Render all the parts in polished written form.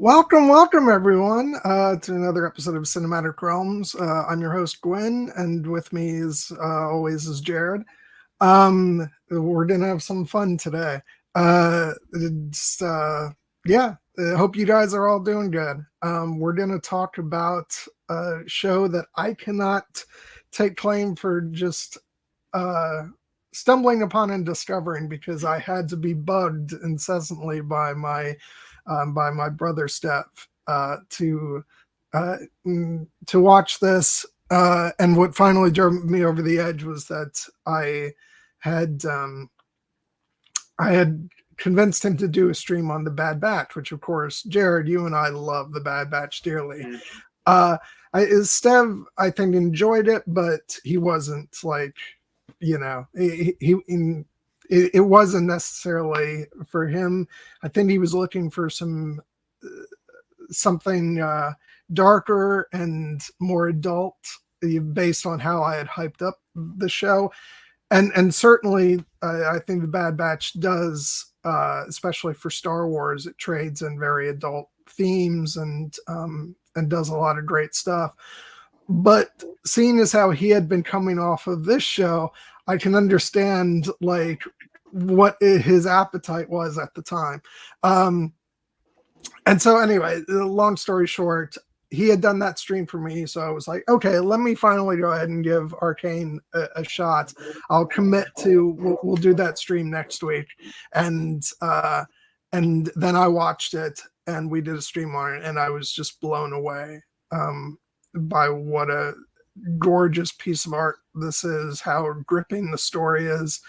Welcome everyone to another episode of Cinematic Realms. I'm your host Gwen, and with me is always is Jared. We're gonna have some fun today. I hope you guys are all doing good. We're gonna talk about a show that I cannot take claim for just stumbling upon and discovering, because I had to be bugged incessantly by my brother Steph to watch this. And what finally drove me over the edge was that I had convinced him to do a stream on The Bad Batch, which of course, Jared, you and I love The Bad Batch dearly. Stev, I think, enjoyed it, but he wasn't like, it wasn't necessarily for him. I think he was looking for something darker and more adult, based on how I had hyped up the show. And certainly I think The Bad Batch does, especially for Star Wars, it trades in very adult themes and does a lot of great stuff. But seeing as how he had been coming off of this show, I can understand like what his appetite was at the time. And so anyway, long story short, he had done that stream for me. So I was like, okay, let me finally go ahead and give Arcane a shot. I'll commit to, we'll do that stream next week. And then I watched it and we did a stream on it, and I was just blown away by what a gorgeous piece of art this is, how gripping the story is.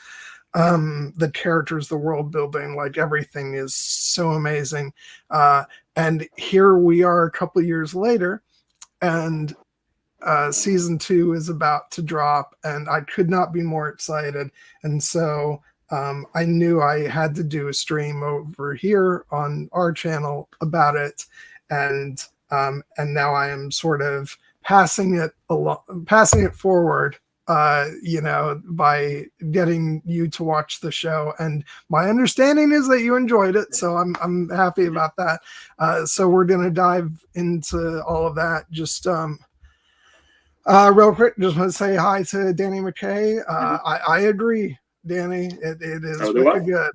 The characters, the world building, like everything is so amazing. And here we are a couple years later, and season 2 is about to drop, and I could not be more excited. And so I knew I had to do a stream over here on our channel about it. And now I am sort of passing it forward, by getting you to watch the show. And my understanding is that you enjoyed it, so I'm happy about that. So we're gonna dive into all of that. Just real quick, just want to say hi to Danny McKay. I agree, Danny. It is really good.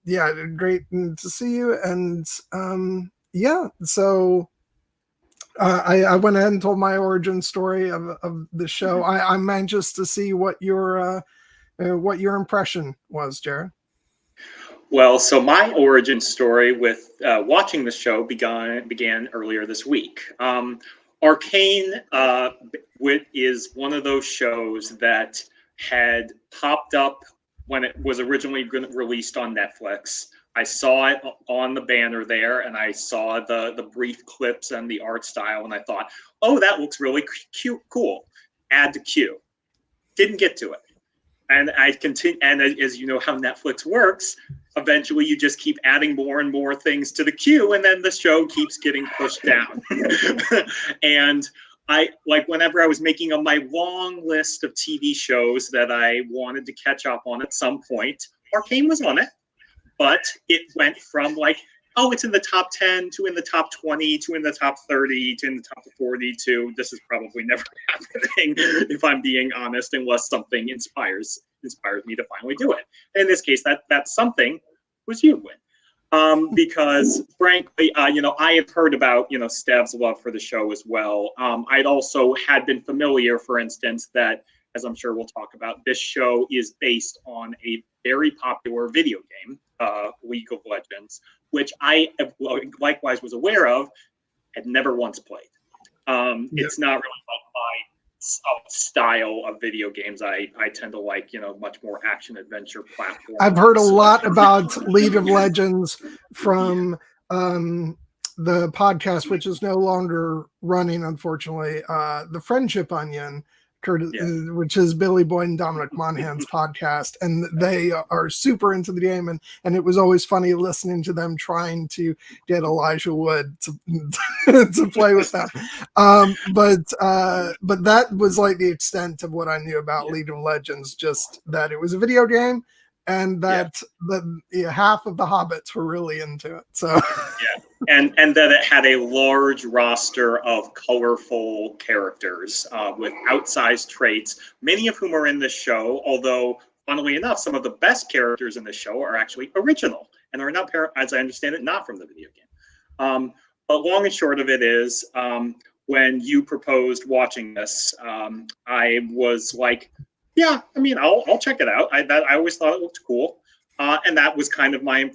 Yeah, great to see you. And so I went ahead and told my origin story of the show. I'm anxious to see what your impression was, Jared. Well, so my origin story with watching the show began earlier this week. Arcane is one of those shows that had popped up when it was originally released on Netflix. I saw it on the banner there, and I saw the brief clips and the art style, and I thought, oh, that looks really cute, cool. Add to queue. Didn't get to it. And I continue, and as you know how Netflix works, eventually you just keep adding more and more things to the queue, and then the show keeps getting pushed down. And whenever I was making my long list of TV shows that I wanted to catch up on at some point, Arcane was on it. But it went from it's in the top 10 to in the top 20 to in the top 30 to in the top 40 to this is probably never happening, if I'm being honest, unless something inspires me to finally do it. In this case, that something was you, Win. Because frankly, I had heard about, Stev's love for the show as well. I'd also had been familiar, for instance, that, as I'm sure we'll talk about, this show is based on a very popular video game, League of Legends, which I likewise was aware of, had never once played. It's not really like my style of video games. I tend to like, much more action adventure platform. I've heard a lot about League of Legends from the podcast, which is no longer running, unfortunately, the Friendship Onion, which is Billy Boyd and Dominic Monaghan's podcast, and they are super into the game, and it was always funny listening to them trying to get Elijah Wood to play with them. But that was like the extent of what I knew about League of Legends, just that it was a video game and that half of the hobbits were really into it. So yeah, and that it had a large roster of colorful characters with outsized traits, many of whom are in this show. Although, funnily enough, some of the best characters in the show are actually original and are not, as I understand it, not from the video game. But long and short of it is, when you proposed watching this, I was like, yeah, I mean, I'll check it out. I always thought it looked cool. And that was kind of my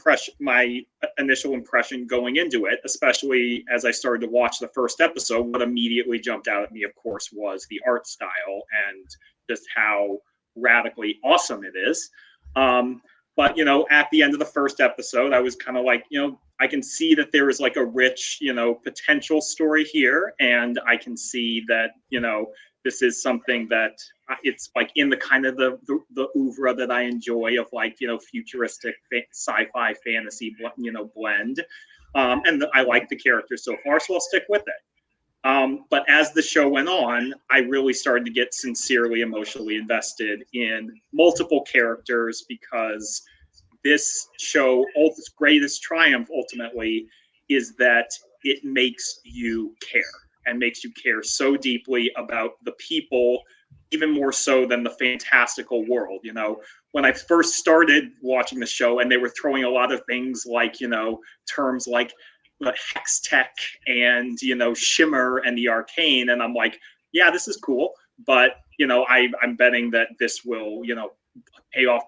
initial impression going into it, especially as I started to watch the first episode. What immediately jumped out at me, of course, was the art style and just how radically awesome it is. But, at the end of the first episode, I was kind of like, I can see that there is like a rich, potential story here. And I can see that, this is something that it's like in the kind of the oeuvre that I enjoy of like, futuristic sci-fi fantasy, blend. And I like the characters so far, so I'll stick with it. But as the show went on, I really started to get sincerely emotionally invested in multiple characters, because this show, its greatest triumph ultimately is that it makes you care, and makes you care so deeply about the people, even more so than the fantastical world. When I first started watching the show and they were throwing a lot of things like, terms like hex tech and, shimmer and the arcane. And I'm like, yeah, this is cool. But, I'm betting that this will, pay off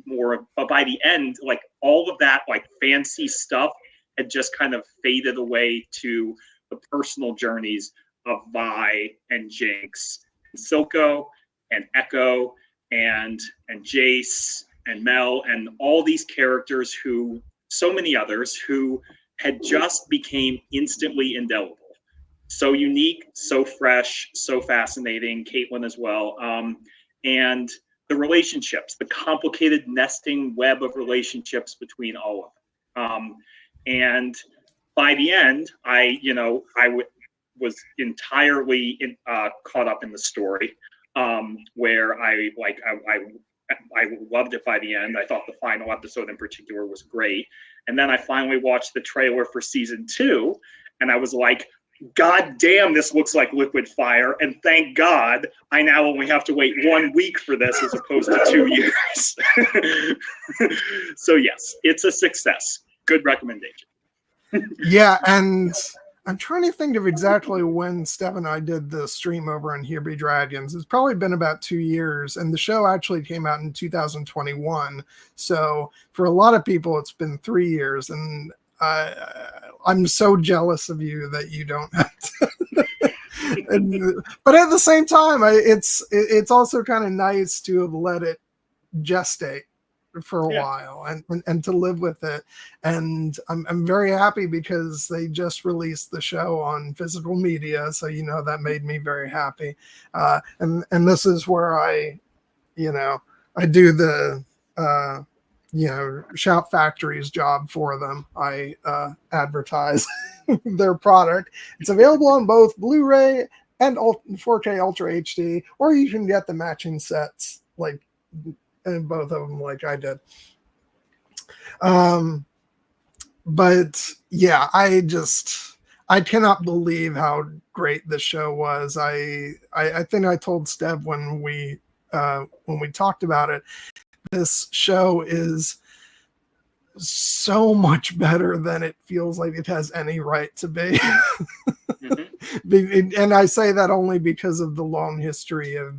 more. But by the end, like all of that, like fancy stuff had just kind of faded away to the personal journeys of Vi and Jinx, and Silco and Echo and Jace and Mel, and all these characters who, so many others who had just became instantly indelible. So unique, so fresh, so fascinating. Caitlin as well. And the relationships, the complicated nesting web of relationships between all of them. And by the end, I was entirely caught up in the story, where I loved it by the end. I thought the final episode in particular was great. And then I finally watched the trailer for season 2, and I was like, God damn, this looks like Liquid Fire. And thank God I now only have to wait 1 week for this as opposed to 2 years. So yes, it's a success. Good recommendation. Yeah, and I'm trying to think of exactly when Steph and I did the stream over on Here Be Dragons. It's probably been about 2 years, and the show actually came out in 2021. So for a lot of people, it's been 3 years, and I'm so jealous of you that you don't have to. But at the same time, it's also kind of nice to have let it gestate for a while and to live with it. And I'm very happy because they just released the show on physical media, so that made me very happy. And this is where I do the Shout Factory's job for them. I advertise their product. It's available on both Blu-ray and 4K Ultra HD, or you can get the matching sets, like in both of them, like I did. But yeah, I cannot believe how great the show was. I think I told Steph when we talked about it, this show is so much better than it feels like it has any right to be. Mm-hmm. And I say that only because of the long history of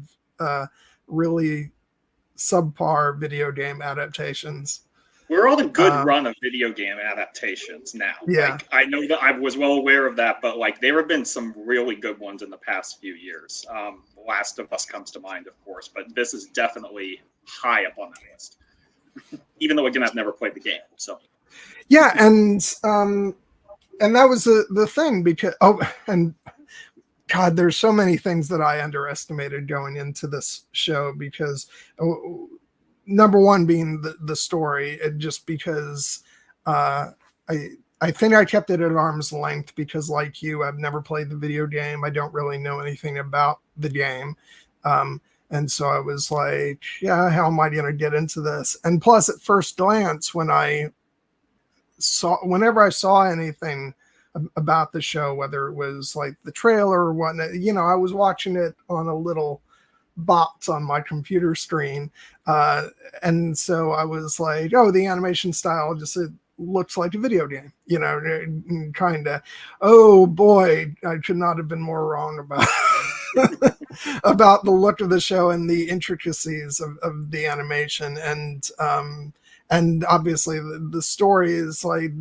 really subpar video game adaptations. We're on a good run of video game adaptations now. Yeah. Like, I know that I was well aware of that, but like there have been some really good ones in the past few years. Last of Us comes to mind, of course, but this is definitely high up on that list. Even though again, I've never played the game. So yeah, and that was the thing, because and God, there's so many things that I underestimated going into this show, because number one being the story, just because I think I kept it at arm's length because, like you, I've never played the video game. I don't really know anything about the game. And so I was like, yeah, how am I going to get into this? And plus, at first glance, whenever I saw anything about the show, whether it was like the trailer or whatnot, I was watching it on a little box on my computer screen. And so I was like, oh, the animation style it looks like a video game, kind of. Oh boy, I could not have been more wrong about about the look of the show and the intricacies of the animation. And obviously the story is like,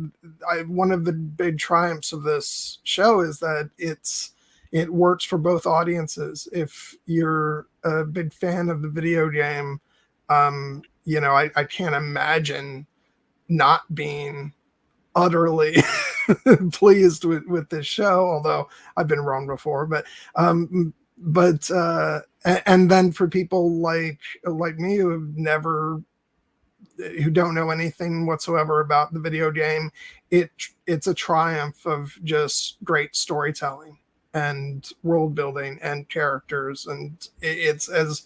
one of the big triumphs of this show is that it works for both audiences. If you're a big fan of the video game, I can't imagine not being utterly pleased with this show, although I've been wrong before. And then for people like me who don't know anything whatsoever about the video game, it's a triumph of just great storytelling and world building and characters, and it's as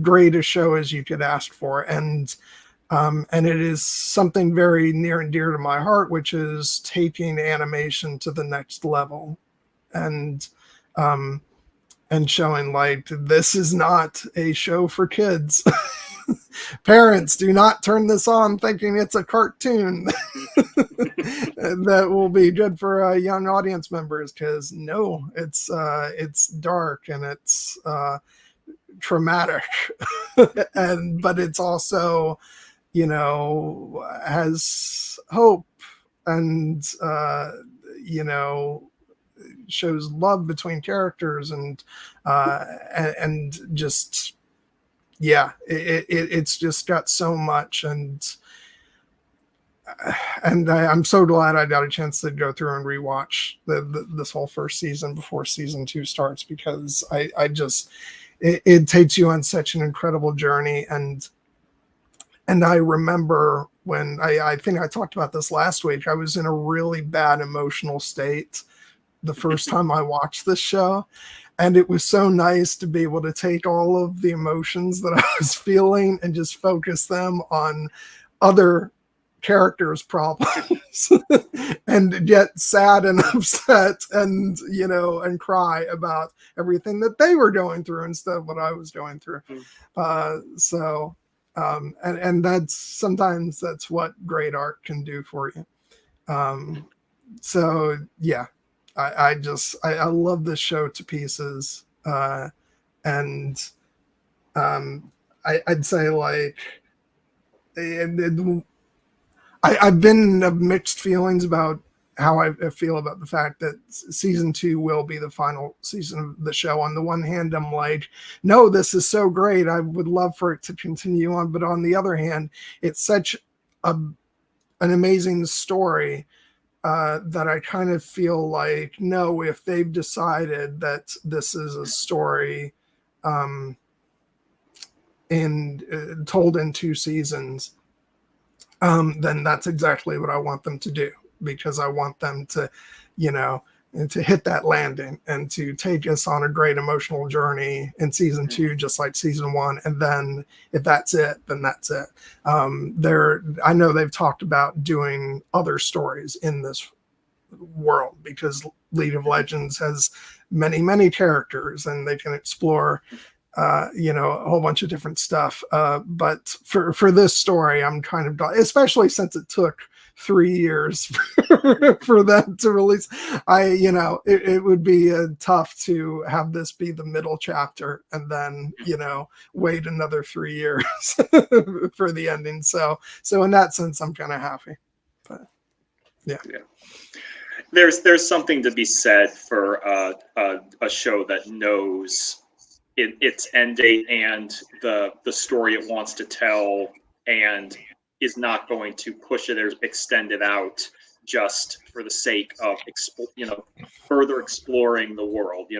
great a show as you could ask for. And it is something very near and dear to my heart, which is taking animation to the next level and showing like, this is not a show for kids. Parents, do not turn this on thinking it's a cartoon that will be good for young audience members, because no, it's dark and it's traumatic, but it's also, has hope and shows love between characters and just, yeah, it's just got so much. And I'm so glad I got a chance to go through and rewatch this whole first season before season 2 starts, because it takes you on such an incredible journey. And I remember when I think I talked about this last week, I was in a really bad emotional state the first time I watched this show. And it was so nice to be able to take all of the emotions that I was feeling and just focus them on other characters' problems and get sad and upset and, and cry about everything that they were going through instead of what I was going through. And sometimes that's what great art can do for you. So yeah. I love this show to pieces. And I'd say like, I've been of mixed feelings about how I feel about the fact that season 2 will be the final season of the show. On the one hand, I'm like, no, this is so great. I would love for it to continue on. But on the other hand, it's such an amazing story that I kind of feel like, no, if they've decided that this is a story told in 2 seasons, then that's exactly what I want them to do, because I want them to, to hit that landing and to take us on a great emotional journey in season 2, just like season 1. And then if that's it, then that's it. I know they've talked about doing other stories in this world, because League of Legends has many, many characters and they can explore a whole bunch of different stuff. But for this story, I'm kind of, especially since it took 3 years for them to release. It would be tough to have this be the middle chapter and then, wait another 3 years for the ending. So in that sense, I'm kind of happy. But yeah. There's something to be said for a show that knows its end date and the story it wants to tell, and is not going to push it or extend it out just for the sake of further exploring the world.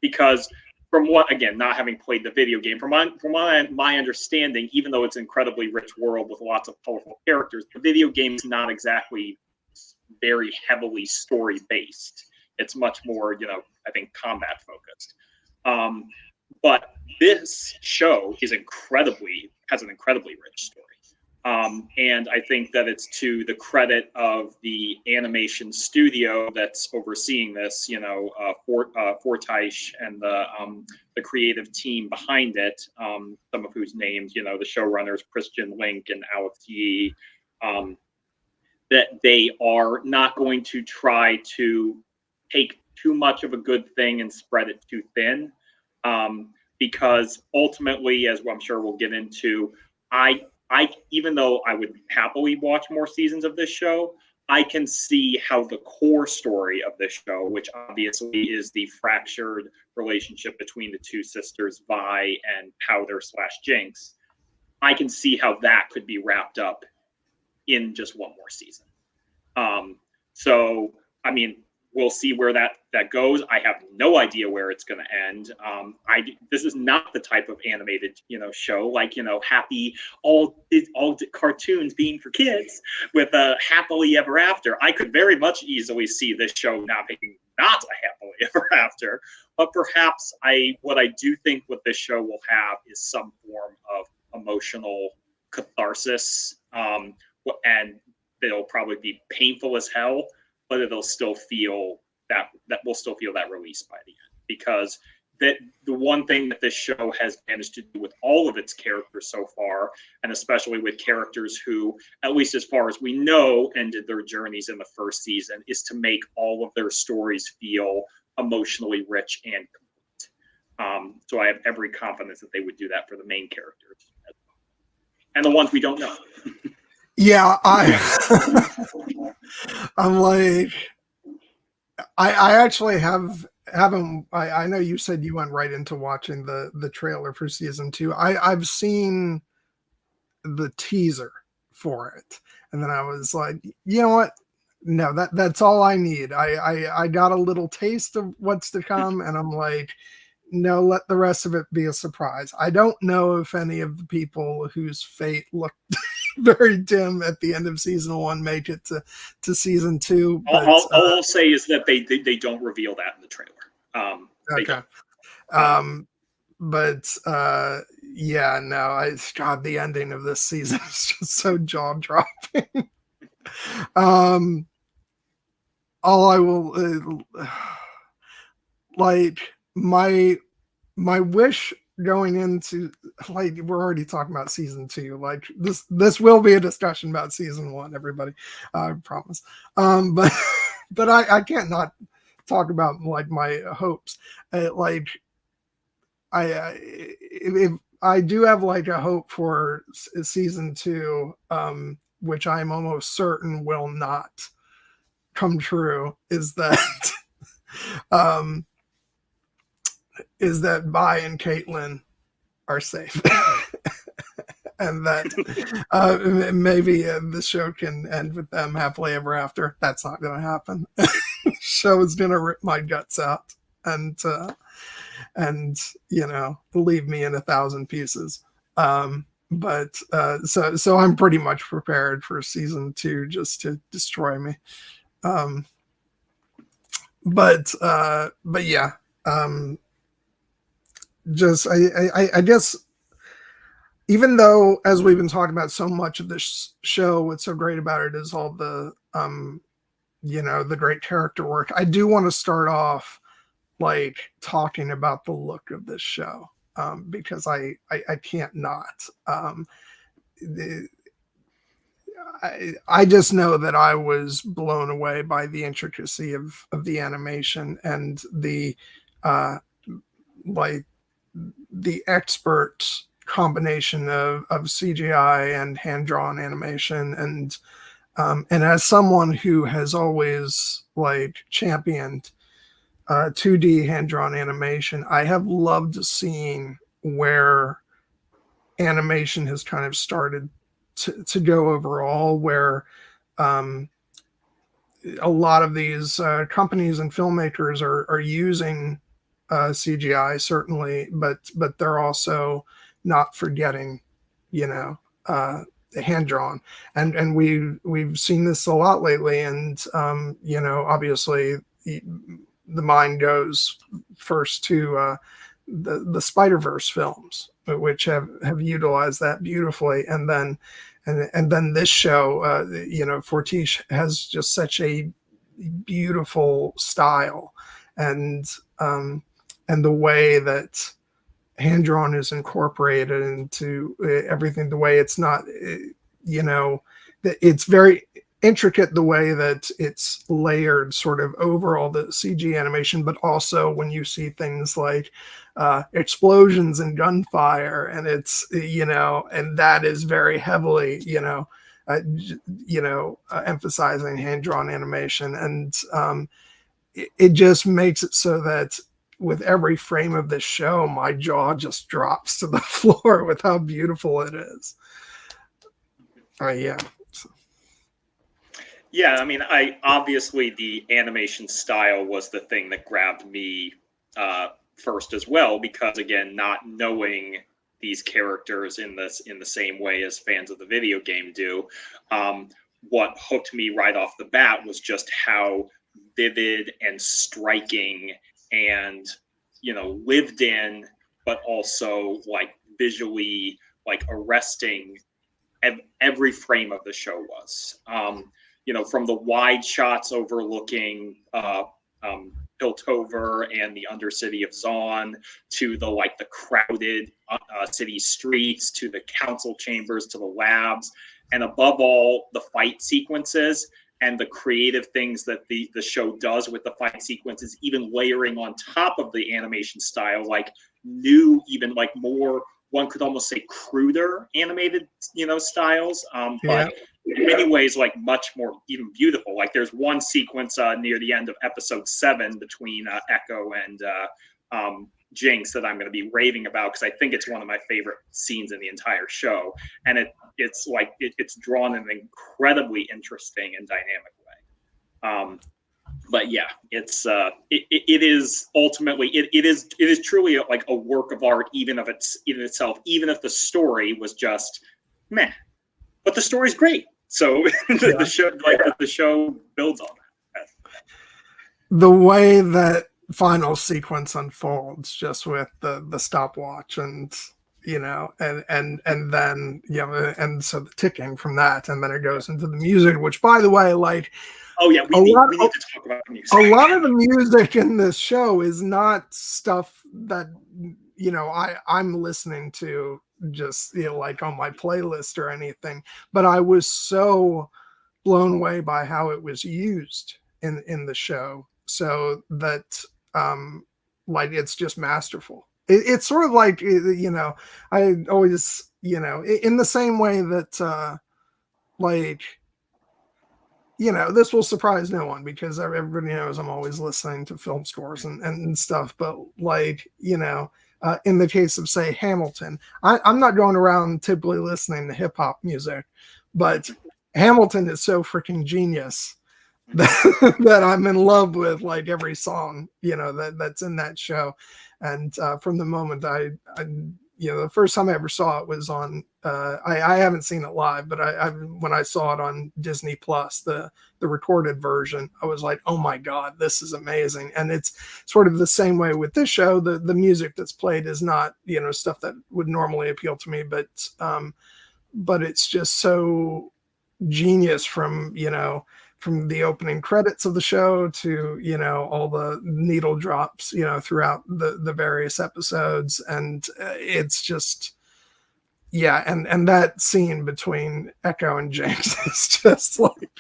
Because from what, again, not having played the video game, from my understanding, even though it's an incredibly rich world with lots of colorful characters, the video game is not exactly very heavily story based. It's much more, I think, combat focused. But this show has an incredibly rich story. And I think that it's to the credit of the animation studio that's overseeing this, Fortiche and the creative team behind it, some of whose names, the showrunners, Christian Link and Alex Yee, that they are not going to try to take too much of a good thing and spread it too thin. Because ultimately, as I'm sure we'll get into, I even though I would happily watch more seasons of this show, I can see how the core story of this show, which obviously is the fractured relationship between the two sisters, Vi and Powder/Jinx, I can see how that could be wrapped up in just one more season. So, I mean, we'll see where that goes. I have no idea where it's going to end. This is not the type of animated, show like, happy all cartoons being for kids with a happily ever after. I could very much easily see this show not being not a happily ever after, but perhaps what I do think what this show will have is some form of emotional catharsis, and it'll probably be painful as hell, but it'll still feel that we'll still feel that release by the end, because the one thing that this show has managed to do with all of its characters so far, and especially with characters who, at least as far as we know, ended their journeys in the first season, is to make all of their stories feel emotionally rich and complete. So I have every confidence that they would do that for the main characters as well, and the ones we don't know. Yeah, I'm like, I actually haven't. I know you said you went right into watching the trailer for season 2. I've seen the teaser for it, and then I was like, you know what? No, that's all I need. I got a little taste of what's to come, and I'm like, no, let the rest of it be a surprise. I don't know if any of the people whose fate looked very dim at the end of season 1 make it to season 2. But, all I'll say is that they don't reveal that in the trailer. Okay. But yeah, no, God, the ending of this season is just so jaw dropping. All I will like my wish going into, like, we're already talking about season 2, like this will be a discussion about season 1, everybody, I promise. But I can't not talk about like my hopes. Like I do have like a hope for season 2, which I'm almost certain will not come true, is that is that Vi and Caitlin are safe. And that maybe the show can end with them happily ever after. That's not going to happen. The show is going to rip my guts out and leave me in 1,000 pieces. But so I'm pretty much prepared for season 2 just to destroy me. But yeah. Just I guess, even though, as we've been talking about, so much of this show, what's so great about it is all the the great character work, I do want to start off like talking about the look of this show, because I can't not. I just know that I was blown away by the intricacy of the animation and the the expert combination of CGI and hand-drawn animation, and as someone who has always like championed 2D hand-drawn animation, I have loved seeing where animation has kind of started to go overall, where a lot of these companies and filmmakers are using CGI, certainly, but they're also not forgetting, hand drawn, and we've seen this a lot lately, and obviously the mind goes first to the Spider-Verse films, which have utilized that beautifully. And then this show, Fortiche has just such a beautiful style, and the way that hand drawn is incorporated into everything, the way it's not, it's very intricate, the way that it's layered sort of over all the CG animation, but also when you see things like explosions and gunfire, and it's, and that is very heavily, emphasizing hand-drawn animation. And it just makes it so that with every frame of this show, my jaw just drops to the floor with how beautiful it is. Yeah. Yeah, I mean, obviously the animation style was the thing that grabbed me first as well, because again, not knowing these characters in the same way as fans of the video game do, what hooked me right off the bat was just how vivid and striking and lived in, but also like visually like arresting every frame of the show was. From the wide shots overlooking Piltover and the Undercity of Zaun, to the crowded city streets, to the council chambers, to the labs, and above all, the fight sequences and the creative things that the show does with the fight sequences, even layering on top of the animation style, like new, even like more, one could almost say cruder animated, styles. But in many ways, like much more even beautiful. Like there's one sequence near the end of episode 7 between Echo and Jinx that I'm going to be raving about, because I think it's one of my favorite scenes in the entire show, and it's drawn in an incredibly interesting and dynamic way. But yeah, it is ultimately it is truly like a work of art, even in itself, even if the story was just meh, but the story's great. So the show builds on that. The way that final sequence unfolds, just with the stopwatch, and and then and so the ticking from that, and then it goes into the music, which, by the way, like, oh yeah, we need to talk about the music. A lot of the music in this show is not stuff that I'm listening to just like on my playlist or anything, but I was so blown away by how it was used in the show, so that like it's just masterful. It's sort of like, I always, in the same way that like, this will surprise no one, because everybody knows I'm always listening to film scores and stuff, but like, in the case of, say, Hamilton, I'm not going around typically listening to hip hop music, but Hamilton is so freaking genius that I'm in love with like every song, that's in that show. And from the moment the first time I ever saw it was on, I haven't seen it live, but when I saw it on Disney Plus, the recorded version, I was like, oh my God, this is amazing. And it's sort of the same way with this show. The music that's played is not, stuff that would normally appeal to me, but it's just so genius, from the opening credits of the show to, all the needle drops, throughout the various episodes. And it's just, yeah. And that scene between Echo and Jinx is just like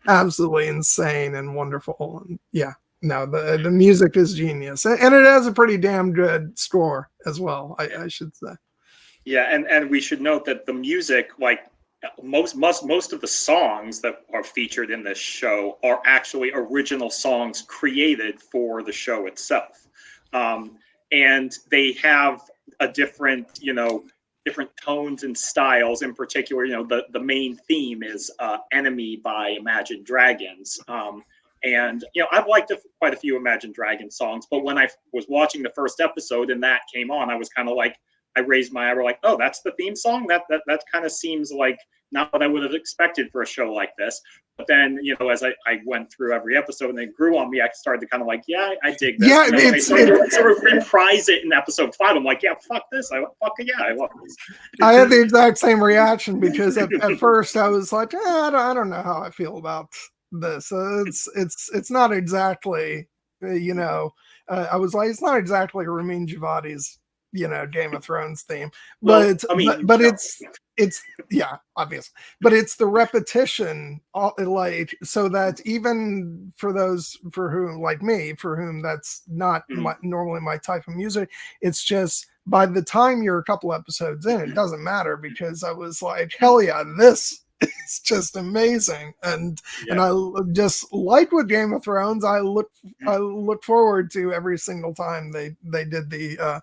absolutely insane and wonderful. And yeah, no, the music is genius, and it has a pretty damn good score as well, I should say. Yeah. And we should note that the music, like, most of the songs that are featured in this show are actually original songs created for the show itself, and they have a different tones and styles. In particular, the main theme is "Enemy" by Imagine Dragons, and I've liked quite a few Imagine Dragons songs, but when I was watching the first episode and that came on, I was kind of like, I raised my eyebrow, like, oh, that's the theme song. That kind of seems like not what I would have expected for a show like this. But then, as I went through every episode and it grew on me, I started to kind of like, yeah, I dig this. Yeah, I started to sort of reprise it in episode 5. I'm like, yeah, fuck this. I love this. I had the exact same reaction because at first I was like, I don't know how I feel about this. It's not exactly, I was like, it's not exactly Ramin Djawadi's, Game of Thrones theme, but it's yeah, obviously, but it's the repetition, like, so that even for those for whom that's not normally my type of music, it's just by the time you're a couple episodes in, it doesn't matter, because I was like, hell yeah, this is just amazing, and I just like with Game of Thrones. I look forward to every single time they did the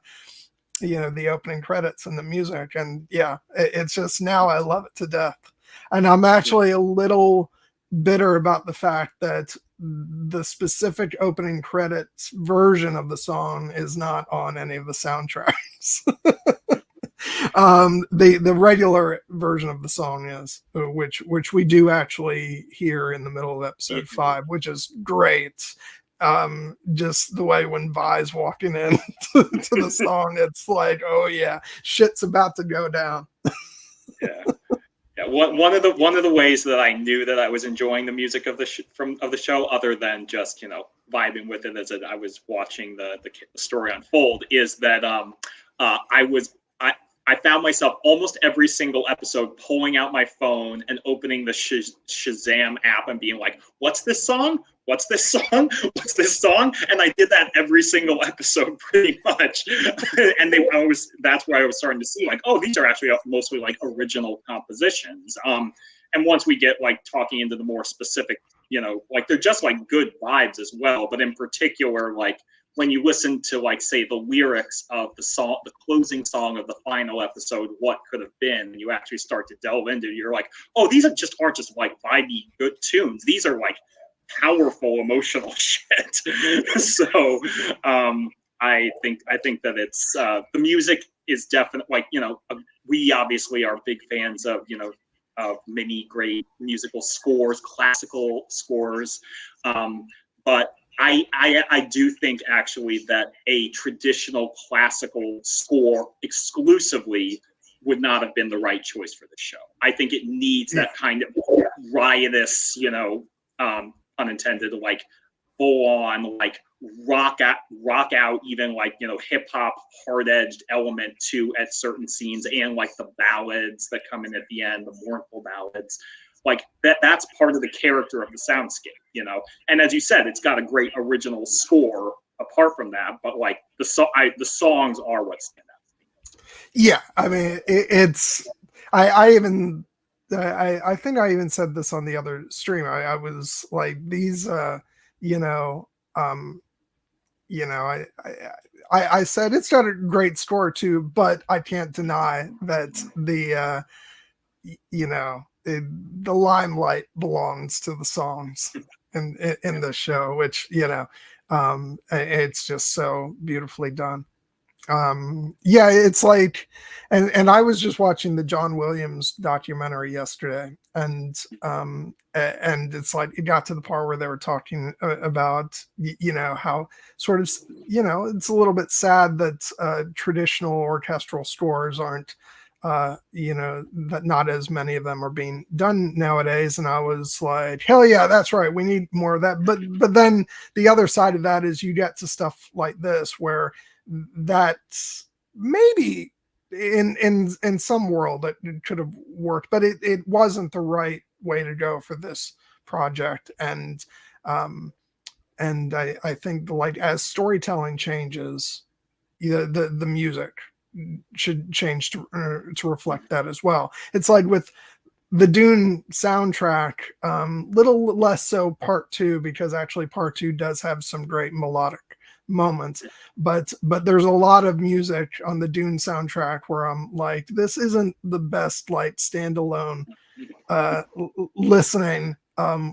the opening credits and the music, and it's just, now I love it to death. And I'm actually a little bitter about the fact that the specific opening credits version of the song is not on any of the soundtracks. The regular version of the song is, which we do actually hear in the middle of episode 5, which is great. Just the way when Vi's walking in to the song, it's like, oh yeah, shit's about to go down. One of the ways that I knew that I was enjoying the music of the show, other than just vibing with it as I was watching the story unfold, is that I found myself almost every single episode pulling out my phone and opening the Shazam app and being like, what's this song? What's this song? What's this song? And I did that every single episode pretty much. And that's where I was starting to see like, oh, these are actually mostly like original compositions. And once we get like talking into the more specific, like they're just like good vibes as well. But in particular, like when you listen to like, say, the lyrics of the song, the closing song of the final episode, What Could Have Been, and you actually start to delve into it, you're like, oh, these aren't just like vibey good tunes. These are like powerful emotional shit. So I think that it's the music is definitely like, we obviously are big fans of of many great musical scores, classical scores, but I do think actually that a traditional classical score exclusively would not have been the right choice for the show. I think it needs that kind of riotous, unintended, like full on, like rock out, even like, hip hop hard edged element to at certain scenes, and like the ballads that come in at the end, the mournful ballads. Like that's part of the character of the soundscape, And as you said, it's got a great original score apart from that, but like the songs are what stand out. Yeah, I mean, I think I even said this on the other stream. I was like, these, I said it's got a great score too, but I can't deny that the limelight belongs to the songs in the show, which it's just so beautifully done. It's like, and I was just watching the John Williams documentary yesterday, and it's like it got to the part where they were talking about how sort of it's a little bit sad that traditional orchestral scores aren't that not as many of them are being done nowadays. And I was like, hell yeah, that's right, we need more of that. But then the other side of that is you get to stuff like this where that's maybe in some world that it could have worked, but it wasn't the right way to go for this project. And I think, like, as storytelling changes, the music should change to reflect that as well. It's like with the Dune soundtrack, little less so part 2, because actually part 2 does have some great melodic moments, but there's a lot of music on the Dune soundtrack where I'm like, this isn't the best like standalone listening,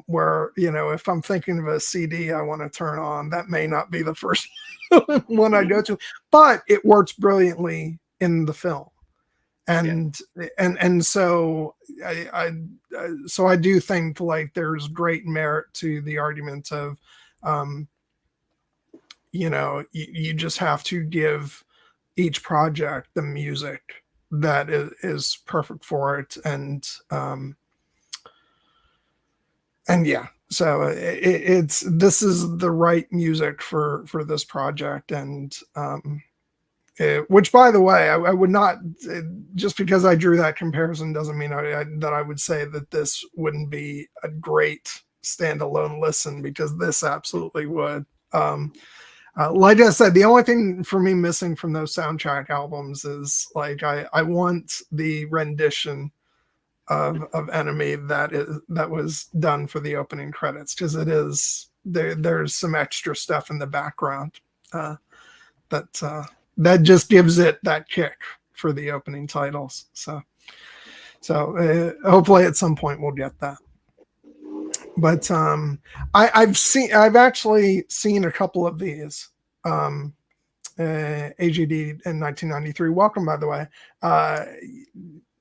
where if I'm thinking of a CD I want to turn on, that may not be the first one I go to, but it works brilliantly in the film. and so I do think like there's great merit to the argument of you just have to give each project the music that is perfect for it, and yeah, so this is the right music for this project. And which, by the way, I would not, just because I drew that comparison doesn't mean that I would say that this wouldn't be a great standalone listen, because this absolutely would. Like I said, the only thing for me missing from those soundtrack albums is like I want the rendition of Enemy that was done for the opening credits, because it is there's some extra stuff in the background that just gives it that kick for the opening titles. So hopefully at some point we'll get that. But I've actually seen a couple of these. AGD in 1993. Welcome, by the way.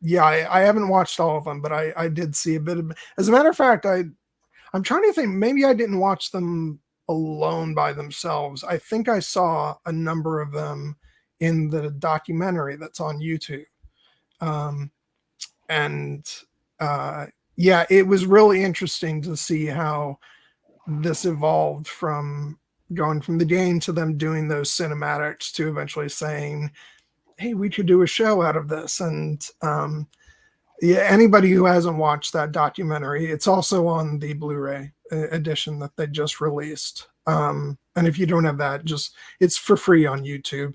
Yeah, I haven't watched all of them, but I did see a bit of. As a matter of fact, I'm trying to think. Maybe I didn't watch them alone by themselves. I think I saw a number of them in the documentary that's on YouTube. Yeah, it was really interesting to see how this evolved from going from the game to them doing those cinematics to eventually saying, hey, we could do a show out of this. And yeah, anybody who hasn't watched that documentary, it's also on the Blu-ray edition that they just released. And if you don't have that, it's for free on YouTube.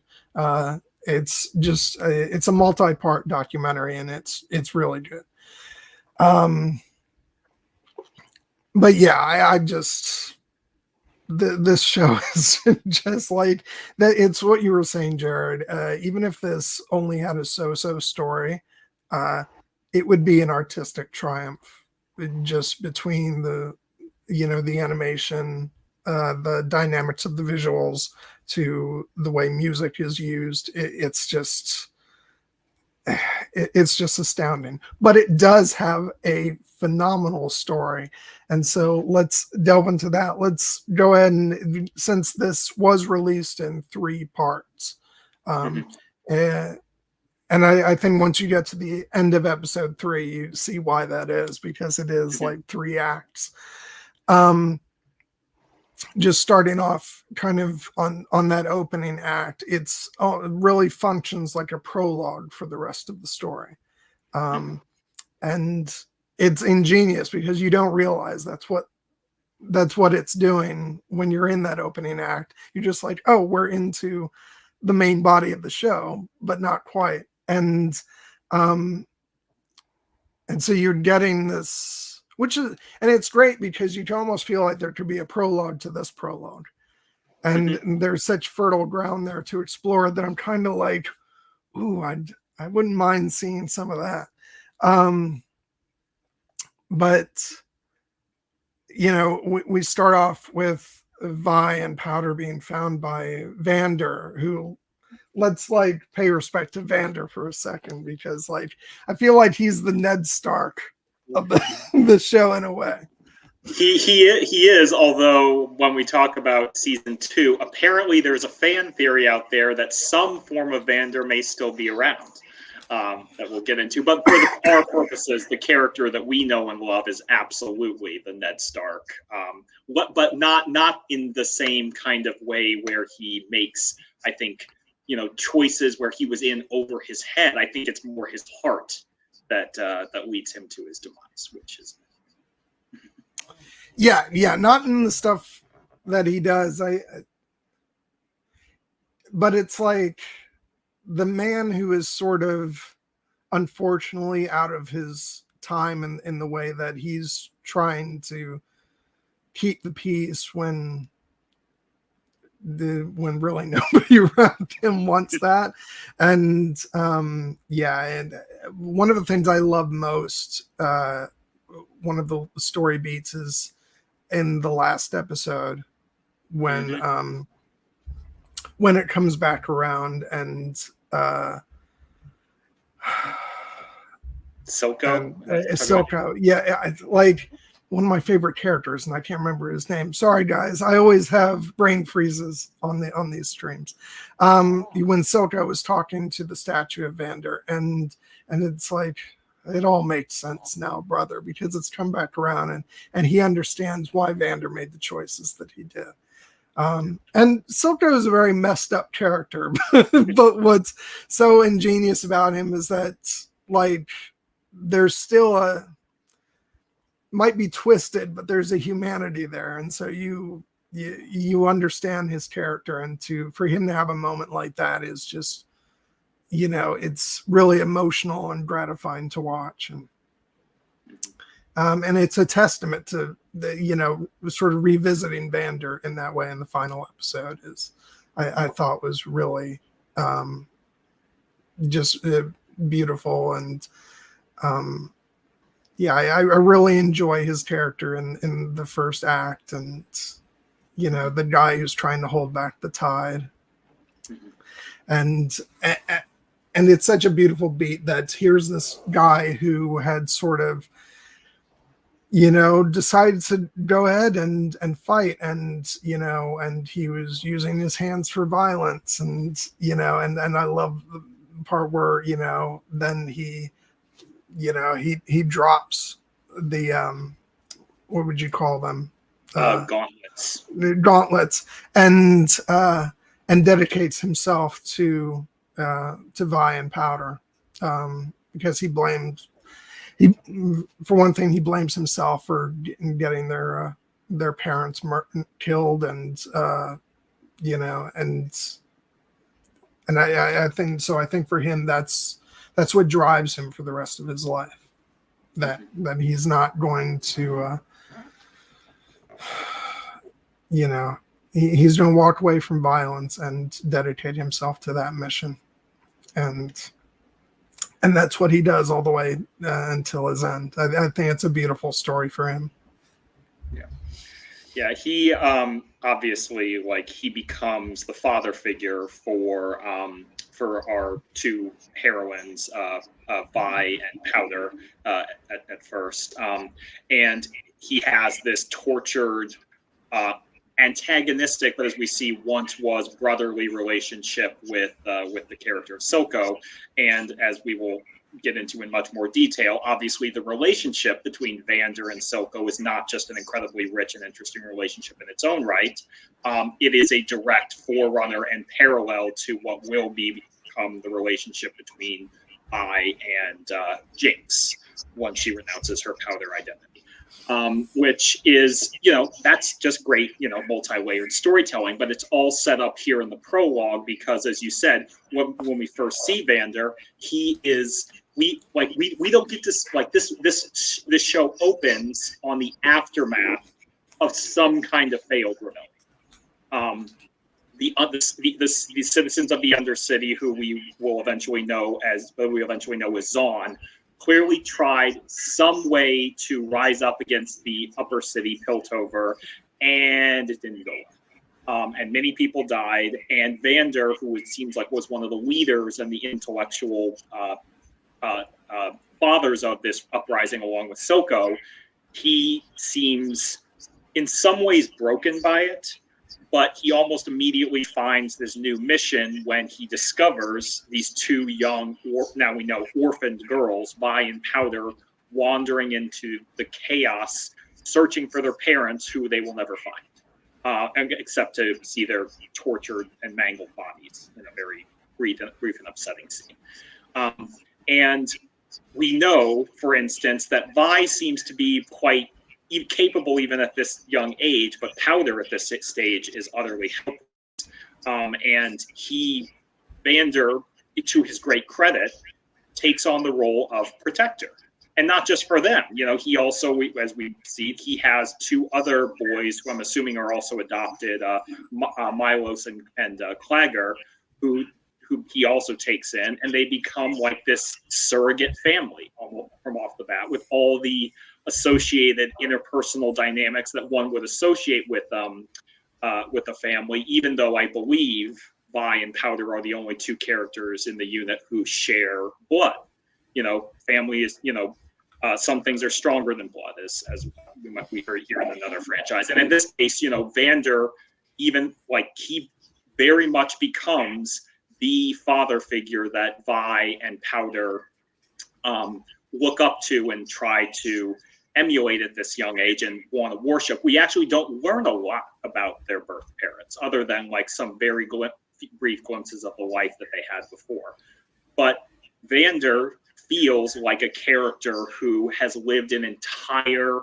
It's a multi-part documentary, and it's really good. But yeah, this show is just like that. It's what you were saying, Jared. Even if this only had a so-so story, it would be an artistic triumph, just between the animation, the dynamics of the visuals, to the way music is used. It's just astounding. But it does have a phenomenal story. And so let's delve into that. Let's go ahead, and since this was released in 3 parts, and I think once you get to the end of episode 3, you see why that is, because it is like 3 acts. Just starting off kind of on that opening act, it really functions like a prologue for the rest of the story. And it's ingenious, because you don't realize that's what it's doing when you're in that opening act. You're just like, oh, we're into the main body of the show, but not quite. And so you're getting this, and it's great, because you can almost feel like there could be a prologue to this prologue. And there's such fertile ground there to explore that I'm kind of like, ooh, I wouldn't mind seeing some of that. But we start off with Vi and Powder being found by Vander, who, let's like pay respect to Vander for a second, because like I feel like he's the Ned Stark of the show in a way. He is, although when we talk about season 2, apparently there's a fan theory out there that some form of Vander may still be around. That we'll get into, but for our purposes, the character that we know and love is absolutely the Ned Stark. But not in the same kind of way where he makes, I think, choices where he was in over his head. I think it's more his heart that leads him to his demise, which is. Yeah, not in the stuff that he does. But it's like the man who is sort of unfortunately out of his time in the way that he's trying to keep the peace when really nobody around him wants that. And and one of the things I love most, one of the story beats, is in the last episode when it comes back around, and Silco? And Silco, yeah, like one of my favorite characters, and I can't remember his name. Sorry, guys, I always have brain freezes on these streams. When Silco was talking to the statue of Vander, and it's like it all makes sense now, brother, because it's come back around, and he understands why Vander made the choices that he did. And Silco is a very messed up character, but what's so ingenious about him is that, like, there's still might be twisted, but there's a humanity there, and so you understand his character, and for him to have a moment like that is just, it's really emotional and gratifying to watch, and it's a testament to the sort of revisiting Vander in that way in the final episode is I thought was really just beautiful. And I really enjoy his character in the first act, and the guy who's trying to hold back the tide, and it's such a beautiful beat that here's this guy who had sort of decided to go ahead and fight, and and he was using his hands for violence, and and I love the part where then he drops the what would you call them, gauntlets, and dedicates himself to Vi and Powder, because he for one thing, he blames himself for getting their parents killed, and and I think so. I think for him, that's what drives him for the rest of his life. That he's not going to, he's going to walk away from violence and dedicate himself to that mission, and that's what he does all the way until his end. I think it's a beautiful story for him. Yeah. He obviously, he becomes the father figure for our two heroines, Vi and Powder, at first, and he has this tortured, antagonistic, but as we see, once was brotherly relationship with the character of Silco, and as we will get into in much more detail, obviously the relationship between Vander and Silco is not just an incredibly rich and interesting relationship in its own right. It is a direct forerunner and parallel to what will become the relationship between Vi and Jinx once she renounces her Powder identity. Which is, that's just great, multi-layered storytelling, but it's all set up here in the prologue because, as you said, when we first see Vander, we don't get to, this show opens on the aftermath of some kind of failed rebellion. The citizens of the Undercity, who we eventually know as Zaun, clearly tried some way to rise up against the upper city, Piltover, and it didn't go well. And many people died, and Vander, who it seems like was one of the leaders and the intellectual fathers of this uprising along with Silco, he seems in some ways broken by it, but he almost immediately finds this new mission when he discovers these two young, now we know, orphaned girls, Vi and Powder, wandering into the chaos, searching for their parents, who they will never find, except to see their tortured and mangled bodies in a very brief and upsetting scene. And we know, for instance, that Vi seems to be quite capable even at this young age, but Powder at this stage is utterly helpless. And Vander, to his great credit, takes on the role of protector. And not just for them, he also, as we see, he has two other boys who I'm assuming are also adopted, Milos and Clagger, who he also takes in, and they become like this surrogate family from off the bat, with all the associated interpersonal dynamics that one would associate with a family, even though I believe Vi and Powder are the only two characters in the unit who share blood. family is, some things are stronger than blood, as we heard here in another franchise. And in this case, Vander, even he very much becomes the father figure that Vi and Powder look up to and try to emulate at this young age and want to worship. We actually don't learn a lot about their birth parents, other than some very brief glimpses of the life that they had before. But Vander feels like a character who has lived an entire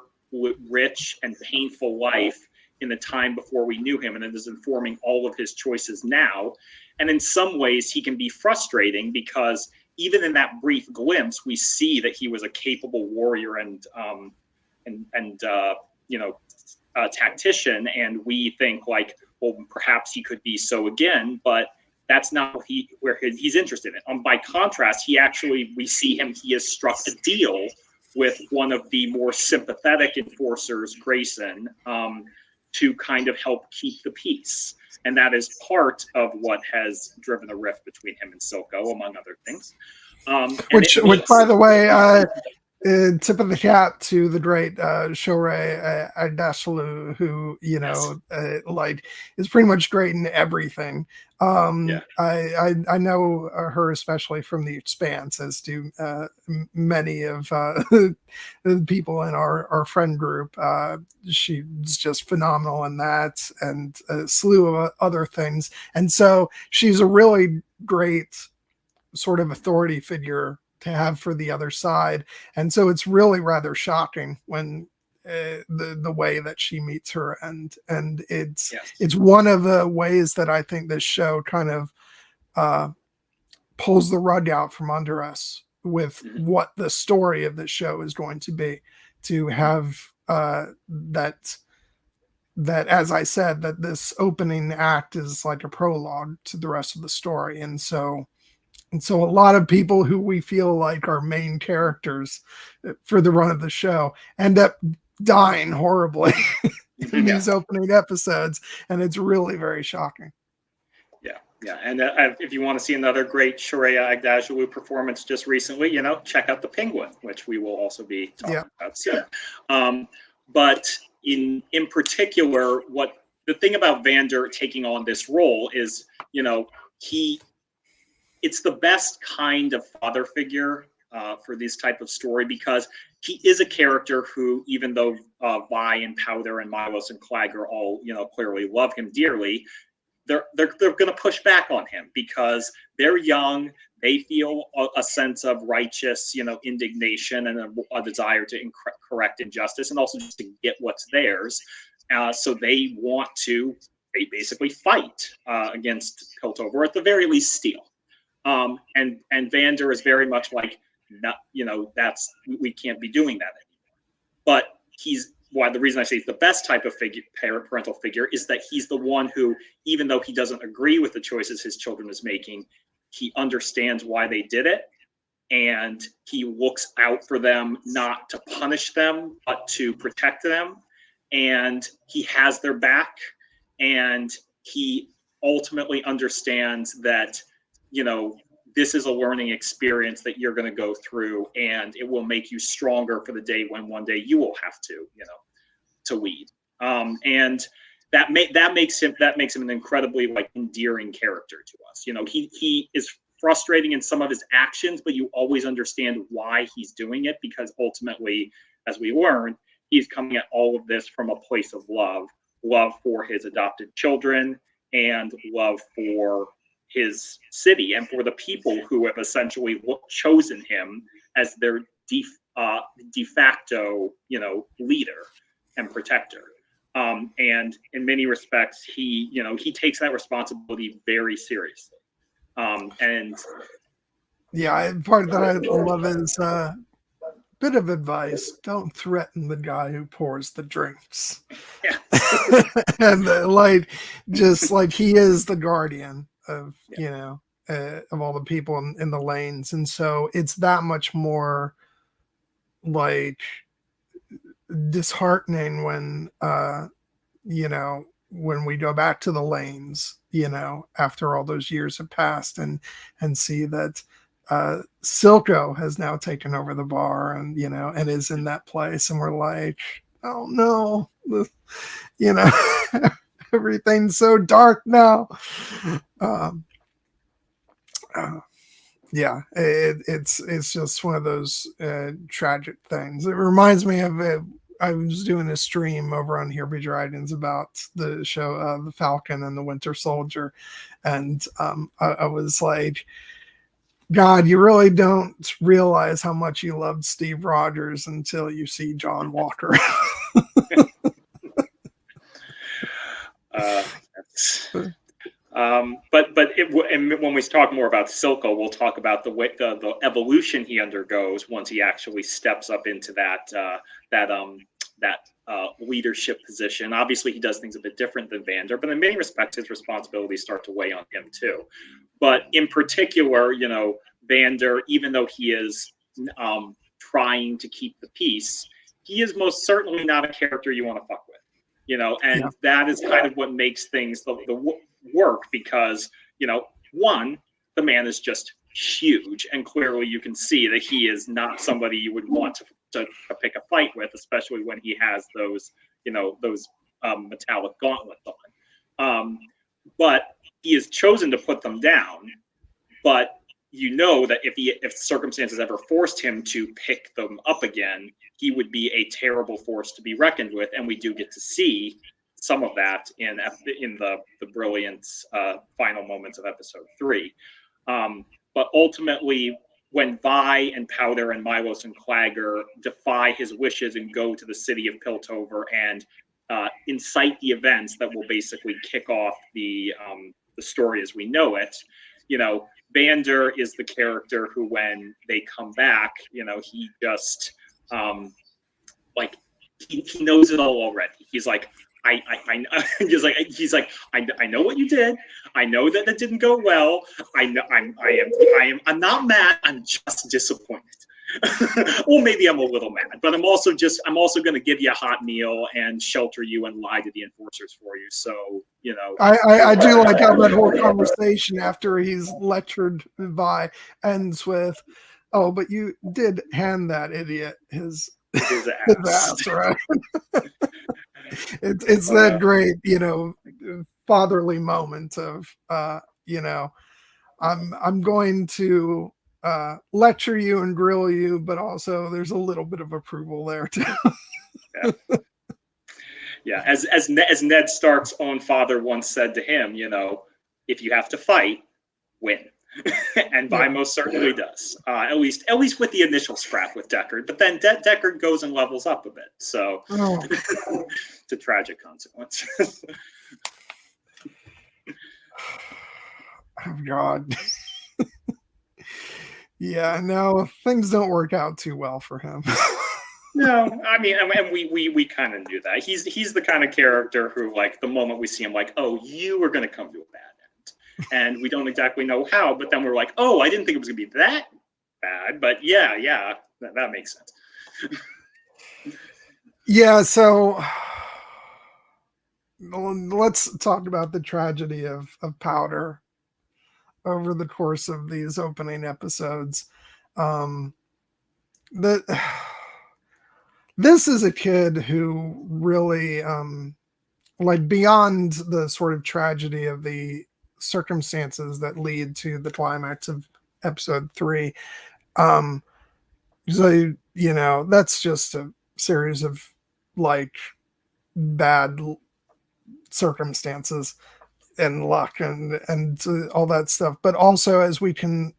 rich and painful life in the time before we knew him, and it is informing all of his choices now. And in some ways, he can be frustrating because even in that brief glimpse, we see that he was a capable warrior and tactician, and we think well, perhaps he could be so again, but that's not where he's interested in. By contrast, we see he has struck a deal with one of the more sympathetic enforcers, Grayson, to kind of help keep the peace. And that is part of what has driven the rift between him and Silco, among other things. Which, by the way, tip of the cap to the great Shorey Agdashloo, who is pretty much great in everything. I know her especially from The Expanse, as do many of the people in our friend group. She's just phenomenal in that, and a slew of other things. And so she's a really great sort of authority figure to have for the other side. And so it's really rather shocking when the way that she meets her, and it's one of the ways that I think this show kind of pulls the rug out from under us with what the story of this show is going to be, to have that, as I said, that this opening act is like a prologue to the rest of the story. And so a lot of people who we feel like are main characters for the run of the show end up dying horribly in these opening episodes, and it's really very shocking. Yeah. And if you want to see another great Shoreya Agdashloo performance just recently, check out The Penguin, which we will also be talking about soon. But in particular, what the thing about Vander taking on this role is, it's the best kind of father figure for this type of story, because he is a character who, even though Vi and Powder and Milos and Clagger all, clearly love him dearly, they're going to push back on him because they're young. They feel a sense of righteous, indignation and a desire to correct injustice, and also just to get what's theirs. So they basically fight against Piltover, or at the very least steal. And Vander is very much we can't be doing that anymore. But the reason I say he's the best type of parental figure is that he's the one who, even though he doesn't agree with the choices his children is making, he understands why they did it, and he looks out for them, not to punish them, but to protect them. And he has their back, and he ultimately understands that, this is a learning experience that you're going to go through, and it will make you stronger for the day when one day you will have to, to lead. And that makes him an incredibly endearing character to us. He is frustrating in some of his actions, but you always understand why he's doing it, because ultimately, as we learn, he's coming at all of this from a place of love for his adopted children, and love for his city and for the people who have essentially chosen him as their de facto, leader and protector. And in many respects, he takes that responsibility very seriously. And part that I love is bit of advice: don't threaten the guy who pours the drinks. And he is the guardian of of all the people in the lanes, and so it's that much more disheartening when when we go back to the lanes after all those years have passed, and see that Silco has now taken over the bar, and and is in that place, and we're like, oh no, everything's so dark now. Um, yeah, it's just one of those tragic things. It reminds me of I was doing a stream over on Here Be Dragons about the show The Falcon and the Winter Soldier, and I was like, God, you really don't realize how much you loved Steve Rogers until you see John Walker. And when we talk more about Silco, we'll talk about the evolution he undergoes once he actually steps up into that leadership position. Obviously, he does things a bit different than Vander, but in many respects, his responsibilities start to weigh on him too. But in particular, Vander, even though he is trying to keep the peace, he is most certainly not a character you want to fuck with. And that is kind of what makes things the work, because one, the man is just huge, and clearly you can see that he is not somebody you would want to pick a fight with, especially when he has those metallic gauntlets on. But he has chosen to put them down. But that if circumstances ever forced him to pick them up again, he would be a terrible force to be reckoned with, and we do get to see some of that in the brilliant final moments of episode 3. But ultimately, when Vi and Powder and Milos and Clagger defy his wishes and go to the city of Piltover and incite the events that will basically kick off the story as we know it, Vander is the character who, when they come back, he just he knows it all already. He's like, I know what you did. I know that it didn't go well. I'm not mad. I'm just disappointed. Well, maybe I'm a little mad, but I'm also going to give you a hot meal and shelter you and lie to the enforcers for you. So, I do like how that whole conversation after he's lectured Vi ends with, "Oh, but you did hand that idiot his ass, right?" It's that great, fatherly moment of, I'm going to lecture you and grill you, but also there's a little bit of approval there too. Yeah. As Ned Stark's own father once said to him, if you have to fight, win. And Vi most certainly does. At least with the initial scrap with Deckard, but then Deckard goes and levels up a bit. So to tragic consequences. Oh God. Yeah, no, things don't work out too well for him. No, I mean, we kind of knew that. He's the kind of character who, like, the moment we see him, like, oh, you are going to come to a bad end, and we don't exactly know how. But then we're like, oh, I didn't think it was going to be that bad, but yeah, that makes sense. Yeah, so let's talk about the tragedy of Powder over the course of these opening episodes. This is a kid who really, beyond the sort of tragedy of the circumstances that lead to the climax of episode 3. So, that's just a series of bad circumstances and luck and all that stuff. But also, as we do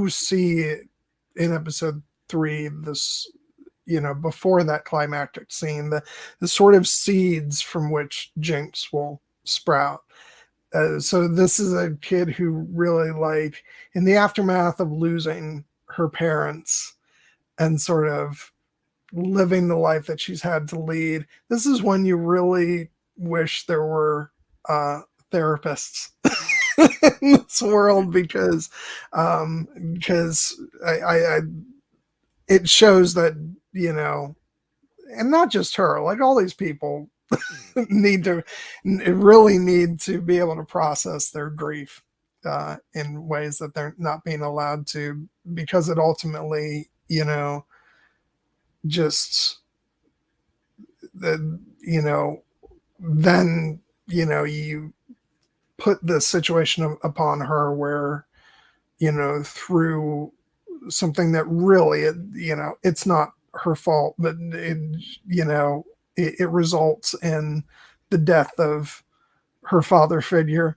see in episode 3, this, before that climactic scene, the sort of seeds from which Jinx will sprout. So this is a kid who really, in the aftermath of losing her parents and sort of living the life that she's had to lead, this is when you really wish there were therapists in this world, because it shows that, and not just her, all these people really need to be able to process their grief. in ways that they're not being allowed to, because it ultimately, you know, just the, you know, then, you know, you put the situation upon her where, you know, through something that really, you know, it's not her fault, but it, you know, it results in the death of her father figure.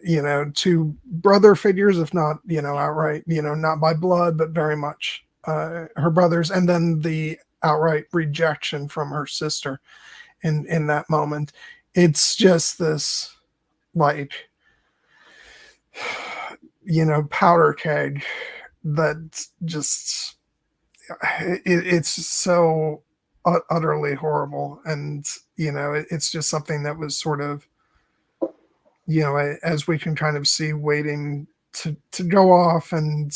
You know, two brother figures, if not, you know, outright, you know, not by blood, but very much her brothers, and then the outright rejection from her sister in that moment. It's just this, like, you know, powder keg that just it's so utterly horrible. And you know, it's just something that was sort of, you know, as we can kind of see, waiting to go off. And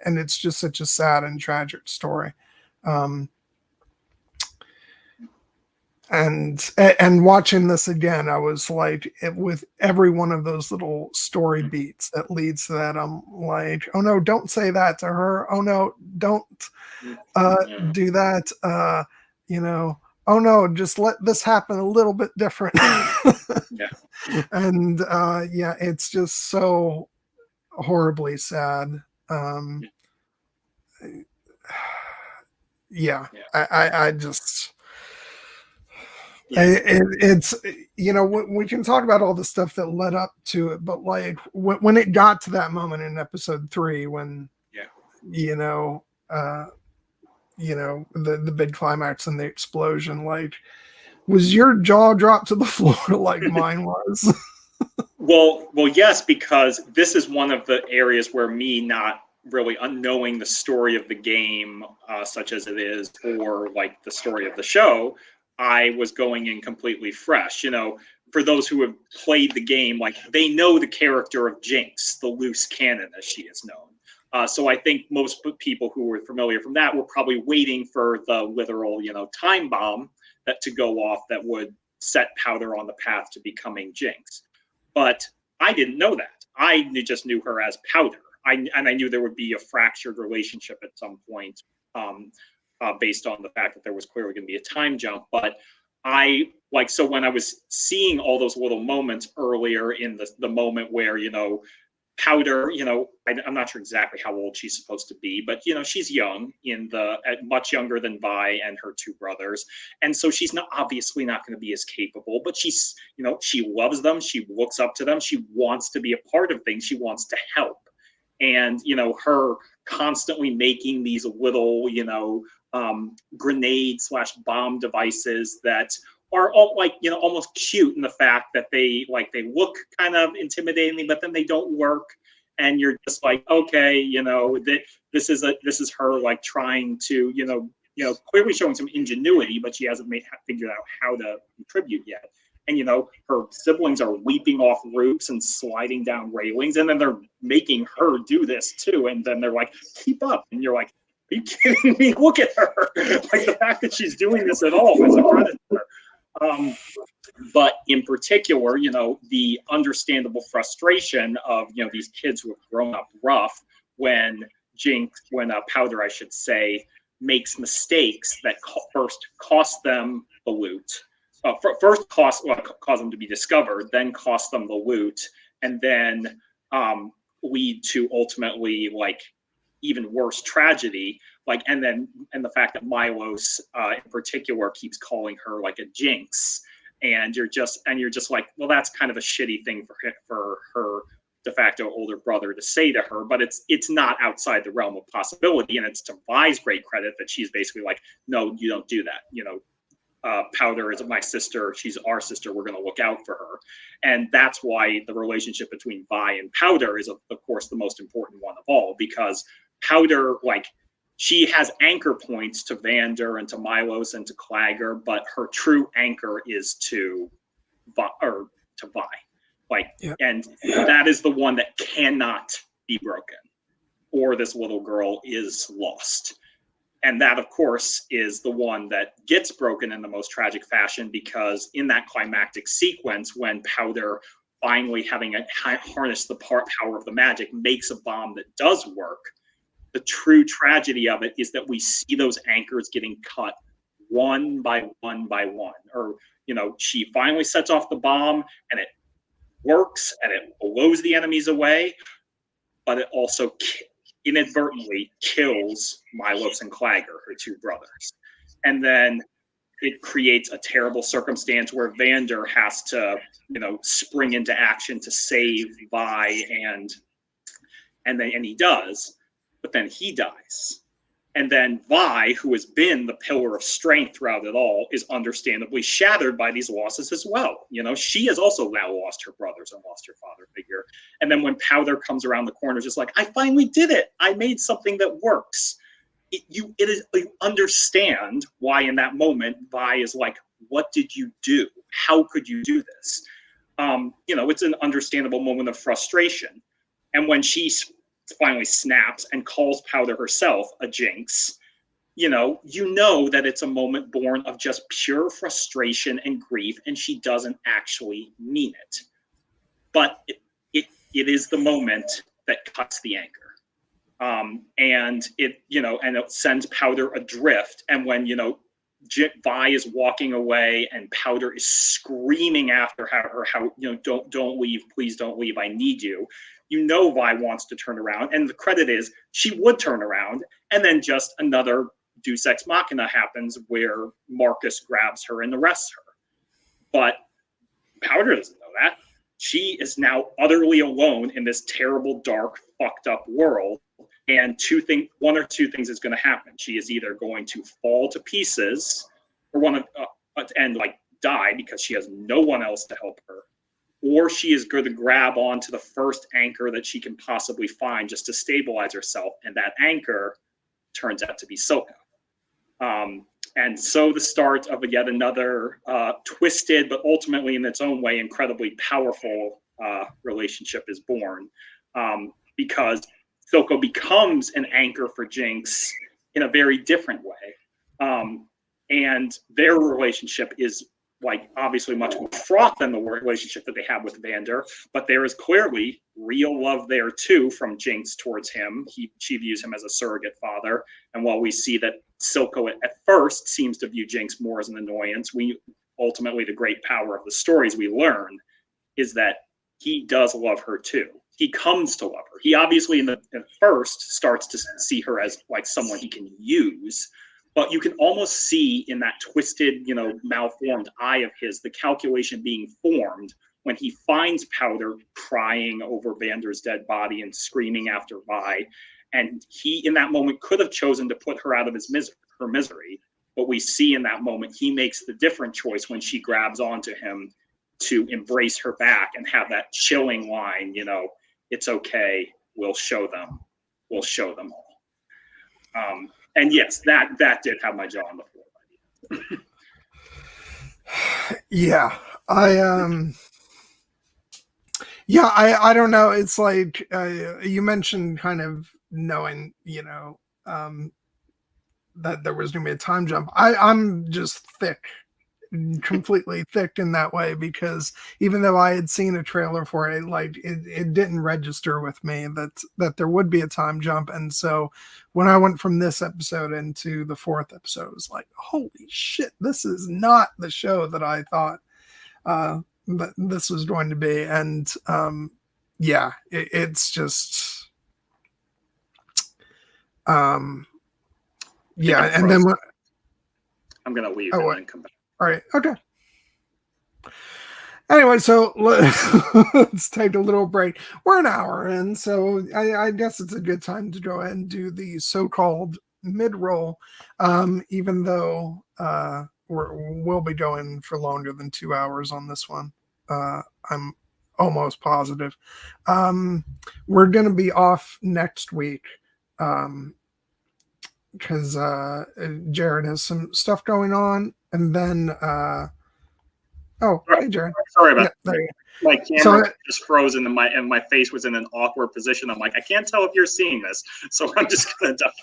it's just such a sad and tragic story. And watching this again, I was like, with every one of those little story beats that leads to that, I'm like, oh no, don't say that to her. Oh no, don't do that. You know, oh no, just let this happen a little bit different. Yeah. And yeah, it's just so horribly sad. Yeah, I just. It's, you know, we can talk about all the stuff that led up to it, but like when it got to that moment in episode 3, when you know, the big climax and the explosion, like, was your jaw dropped to the floor like mine was? Well, yes, because this is one of the areas where me not really unknowing the story of the game, such as it is, or like the story of the show, I was going in completely fresh. You know, for those who have played the game, like, they know the character of Jinx, the loose cannon, as she is known. So I think most people who were familiar from that were probably waiting for the literal, you know, time bomb that to go off that would set Powder on the path to becoming Jinx. But I didn't know that. I just knew her as Powder. And I knew there would be a fractured relationship at some point, based on the fact that there was clearly going to be a time jump. But so when I was seeing all those little moments earlier in the moment where, you know, Powder, you know, I'm not sure exactly how old she's supposed to be, but, you know, she's young, much younger than Vi and her two brothers. And so she's obviously not going to be as capable, but she's, you know, she loves them. She looks up to them. She wants to be a part of things. She wants to help. And, you know, her constantly making these little, you know, grenade/bomb devices that are all, like, you know, almost cute in the fact that they look kind of intimidating, but then they don't work. And you're just like, okay, you know, this is her, like, trying to, you know, clearly showing some ingenuity, but she hasn't figured out how to contribute yet. And, you know, her siblings are leaping off roofs and sliding down railings, and then they're making her do this too. And then they're like, keep up. And you're like, are you kidding me? Look at her. Like, the fact that she's doing this at all is a credit to her. But in particular, you know, the understandable frustration of, you know, these kids who have grown up rough when Powder, I should say, makes mistakes that first cost them the loot. First cause them to be discovered, then cost them the loot, and then lead to ultimately, like, even worse tragedy. Like, and the fact that Milos in particular keeps calling her, like, a Jinx, and you're just like, well, that's kind of a shitty thing for her de facto older brother to say to her, but it's not outside the realm of possibility. And it's to Vi's great credit that she's basically like, no, you don't do that. You know, Powder is my sister. She's our sister. We're going to look out for her. And that's why the relationship between Vi and Powder is, of course, the most important one of all, because Powder, like, she has anchor points to Vander and to Milos and to Clagger, but her true anchor is to Vi. Like, and that is the one that cannot be broken, or this little girl is lost. And that, of course, is the one that gets broken in the most tragic fashion, because in that climactic sequence, when Powder finally having harnessed the power of the magic makes a bomb that does work. The true tragedy of it is that we see those anchors getting cut one by one by one. Or, she finally sets off the bomb and it works and it blows the enemies away, but it also inadvertently kills Milos and Clagger, her two brothers. And then it creates a terrible circumstance where Vander has to, spring into action to save Vi, and he does, but then he dies. And then Vi, who has been the pillar of strength throughout it all, is understandably shattered by these losses as well. She has also now lost her brothers and lost her father figure. And then when Powder comes around the corner, just like, I finally did it. I made something that works. You understand why in that moment Vi is like, what did you do? How could you do this? It's an understandable moment of frustration. And when she finally snaps and calls Powder herself a jinx, you know that it's a moment born of just pure frustration and grief, and she doesn't actually mean it. But it is the moment that cuts the anchor. And it sends Powder adrift. And when, Vi is walking away and Powder is screaming after her, don't leave, please don't leave, I need you. Vi wants to turn around, and the credit is she would turn around, and then just another Deus Ex Machina happens where Marcus grabs her and arrests her. But Powder doesn't know that. She is now utterly alone in this terrible, dark, fucked up world. And one or two things is going to happen. She is either going to fall to pieces, or die because she has no one else to help her, or she is going to grab onto the first anchor that she can possibly find just to stabilize herself, and that anchor turns out to be Silka. And so the start of yet another twisted, but ultimately in its own way incredibly powerful relationship is born, because Silco becomes an anchor for Jinx in a very different way. And their relationship is obviously much more fraught than the relationship that they have with Vander, but there is clearly real love there too from Jinx towards him. She views him as a surrogate father. And while we see that Silco at first seems to view Jinx more as an annoyance, ultimately the great power of the stories we learn is that he does love her too. He comes to love her. He obviously at first starts to see her as someone he can use, but you can almost see in that twisted, malformed eye of his, the calculation being formed when he finds Powder crying over Vander's dead body and screaming after Vi. And he, in that moment, could have chosen to put her out of her misery. But we see in that moment, he makes the different choice when she grabs onto him to embrace her back and have that chilling line, it's okay, we'll show them all. And yes, that did have my jaw on the floor by the end. Yeah, I don't know. It's like you mentioned kind of knowing, that there was going to be a time jump. I'm just thick, completely thick in that way, because even though I had seen a trailer for it, it didn't register with me that there would be a time jump. And so when I went from this episode into the fourth episode, it was like, holy shit, this is not the show that I thought that this was going to be. And it's just and then I'm gonna leave and then come back. All right. Okay. Anyway, so let's take a little break. We're an hour in, so I guess it's a good time to go ahead and do the so-called mid-roll, even though we'll be going for longer than 2 hours on this one. I'm almost positive. We're going to be off next week because Jared has some stuff going on. And then, hey, Jared. Sorry about that. My camera just froze and my face was in an awkward position. I'm like, I can't tell if you're seeing this, so I'm just gonna duck.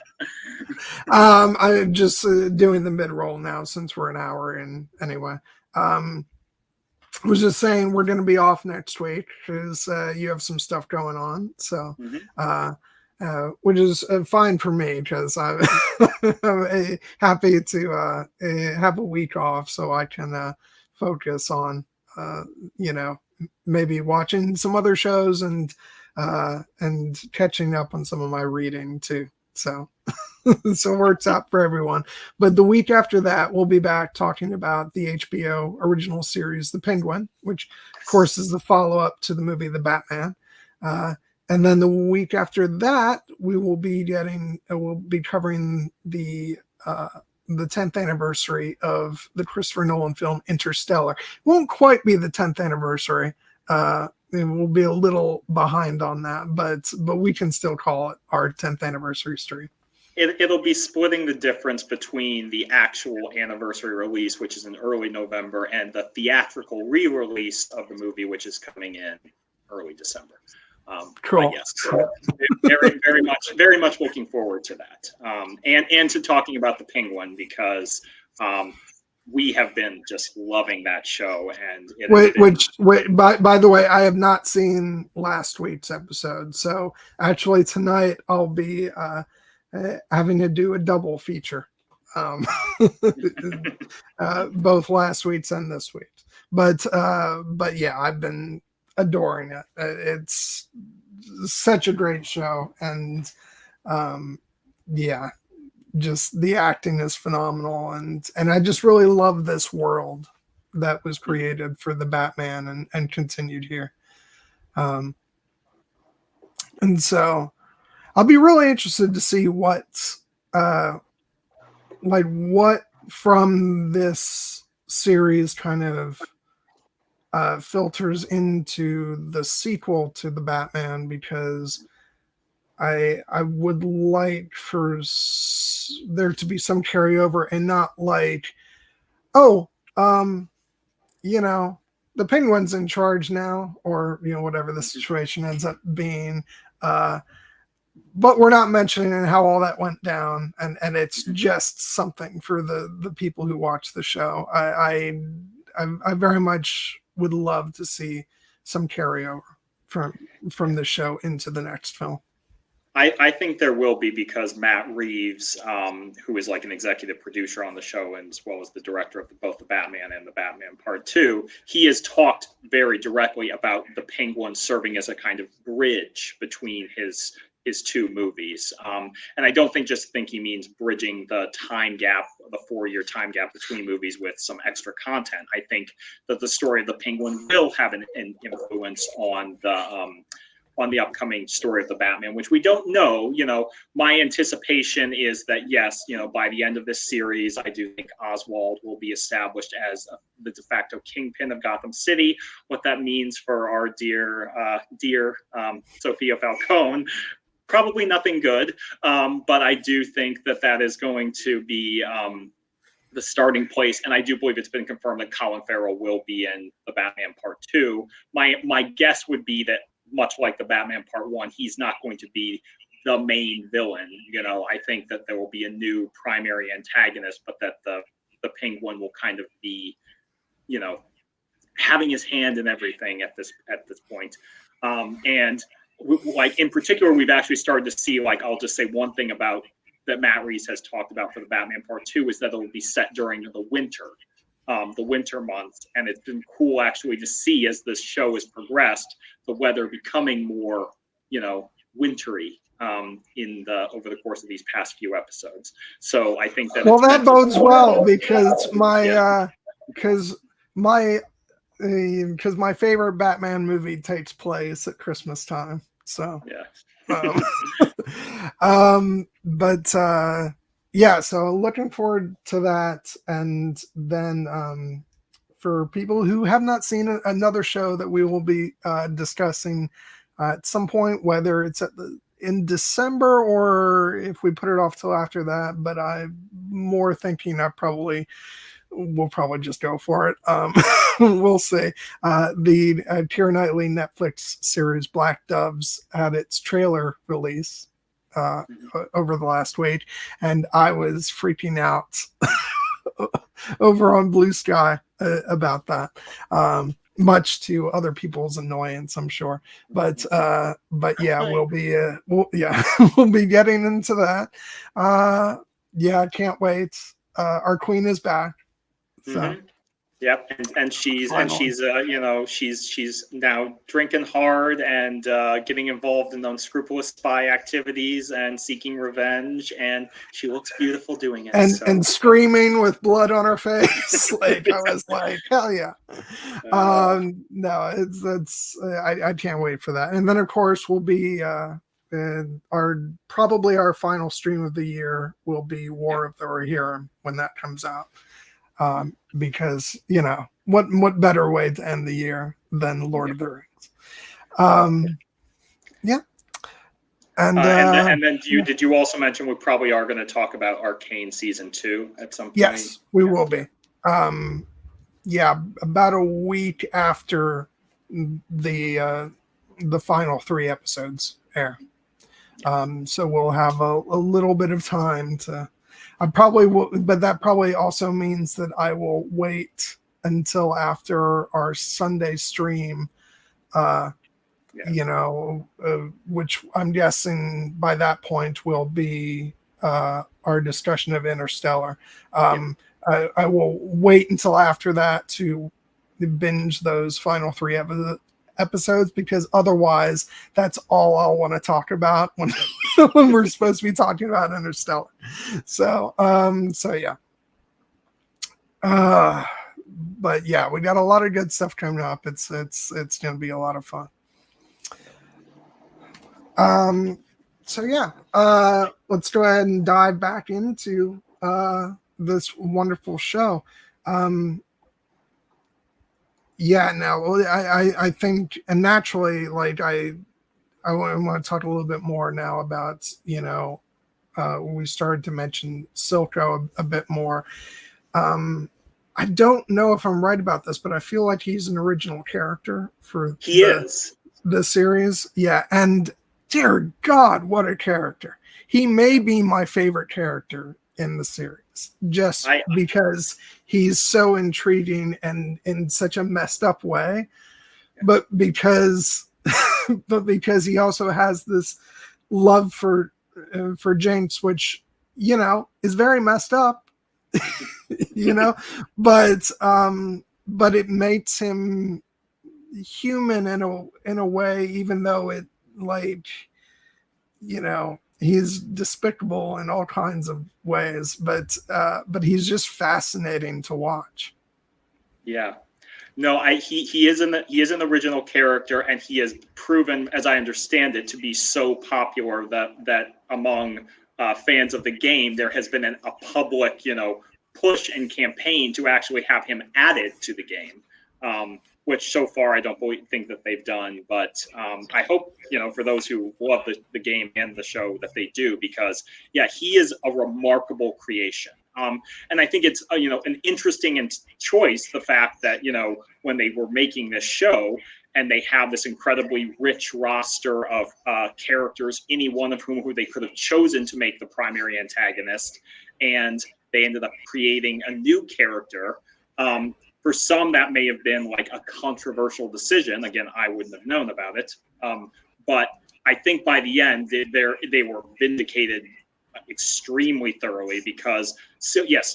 I'm just doing the mid roll now since we're an hour in anyway. I was just saying we're going to be off next week because you have some stuff going on. So, which is fine for me because I'm happy to have a week off so I can focus on, maybe watching some other shows and catching up on some of my reading too. So. So it works out for everyone. But the week after that, we'll be back talking about the HBO original series, The Penguin, which, of course, is the follow-up to the movie The Batman. And then the week after that, we'll be covering the 10th anniversary of the Christopher Nolan film Interstellar. It won't quite be the 10th anniversary. We'll be a little behind on that, but we can still call it our 10th anniversary stream. It'll be splitting the difference between the actual anniversary release, which is in early November, and the theatrical re-release of the movie, which is coming in early December. Cool. Yes, so very much looking forward to that, and to talking about the Penguin because we have been just loving that show. And by the way, I have not seen last week's episode, so actually tonight I'll be having to do a double feature, both last week's and this week's. But yeah, I've been adoring it. It's such a great show, and yeah, just the acting is phenomenal, and I just really love this world that was created for the Batman and continued here. And so I'll be really interested to see what from this series kind of filters into the sequel to the Batman, because I would like for there to be some carryover and not like, the Penguin's in charge now, or whatever the situation ends up being. But we're not mentioning how all that went down, and it's just something for the people who watch the show. I very much would love to see some carryover from the show into the next film. I think there will be, because Matt Reeves, who is like an executive producer on the show, and as well as the director of both the Batman and the Batman Part 2, he has talked very directly about the Penguin serving as a kind of bridge between his two movies. And I don't think he means bridging the time gap, the 4-year time gap between movies with some extra content. I think that the story of the Penguin will have an influence on the upcoming story of the Batman, which we don't know. My anticipation is that, yes, by the end of this series, I do think Oswald will be established as the de facto kingpin of Gotham City. What that means for our dear Sophia Falcone, probably nothing good. But I do think that is going to be the starting place. And I do believe it's been confirmed that Colin Farrell will be in the Batman Part 2. My guess would be that, much like the Batman Part 1, he's not going to be the main villain. I think that there will be a new primary antagonist, but that the Penguin will kind of be, having his hand in everything at this point. And in particular, we've actually started to see, I'll just say one thing about that Matt Reeves has talked about for the Batman Part 2 is that it will be set during the winter months. And it's been cool actually to see, as this show has progressed, the weather becoming more, wintry over the course of these past few episodes. So I think that that bodes well, because my favorite Batman movie takes place at Christmas time. So yeah. So looking forward to that. And then for people who have not seen another show that we will be discussing at some point, whether it's in December or if we put it off till after that, but I'm more thinking we'll probably just go for it. We'll see. The Keira Knightley Netflix series Black Doves had its trailer release over the last week, and I was freaking out over on Blue Sky about that. much to other people's annoyance, I'm sure. But yeah, we'll be we'll be getting into that. Yeah, I can't wait. Our queen is back. So. Mm-hmm. Yep, and she's Finally. she's now drinking hard and getting involved in unscrupulous spy activities and seeking revenge, and she looks beautiful doing it. And screaming with blood on her face, like I was like, hell yeah. No, it's I can't wait for that. And then of course we'll be probably our final stream of the year will be War of the Rohirrim when that comes out. Because what better way to end the year than Lord of the Rings? Yeah. And then did you also mention we probably are going to talk about Arcane season 2 at some point? Yes, we will be. Yeah, about a week after the final 3 episodes air. So we'll have a little bit of time to. I probably will, but that probably also means that I will wait until after our Sunday stream, which I'm guessing by that point will be our discussion of Interstellar. I will wait until after that to binge those final 3 episodes, because otherwise that's all I'll want to talk about when when we're supposed to be talking about Interstellar. So yeah. But yeah, we got a lot of good stuff coming up. It's going to be a lot of fun. So yeah, let's go ahead and dive back into this wonderful show. Yeah, no, I think, and naturally, like I want to talk a little bit more now about, we started to mention Silco a bit more. I don't know if I'm right about this, but I feel like he's an original character for the series. Yeah, and dear God, what a character. He may be my favorite character in the series, just because he's so intriguing and in such a messed up way, but because he also has this love for Jinx, which is very messed up, but it makes him human in a way, even though it, like, he's despicable in all kinds of ways, but he's just fascinating to watch. Yeah, no, he is an original character, and he has proven, as I understand it, to be so popular that among fans of the game, there has been a public, push and campaign to actually have him added to the game. Which so far I don't think that they've done, but I hope, for those who love the game and the show, that they do, because he is a remarkable creation. And I think it's an interesting choice, the fact that when they were making this show and they have this incredibly rich roster of characters, any one of whom they could have chosen to make the primary antagonist, and they ended up creating a new character. For some, that may have been like a controversial decision. Again, I wouldn't have known about it. But I think by the end, they were vindicated extremely thoroughly, because,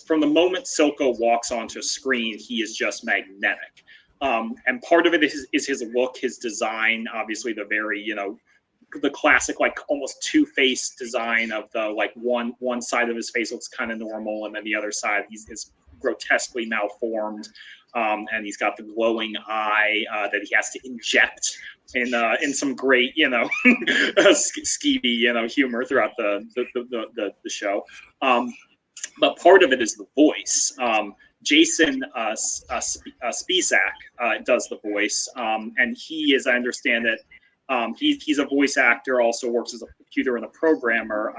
from the moment Silco walks onto screen, he is just magnetic. And part of it is his look, his design, obviously the very, the classic, like, almost two-faced design of the, like, one side of his face looks kind of normal, and then the other side is grotesquely malformed, and he's got the glowing eye that he has to inject in some great, skeevy, humor throughout the show. But part of it is the voice. Jason Spisak does the voice, and he, as I understand it, he's a voice actor, also works as a computer and a programmer.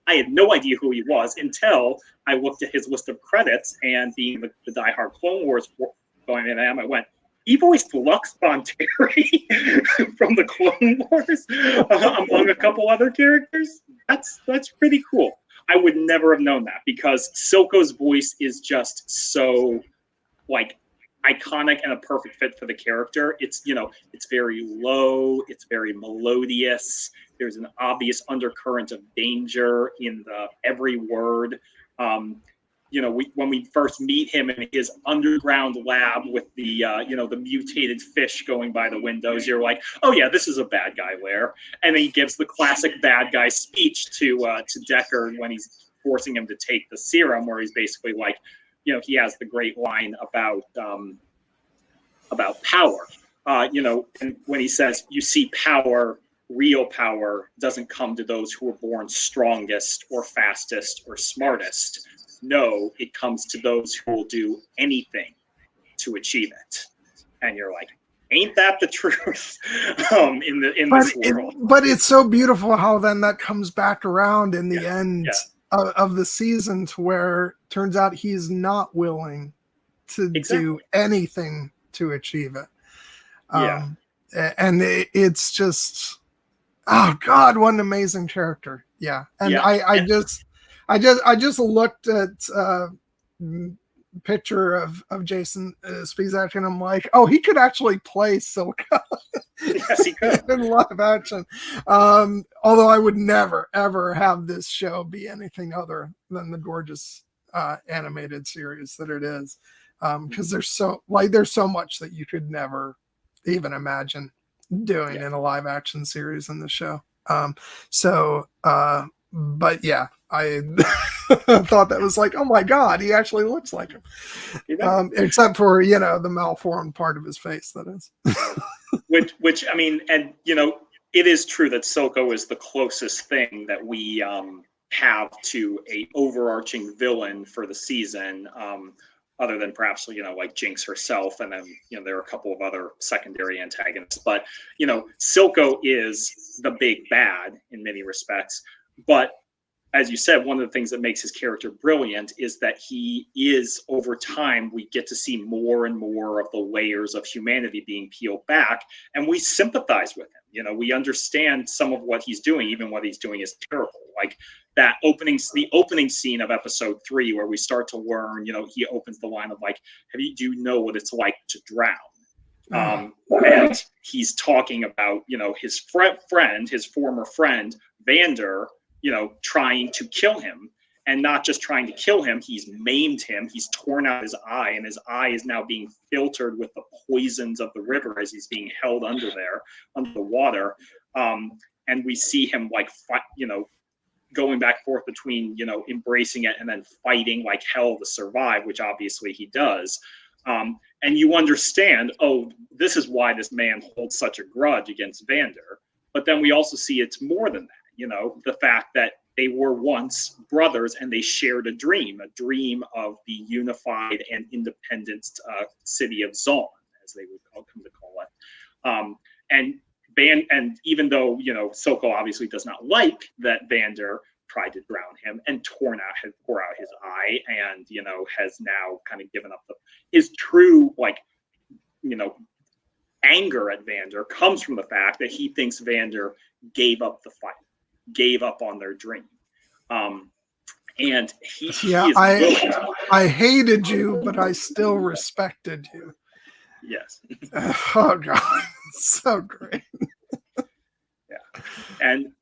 I had no idea who he was until I looked at his list of credits, and being the diehard Clone Wars going in, I went, he voiced Lux Bonteri from the Clone Wars, among a couple other characters. That's pretty cool. I would never have known that, because Silco's voice is just so, like, iconic and a perfect fit for the character. It's, you know, it's very low, it's very melodious. There's an obvious undercurrent of danger in every word. You know, when we first meet him in his underground lab with the, you know, the mutated fish going by the windows, you're like, oh yeah, this is a bad guy lair. And then he gives the classic bad guy speech to Deckard when he's forcing him to take the serum, where he's basically like, you know, he has the great line about power. You know, and when he says, you see, power, real power, doesn't come to those who are born strongest or fastest or smartest. No, it comes to those who will do anything to achieve it. And you're like, ain't that the truth in this world? But it's so beautiful how then that comes back around in the end of the season, to where it turns out he's not willing to do anything to achieve it. And it's just, oh God, what an amazing character. Yeah. And I just looked at picture of Jason Spizak, and I'm like, oh, he could actually play Silco. Yes, he could. In live action. Although I would never, ever have this show be anything other than the gorgeous animated series that it is. Because there's so much that you could never even imagine doing in a live action series in the show. But yeah, I thought that was like, oh my God, he actually looks like him. Except for, you know, the malformed part of his face, that is. which I mean, and you know, it is true that Silco is the closest thing that we have to a overarching villain for the season, other than perhaps, you know, like Jinx herself, and then, you know, there are a couple of other secondary antagonists. But, you know, Silco is the big bad in many respects. But as you said, one of the things that makes his character brilliant is that he is, over time, we get to see more and more of the layers of humanity being peeled back, and we sympathize with him. You know, we understand some of what he's doing, even what he's doing is terrible. Like the opening scene of episode 3, where we start to learn, you know, he opens the line of like, do you know what it's like to drown? And he's talking about, you know, his friend, his former friend, Vander, you know, trying to kill him, and not just trying to kill him, he's maimed him, he's torn out his eye, and his eye is now being filtered with the poisons of the river as he's being held under the water. And we see him like, you know, going back and forth between, you know, embracing it and then fighting like hell to survive, which obviously he does. And you understand, oh, this is why this man holds such a grudge against Vander. But then we also see it's more than that. You know, the fact that they were once brothers and they shared a dream of the unified and independent city of Zon, as they would come to call it. And even though, you know, Silco obviously does not like that Vander tried to drown him and tore out his eye, and, you know, has now kind of given up his true, like, you know, anger at Vander comes from the fact that he thinks Vander gave up the fight, gave up on their dream. And I hated you, but I still respected you. Yes. Oh God, so great. Yeah. And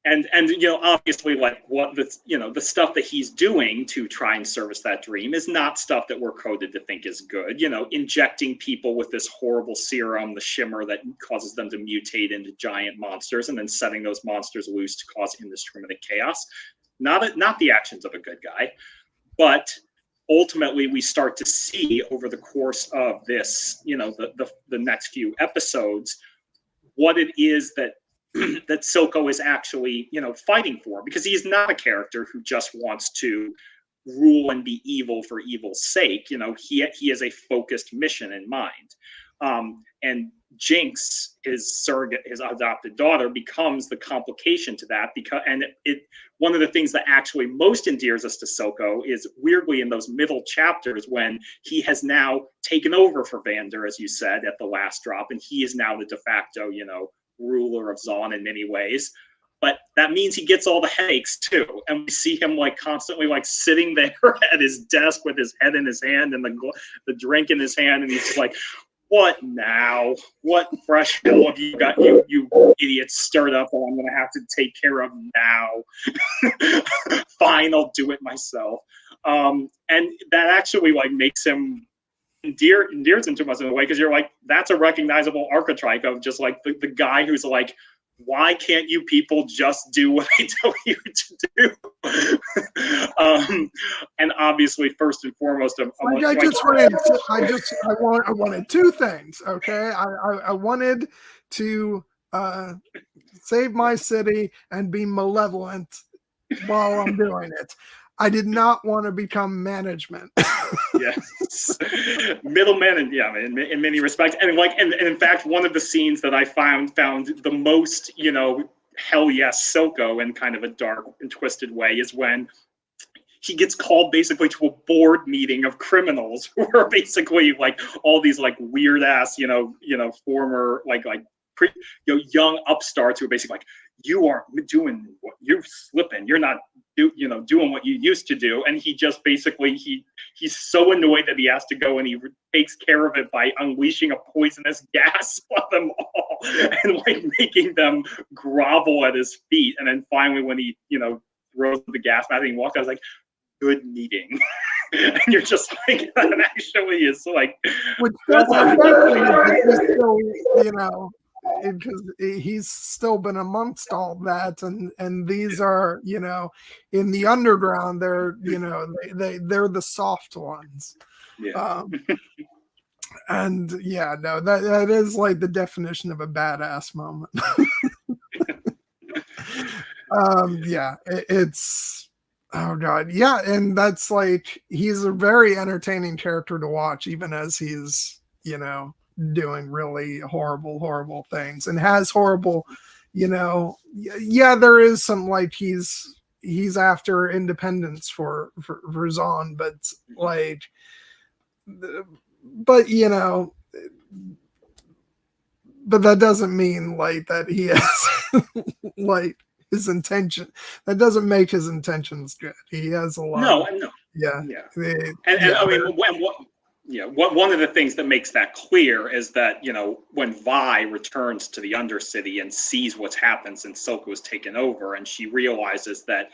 you know, obviously, like, what the, you know, the stuff that he's doing to try and service that dream is not stuff that we're coded to think is good. You know, injecting people with this horrible serum, the shimmer that causes them to mutate into giant monsters, and then setting those monsters loose to cause indiscriminate chaos. Not the actions of a good guy, but ultimately we start to see over the course of this, you know, the next few episodes, what it is that that Silco is actually, you know, fighting for, because he's not a character who just wants to rule and be evil for evil's sake. You know, he has a focused mission in mind. And Jinx, his surrogate, his adopted daughter, becomes the complication to that, because one of the things that actually most endears us to Silco is, weirdly, in those middle chapters when he has now taken over for Vander, as you said, at the last drop, and he is now the de facto, you know, ruler of Zon in many ways. but that means he gets all the headaches too. And we see him like constantly like sitting there at his desk with his head in his hand and the drink in his hand, and he's just like, what now? What fresh hell have you got, you idiots stirred up that I'm going to have to take care of now? Fine, I'll do it myself. And that actually like makes him endears him to us in a way, because you're like, that's a recognizable archetype of just like the guy who's like, why can't you people just do what I tell you to do? And obviously, first and foremost, I wanted two things. Okay, I wanted to save my city and be malevolent while I'm doing it. I did not want to become management. Yes, middleman, and yeah, in many respects, and like, and in fact, one of the scenes that I found the most, hell yes, Silco in kind of a dark and twisted way is when he gets called basically to a board meeting of criminals who are basically like all these like weird ass, former young upstarts who are basically like, you aren't doing what you're slipping. You're not doing what you used to do. And he just basically, he's so annoyed that he has to go, and he takes care of it by unleashing a poisonous gas on them all and like making them grovel at his feet. And then finally, when he, throws the gas mask and he walks out, I was like, good meeting. And you're just like, that actually is like, which because he's still been amongst all that, and these are, in the underground, they're, they're the soft ones. Yeah. And yeah, no, that is like the definition of a badass moment. It's, oh god, yeah, and that's like, he's a very entertaining character to watch, even as he's, doing really horrible things, and has horrible, there is some like, he's after independence for Zon, but like, but that doesn't mean like that he has like his intention. That doesn't make his intentions good. He has a lot. No. Yeah. I mean, one of the things that makes that clear is that, when Vi returns to the Undercity and sees what's happened since Silco was taken over, and she realizes that,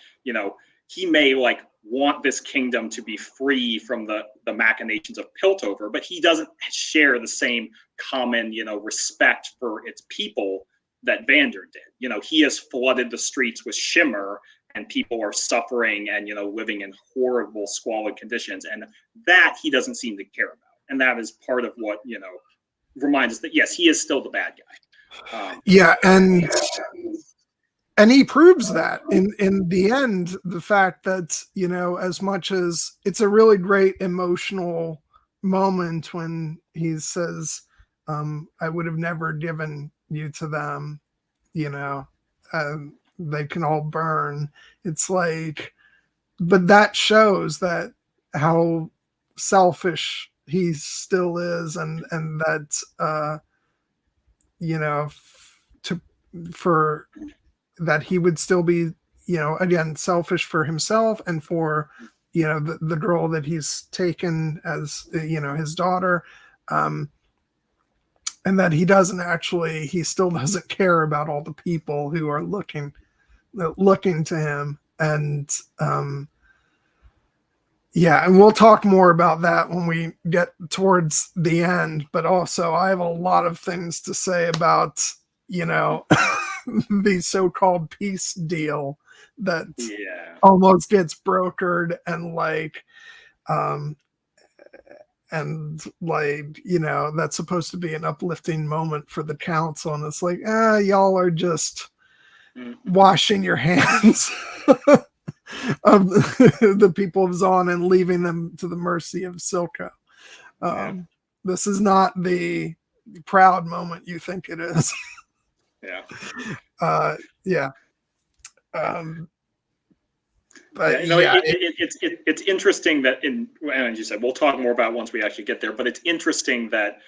he may like want this kingdom to be free from the machinations of Piltover, but he doesn't share the same common, respect for its people that Vander did. He has flooded the streets with Shimmer, and people are suffering and, living in horrible, squalid conditions. And that he doesn't seem to care about. And that is part of what, reminds us that, yes, he is still the bad guy. And he proves that in the end, the fact that, as much as it's a really great emotional moment when he says, I would have never given you to them, they can all burn. It's like, but that shows that how selfish he still is, and that for that he would still be, again, selfish for himself and for the girl that he's taken as his daughter, and that he still doesn't care about all the people who are looking to him. And and we'll talk more about that when we get towards the end, but also I have a lot of things to say about the so-called peace deal that almost gets brokered, and like that's supposed to be an uplifting moment for the council, and it's like, y'all are just washing your hands of the people of Zon and leaving them to the mercy of Silco. This is not the proud moment you think it is. It's interesting that and as you said, we'll talk more about it once we actually get there, but it's interesting that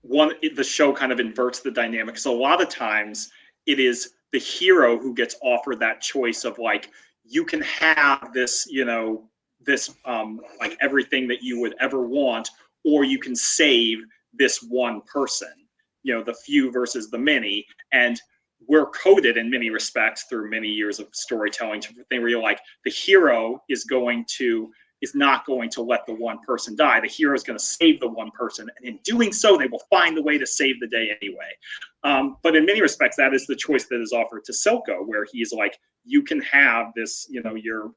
the show kind of inverts the dynamic. So a lot of times it is the hero who gets offered that choice of like, you can have this, this like everything that you would ever want, or you can save this one person, the few versus the many. And we're coded in many respects through many years of storytelling to the thing where you're like, the hero is not going to let the one person die. The hero is going to save the one person, and in doing so, they will find the way to save the day anyway. But in many respects, that is the choice that is offered to Silco, where he's like, you can have this, your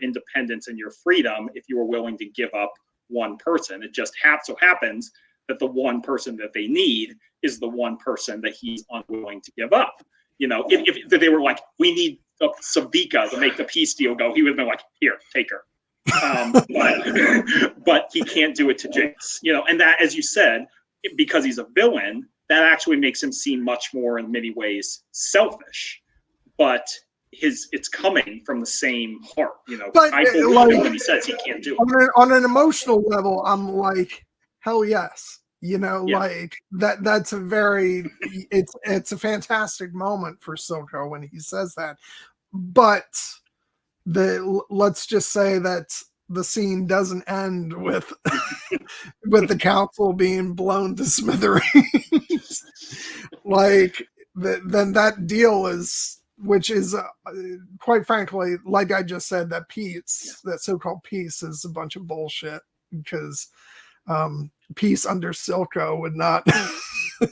independence and your freedom if you are willing to give up one person. It just so happens that the one person that they need is the one person that he's unwilling to give up. If they were like, we need Savika to make the peace deal go, he would have been like, here, take her. But he can't do it to Jinx, and that, as you said, because he's a villain, that actually makes him seem much more, in many ways, selfish. But it's coming from the same heart, But I believe him when he says he can't do it. On an emotional level, I'm like, hell yes. Like that's a very, it's a fantastic moment for Silco when he says that. But let's just say that the scene doesn't end with with the council being blown to smithereens. Like then that deal is, which is quite frankly, like I just said, that so-called peace is a bunch of bullshit, because peace under Silco would not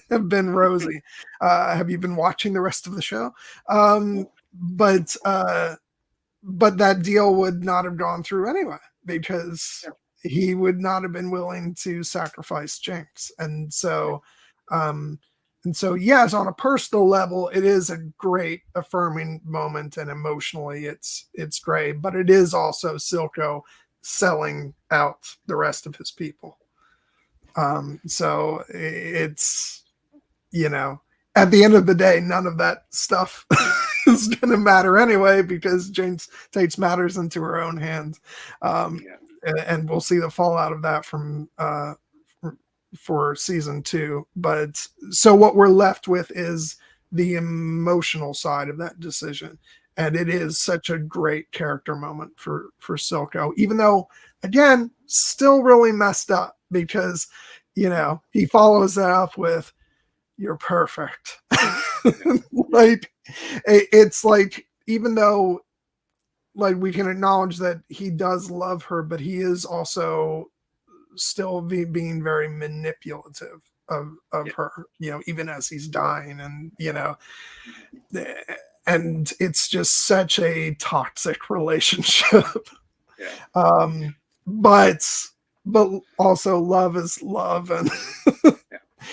have been rosy. Have you been watching the rest of the show? But that deal would not have gone through anyway, because he would not have been willing to sacrifice Jinx. And so yes, on a personal level, it is a great affirming moment, and emotionally it's great, but it is also Silco selling out the rest of his people. So it's, at the end of the day, none of that stuff is going to matter anyway, because Jinx takes matters into her own hands. And we'll see the fallout of that for season 2. But so what we're left with is the emotional side of that decision. And it is such a great character moment for Silco, even though, again, still really messed up, because, he follows that up with, "You're perfect." Like, it's like, even though, like, we can acknowledge that he does love her, but he is also still being very manipulative of her, even as he's dying, and, and it's just such a toxic relationship. But also love is love, and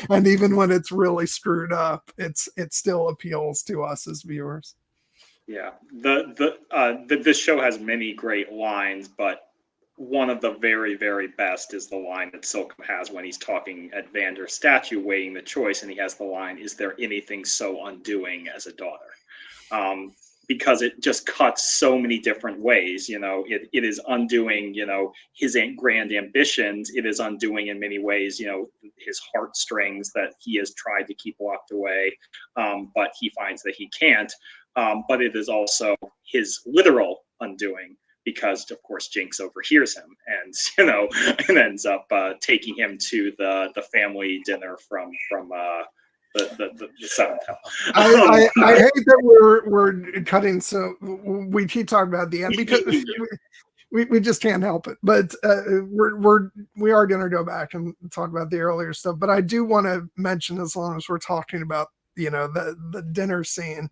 and even when it's really screwed up, it still appeals to us as viewers. Yeah, this show has many great lines, but one of the very, very best is the line that Silco has when he's talking at Vander's statue, weighing the choice, and he has the line, "Is there anything so undoing as a daughter?" Because it just cuts so many different ways. It is undoing, his grand ambitions. It is undoing in many ways, his heartstrings that he has tried to keep locked away, but he finds that he can't. But it is also his literal undoing, because, of course, Jinx overhears him and, and ends up taking him to the family dinner from the seventh hell. I hate that we're cutting, so we keep talking about the end, because we just can't help it. But we are going to go back and talk about the earlier stuff. But I do want to mention, as long as we're talking about the dinner scene,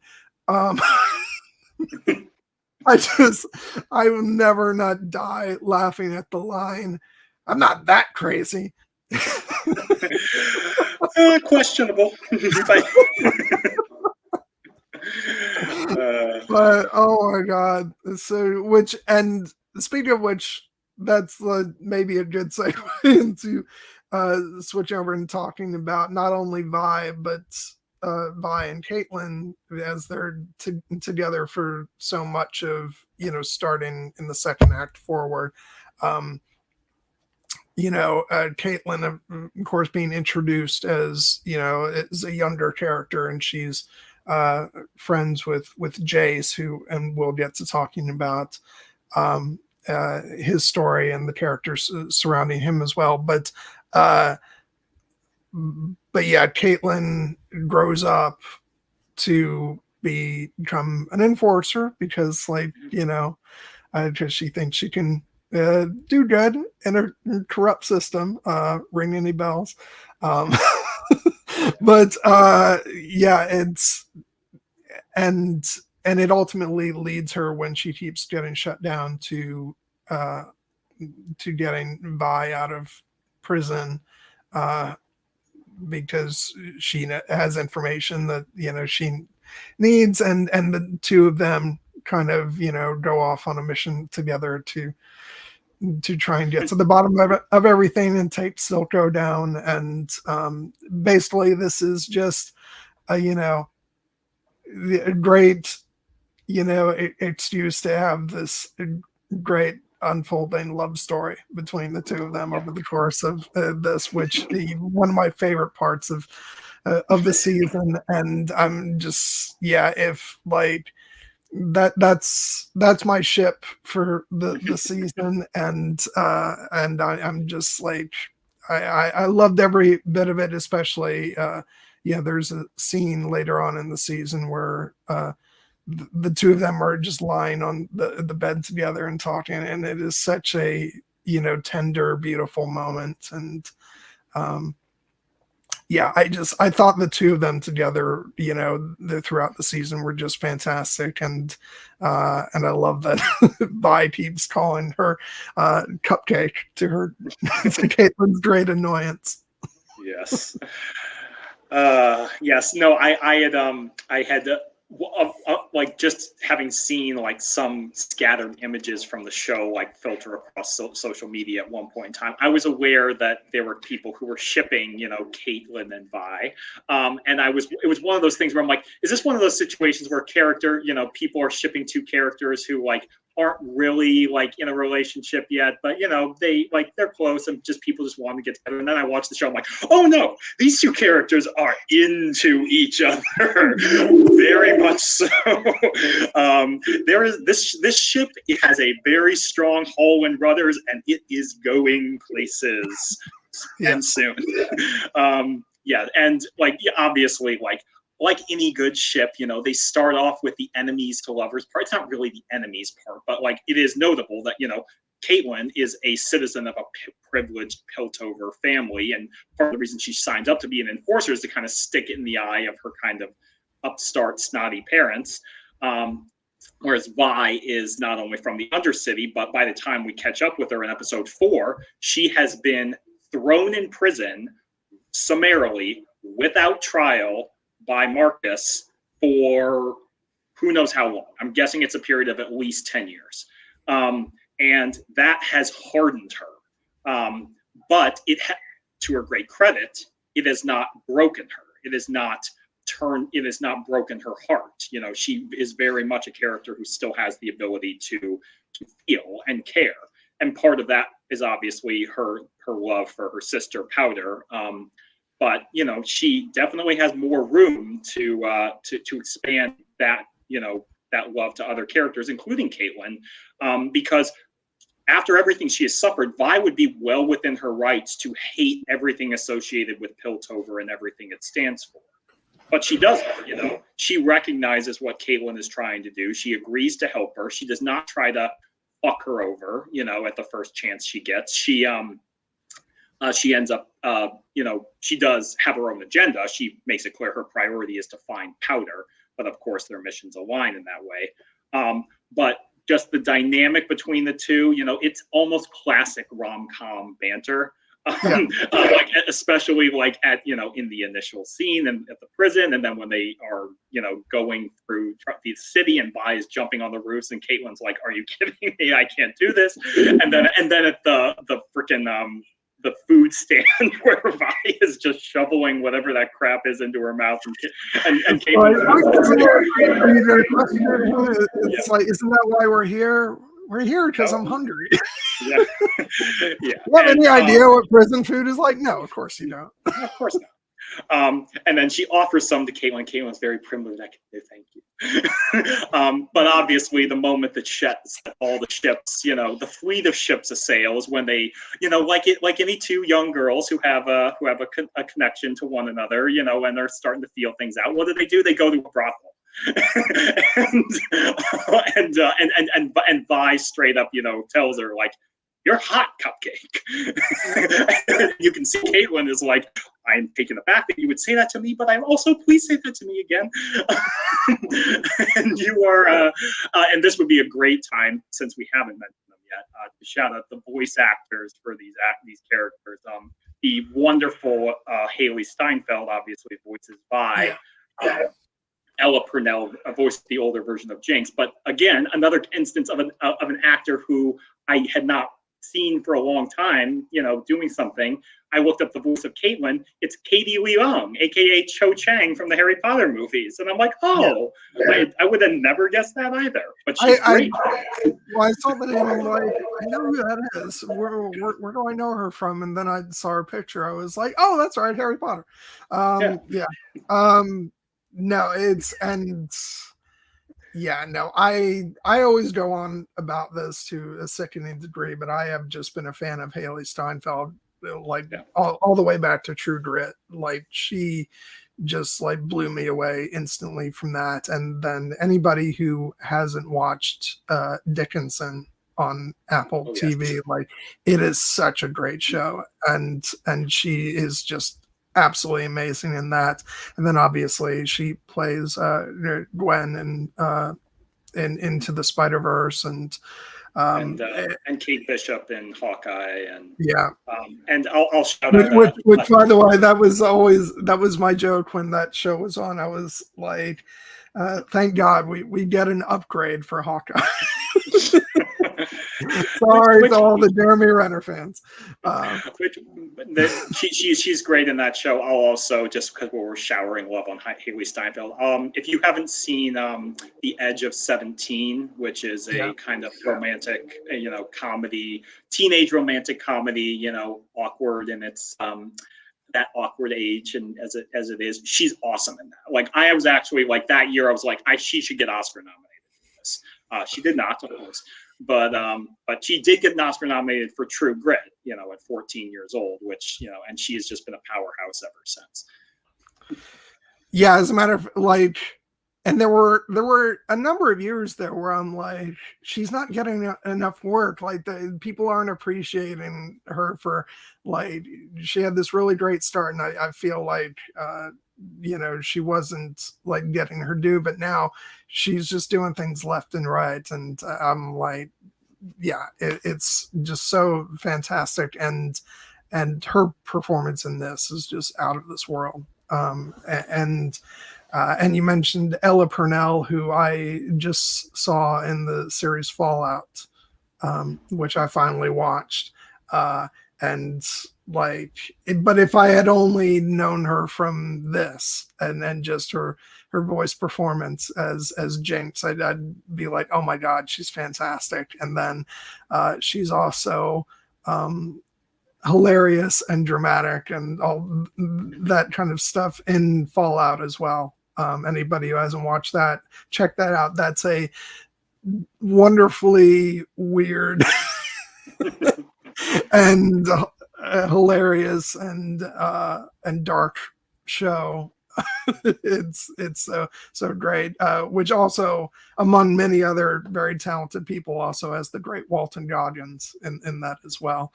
I will never not die laughing at the line, "I'm not that crazy." Questionable. But oh my god. So and speaking of which, that's maybe a good segue into switch over and talking about not only Vi, but Vi and Caitlin, as they're together for so much of starting in the second act forward. Caitlin, of course, being introduced as as a younger character, and she's friends with Jace, and we'll get to talking about his story and the characters surrounding him as well. But yeah, Caitlin grows up to become an enforcer because, like, because she thinks she can do good in a corrupt system. Ring any bells? But yeah, it's and it ultimately leads her, when she keeps getting shut down, to getting Vi out of prison, because she has information that she needs, and the two of them kind of go off on a mission together to try and get to the bottom of everything and take Silco down. And basically this is just a great excuse to have this great unfolding love story between the two of them over the course of this, which one of my favorite parts of the season. And I'm just, if like that's my ship for the season. And I'm just like, I loved every bit of it, especially there's a scene later on in the season where the two of them are just lying on the bed together and talking, and it is such a tender, beautiful moment. And I thought the two of them together throughout the season were just fantastic. And I love that Vi keeps calling her Cupcake to her to Caitlin's great annoyance. Yes. Yes. No, I had like, just having seen like some scattered images from the show like filter across social media at one point in time, I was aware that there were people who were shipping Caitlin and Vi, and it was one of those things where I'm like, is this one of those situations where people are shipping two characters who like aren't really like in a relationship yet, but they're close, and people just want to get together. And then I watched the show, I'm like, oh no, these two characters are into each other. Very much so. There is this ship, it has a very strong Hallwyn brothers, and it is going places. And soon. And obviously like any good ship, they start off with the enemies to lovers part. It's not really the enemies part, but like, it is notable that, Caitlin is a citizen of a privileged Piltover family. And part of the reason she signs up to be an enforcer is to kind of stick it in the eye of her kind of upstart, snotty parents. Whereas Vi is not only from the Undercity, but by the time we catch up with her in episode 4, she has been thrown in prison summarily without trial by Marcus for who knows how long. I'm guessing it's a period of at least 10 years. And that has hardened her. But to her great credit, it has not broken her. It has not broken her heart. She is very much a character who still has the ability to feel and care. And part of that is obviously her love for her sister Powder. But she definitely has more room to expand that that love to other characters, including Caitlin, because after everything she has suffered, Vi would be well within her rights to hate everything associated with Piltover and everything it stands for. But she doesn't. She recognizes what Caitlin is trying to do. She agrees to help her. She does not try to fuck her over, at the first chance she gets. She ends up, she does have her own agenda. She makes it clear her priority is to find Powder, but of course their missions align in that way. But just the dynamic between the two, it's almost classic rom-com banter. Especially at in the initial scene and at the prison, and then when they are going through the city and Vi is jumping on the roofs and Caitlin's like, "Are you kidding me? I can't do this." And then at the freaking the food stand where Vi is just shoveling whatever that crap is into her mouth, and Caitlin. It's like, isn't that why we're here? We're here because I'm hungry. Yeah. Yeah. You have any idea what prison food is like? No, of course you don't. Of course not. And then she offers some to Caitlin. Caitlin's very primitive. I can say thank you. But obviously, the moment that set all the ships, the fleet of ships a sail is when they, like any two young girls who have a connection to one another, and they're starting to feel things out. What do? They go to a brothel. and Vi straight up, tells her like, "You're hot, Cupcake." You can see Caitlin is like, "I'm taken aback that you would say that to me, but I'm also, please say that to me again." And you are, and this would be a great time, since we haven't mentioned them yet, to shout out the voice actors for these characters. The wonderful Haley Steinfeld obviously voices Vi. Ella Purnell voiced the older version of Jinx, but again, another instance of an actor who I had not seen for a long time, doing something. I looked up the voice of Caitlin. It's Katie Leung, aka Cho Chang from the Harry Potter movies, and I'm like, I would have never guessed that either. But she's great. I saw the name. I'm like, I know who that is. Where do I know her from? And then I saw her picture. I was like, oh, that's right, Harry Potter. No, I always go on about this to a sickening degree, but I have just been a fan of Haley Steinfeld, all the way back to True Grit. Like, she just blew me away instantly from that. And then anybody who hasn't watched Dickinson on Apple TV, it is such a great show, and she is just absolutely amazing in that. And then obviously she plays Gwen in Into the Spider-Verse, and Kate Bishop in Hawkeye, and and I'll shout out which by the way, that was my joke when that show was on. I was like, thank God we get an upgrade for Hawkeye. Sorry to all the Jeremy Renner fans. She's great in that show. I'll also, just because we're showering love on Haley Steinfeld, if you haven't seen The Edge of 17, which is a kind of romantic, comedy, teenage romantic comedy, awkward in its that awkward age, and as it is, she's awesome in that. I was actually that year, I was like, she should get Oscar nominated for this. She did not, of course. But she did get an Oscar nominated for True Grit, at 14 years old, which, and she has just been a powerhouse ever since. Yeah, as a matter of and there were a number of years there where I'm like, she's not getting enough work. The people aren't appreciating her for she had this really great start, and I feel she wasn't getting her due, but now she's just doing things left and right, and I'm like, it's just so fantastic, and her performance in this is just out of this world. And you mentioned Ella Purnell, who I just saw in the series Fallout, which I finally watched, but if I had only known her from this and just her voice performance as Jinx, I'd be like, oh my God, she's fantastic. And then she's also hilarious and dramatic and all that kind of stuff in Fallout as well. Anybody who hasn't watched that, check that out. That's a wonderfully weird and hilarious and dark show. It's so great, which also, among many other very talented people, also has the great Walton Goggins in that as well.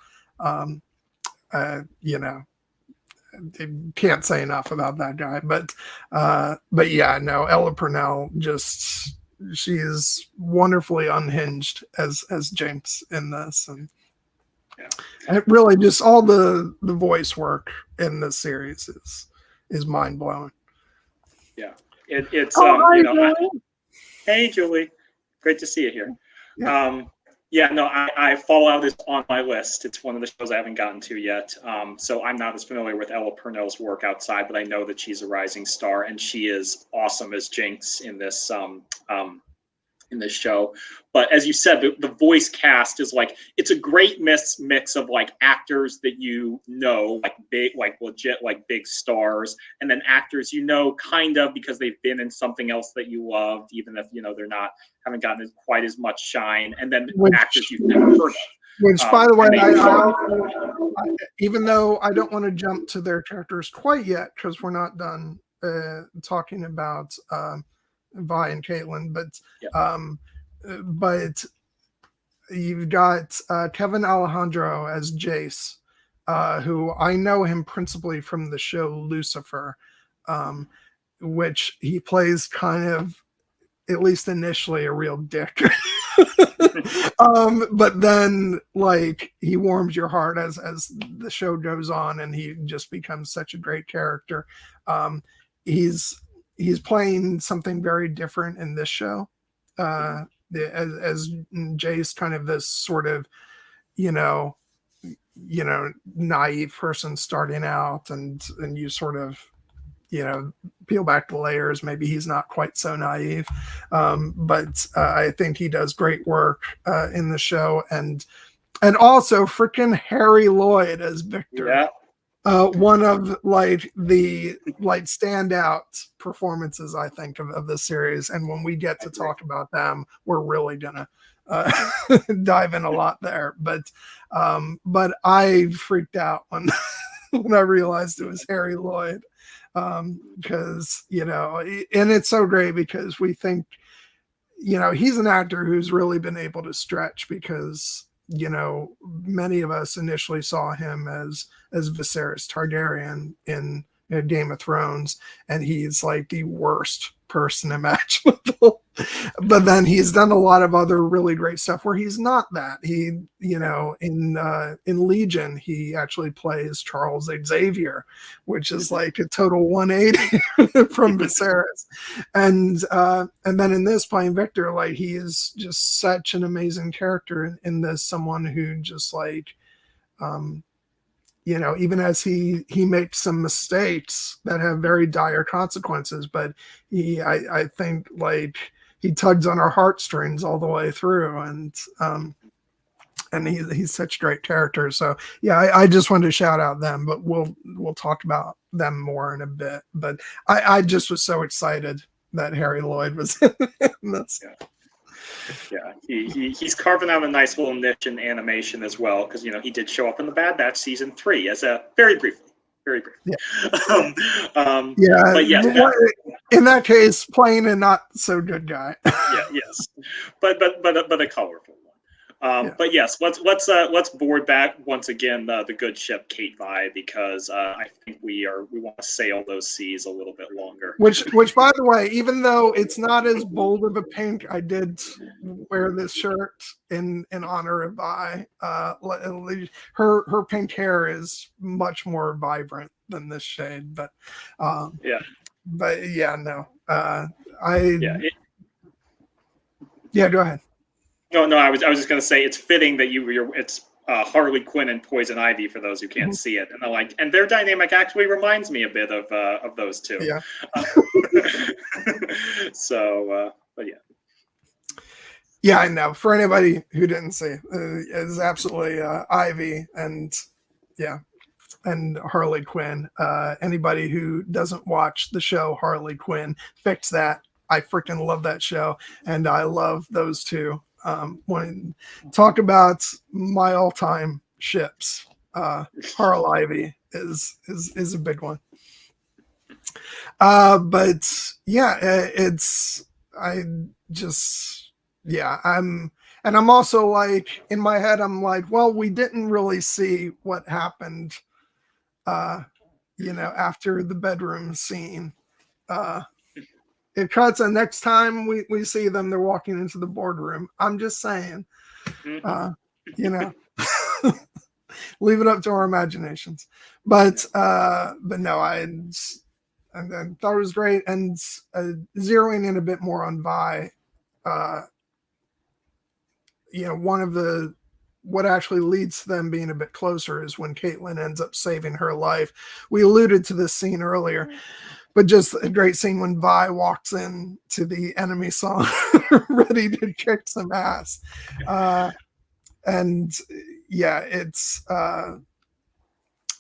Can't say enough about that guy, but Ella Purnell, just, she is wonderfully unhinged as Jinx in this, and it really just, all the voice work in this series is mind blowing. Yeah, it's hi, hey Julie, great to see you here. Yeah. I Fallout is on my list. It's one of the shows I haven't gotten to yet. So I'm not as familiar with Ella Purnell's work outside, but I know that she's a rising star, and she is awesome as Jinx in this in this show. But as you said, the voice cast is like, it's a great mix of like actors that you know, like big, like legit, like big stars, and then actors you know kind of because they've been in something else that you loved, even if you know they're not, haven't gotten quite as much shine, and then actors you've never heard of. Which, by the way, even though I don't want to jump to their characters quite yet because we're not done talking about Vi and Caitlin, but you've got Kevin Alejandro as Jace, who I know him principally from the show Lucifer, which he plays kind of, at least initially, a real dick. But then like he warms your heart as the show goes on, and he just becomes such a great character. He's playing something very different in this show, as Jay's kind of this sort of naive person starting out, and you sort of peel back the layers. Maybe he's not quite so naive, but I think he does great work in the show, and also freaking Harry Lloyd as Victor. Yeah. One of the standout performances, I think, of the series. And when we get to talk about them, we're really gonna dive in a lot there. But I freaked out when when I realized it was Harry Lloyd, because and it's so great because we think he's an actor who's really been able to stretch, because many of us initially saw him as Viserys Targaryen in Game of Thrones, and he's like the worst person imaginable. But then he's done a lot of other really great stuff where he's not that. He, in Legion, he actually plays Charles Xavier, which is like a total 180 from Viserys. And then in this, playing Victor, like he is just such an amazing character in this. Someone who just like, even as he makes some mistakes that have very dire consequences, but I think like he tugs on our heartstrings all the way through, and he's such a great character. So yeah, I just wanted to shout out them, but we'll talk about them more in a bit. But I just was so excited that Harry Lloyd was in this. Yeah, he's carving out a nice little niche in animation as well, because he did show up in the Bad Batch season 3 as a very briefly. Yeah. But yes, in that case, playing a not so good guy. Yes, but a colorful one. But yes, let's board back once again the good ship Kate Vi, because I think we want to sail those seas a little bit longer. Which by the way, even though it's not as bold of a pink, I did wear this shirt in honor of Vi. Her pink hair is much more vibrant than this shade, but no. Go ahead. No, I was just going to say it's fitting that it's Harley Quinn and Poison Ivy, for those who can't see it, and their dynamic actually reminds me a bit of those two. Yeah. But yeah. Yeah, I know. For anybody who didn't see, it's absolutely Ivy and Harley Quinn. Anybody who doesn't watch the show Harley Quinn, fix that. I freaking love that show, and I love those two. When talk about my all-time ships, Harl Ivy is a big one. But yeah, I'm also like, in my head, I'm like, well, we didn't really see what happened, after the bedroom scene. It cuts, and next time we see them, they're walking into the boardroom. I'm just saying, leave it up to our imaginations. But no, I thought it was great. And zeroing in a bit more on Vi, one of what actually leads to them being a bit closer is when Caitlin ends up saving her life. We alluded to this scene earlier, but just a great scene when Vi walks in to the enemy song, ready to kick some ass. And yeah, it's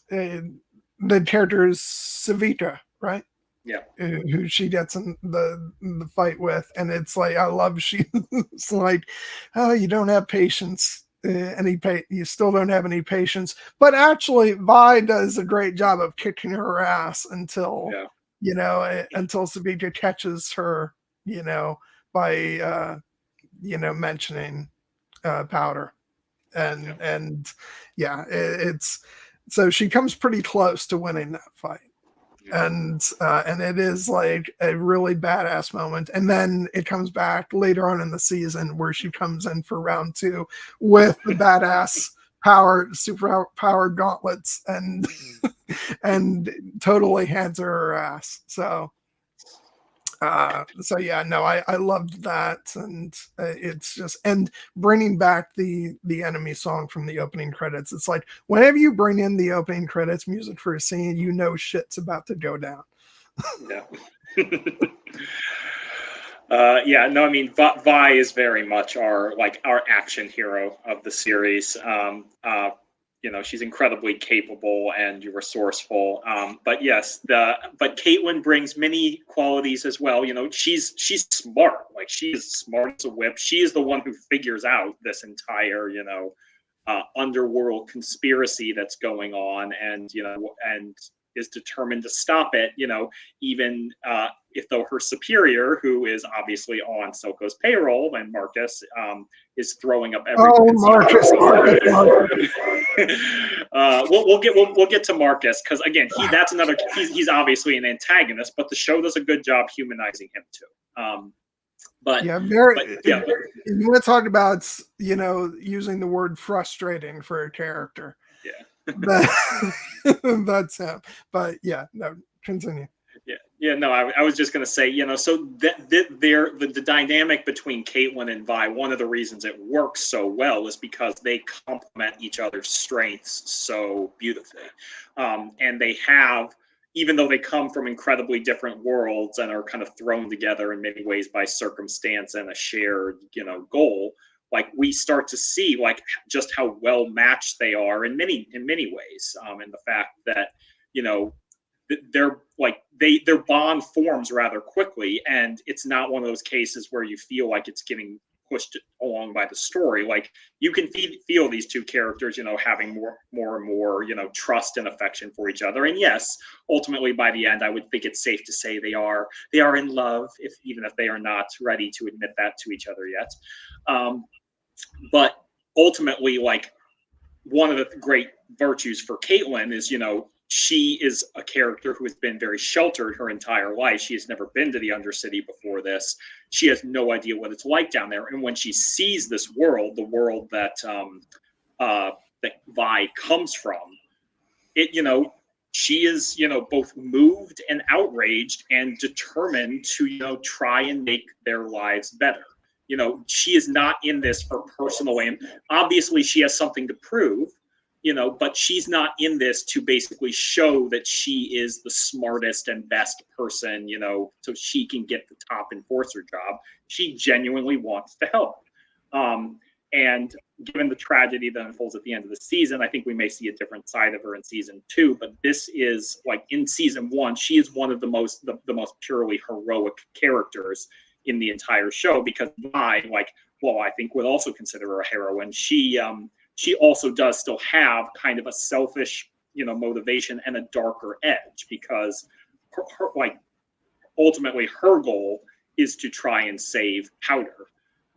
the character is Savita, right? Yeah. Who she gets in the fight with, and it's like I love she's like, oh, you don't have patience, you still don't have any patience, but actually Vi does a great job of kicking her ass until until Savita catches her, by mentioning powder, and yeah, it's so she comes pretty close to winning that fight. And it is like a really badass moment. And then it comes back later on in the season where she comes in for round 2 with the badass super powered gauntlets and and totally hands her ass. So yeah, no, I loved that, and it's just, and bringing back the enemy song from the opening credits. It's like whenever you bring in the opening credits music for a scene, shit's about to go down. Yeah. No, I mean, Vi is very much our action hero of the series. She's incredibly capable and resourceful. But yes, but Caitlin brings many qualities as well. She's smart. Like, she is smart as a whip. She is the one who figures out this entire, underworld conspiracy that's going on, and is determined to stop it. Even if though her superior, who is obviously on Silco's payroll, and Marcus is throwing up everything. Oh, Marcus. We'll get to Marcus, because again, he's obviously an antagonist, but the show does a good job humanizing him too. You want to talk about using the word frustrating for a character. Yeah. That's him. But yeah, no, continue. No, I was just going to say, so the dynamic between Caitlin and Vi, one of the reasons it works so well is because they complement each other's strengths so beautifully. And they have, even though they come from incredibly different worlds and are kind of thrown together in many ways by circumstance and a shared, goal, like, we start to see like just how well matched they are in many ways. And the fact that, their bond forms rather quickly, and it's not one of those cases where you feel like it's getting pushed along by the story. Like, you can feel these two characters, having more and more, trust and affection for each other. And yes, ultimately by the end, I would think it's safe to say they are in love, even if they are not ready to admit that to each other yet. But ultimately, like, one of the great virtues for Caitlin is, she is a character who has been very sheltered her entire life. She has never been to the Undercity before this. She has no idea what it's like down there. And when she sees this world, the world that that Vi comes from, she is, both moved and outraged and determined to, try and make their lives better. She is not in this for personal aim. Obviously, she has something to prove, but she's not in this to basically show that she is the smartest and best person, so she can get the top enforcer job. She genuinely wants to help. And given the tragedy that unfolds at the end of the season, I think we may see a different side of her in season 2. But this is, like, in season 1, she is one of the most purely heroic characters in the entire show, because I think would also consider her a heroine. She also does still have kind of a selfish, motivation and a darker edge, because ultimately her goal is to try and save Powder.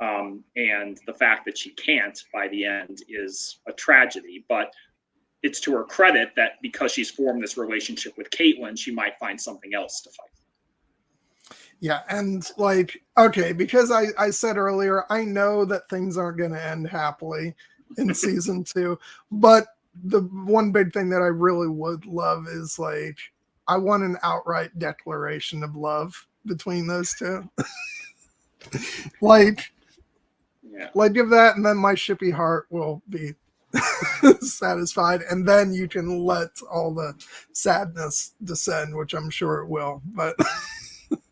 And the fact that she can't by the end is a tragedy, but it's to her credit that because she's formed this relationship with Caitlin, she might find something else to fight. Yeah, and okay, because I said earlier, I know that things aren't going to end happily in season 2, but the one big thing that I really would love is, I want an outright declaration of love between those two. Give that, and then my shippy heart will be satisfied, and then you can let all the sadness descend, which I'm sure it will. But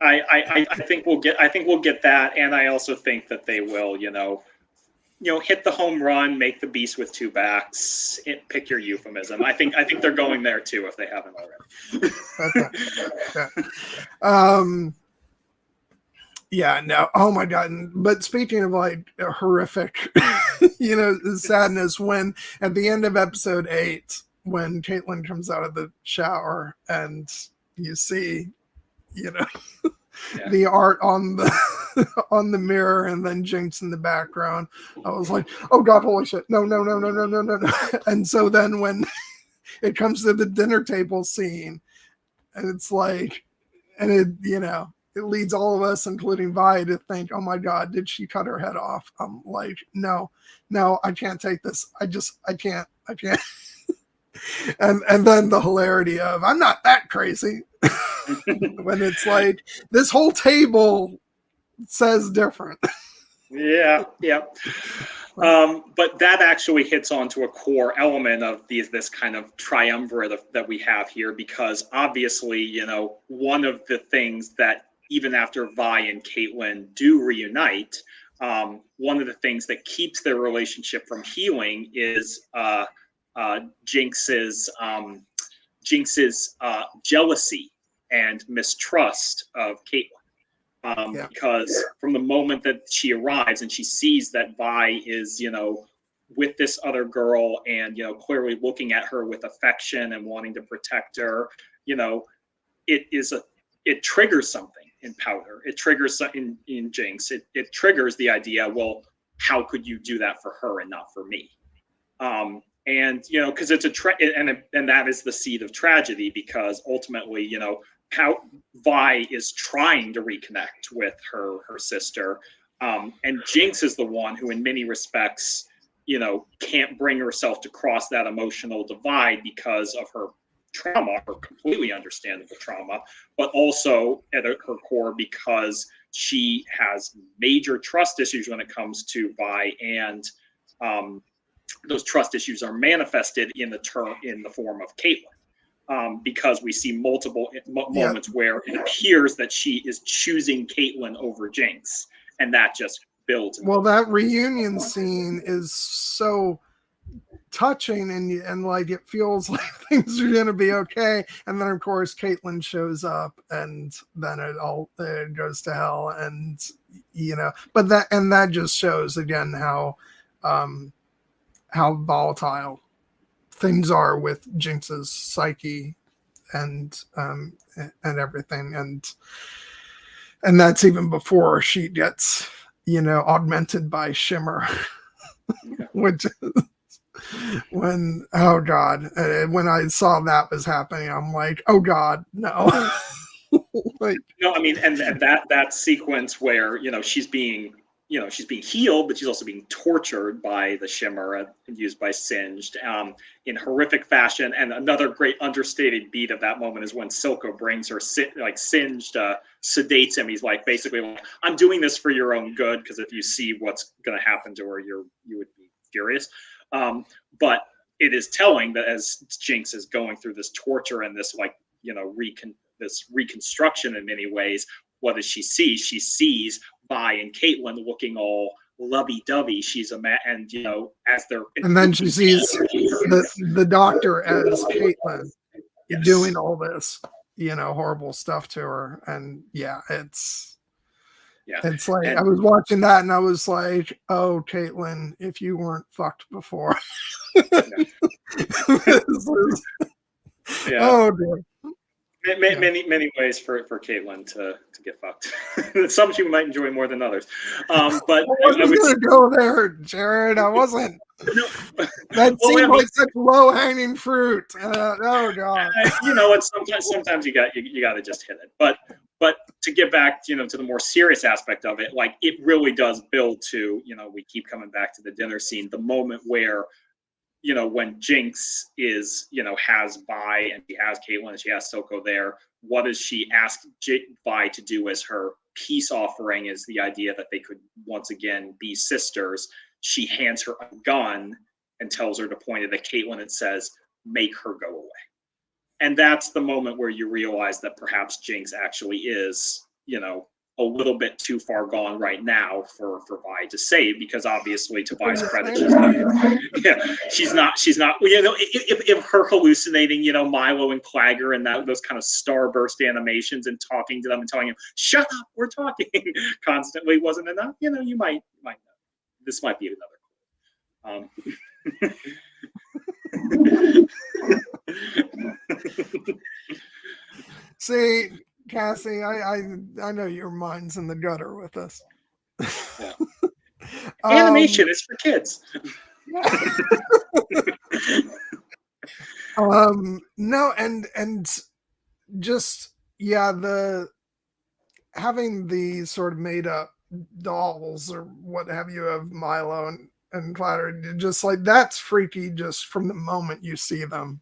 I think we'll get that, and I also think that they will, hit the home run, make the beast with two backs. Pick your euphemism. I think they're going there too if they haven't already. Okay. Yeah, no. Oh my God. But speaking of like horrific, sadness, when at the end of episode 8, when Caitlin comes out of the shower and you see, the art on the mirror and then Jinx in the background, I was like, oh God, holy shit. No. And so then when it comes to the dinner table scene, and it's like, and it leads all of us, including Vi, to think, oh my God, did she cut her head off? I'm like, no, I can't take this. I can't. And then the hilarity of, I'm not that crazy. When it's like, this whole table says different. Yeah. But that actually hits onto a core element of this kind of triumvirate that we have here, because obviously, one of the things that even after Vi and Caitlin do reunite, one of the things that keeps their relationship from healing is Jinx's jealousy and mistrust of Caitlin. Because from the moment that she arrives and she sees that Vi is, with this other girl and, clearly looking at her with affection and wanting to protect her, it triggers something in Powder. It triggers in Jinx. It triggers the idea, well, how could you do that for her and not for me? And, because it's and that is the seed of tragedy, because ultimately, how Vi is trying to reconnect with her sister, and Jinx is the one who, in many respects, can't bring herself to cross that emotional divide because of her trauma, her completely understandable trauma, but also at her core because she has major trust issues when it comes to Vi, and those trust issues are manifested in the form of Caitlin. Because we see multiple moments where it appears that she is choosing Caitlin over Jinx, and that just builds. Well, that reunion scene is so touching, and like it feels like things are gonna be okay, and then of course Caitlin shows up, and then it goes to hell, and but that just shows again how volatile things are with Jinx's psyche and everything, and that's even before she gets augmented by Shimmer. Which when when I saw that was happening, I'm like, oh God, no. Like, no, I mean, and that sequence where she's being healed, but she's also being tortured by the Shimmer used by Singed in horrific fashion. And another great understated beat of that moment is when Silco brings her Singed sedates him. He's like, basically, like, I'm doing this for your own good, because if you see what's going to happen to her, you would be furious. But it is telling that as Jinx is going through this torture and this this reconstruction in many ways, what does she see? She sees Vi and Caitlin looking all lovey-dovey. She's and as they're, and then she sees the doctor as Caitlin doing all this horrible stuff to her, and it's like, I was watching that and I was like, oh Caitlin, if you weren't fucked before. Oh dear. Many ways for Caitlin to get fucked. Some she might enjoy more than others. But I wasn't going to go there, Jared. I wasn't. No. That seemed like such low-hanging fruit. Oh God. Sometimes you got to just hit it. But to get back, to the more serious aspect of it, like, it really does build to, we keep coming back to the dinner scene, the moment where, when Jinx is, has Vi and she has Caitlin and she has Silco there, what does she ask Vi to do as her peace offering, is the idea that they could once again be sisters. She hands her a gun and tells her to point it at Caitlyn and says, "Make her go away." And that's the moment where you realize that perhaps Jinx actually is, a little bit too far gone right now for Vi to save, because obviously, to Vi's credit, she's not. If her hallucinating, Milo and Clagger and those kind of starburst animations and talking to them and telling them, "Shut up, we're talking," constantly wasn't enough. You might know. This might be another. See, Cassie, I know your mind's in the gutter with this. Yeah. Animation is for kids. No, and just having the sort of made up dolls or what have you of Milo and Clatter, just like that's freaky just from the moment you see them.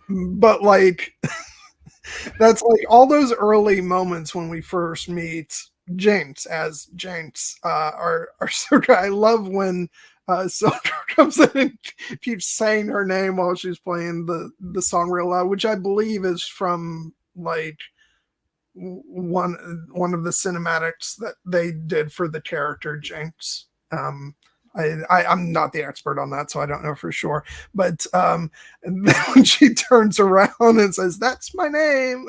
But like that's like all those early moments when we first meet Jinx as Jinx are so good. I love when Silver comes in and keeps saying her name while she's playing the song real loud, which I believe is from like one of the cinematics that they did for the character Jinx. I'm not the expert on that, so I don't know for sure. But and then when she turns around and says, "That's my name,"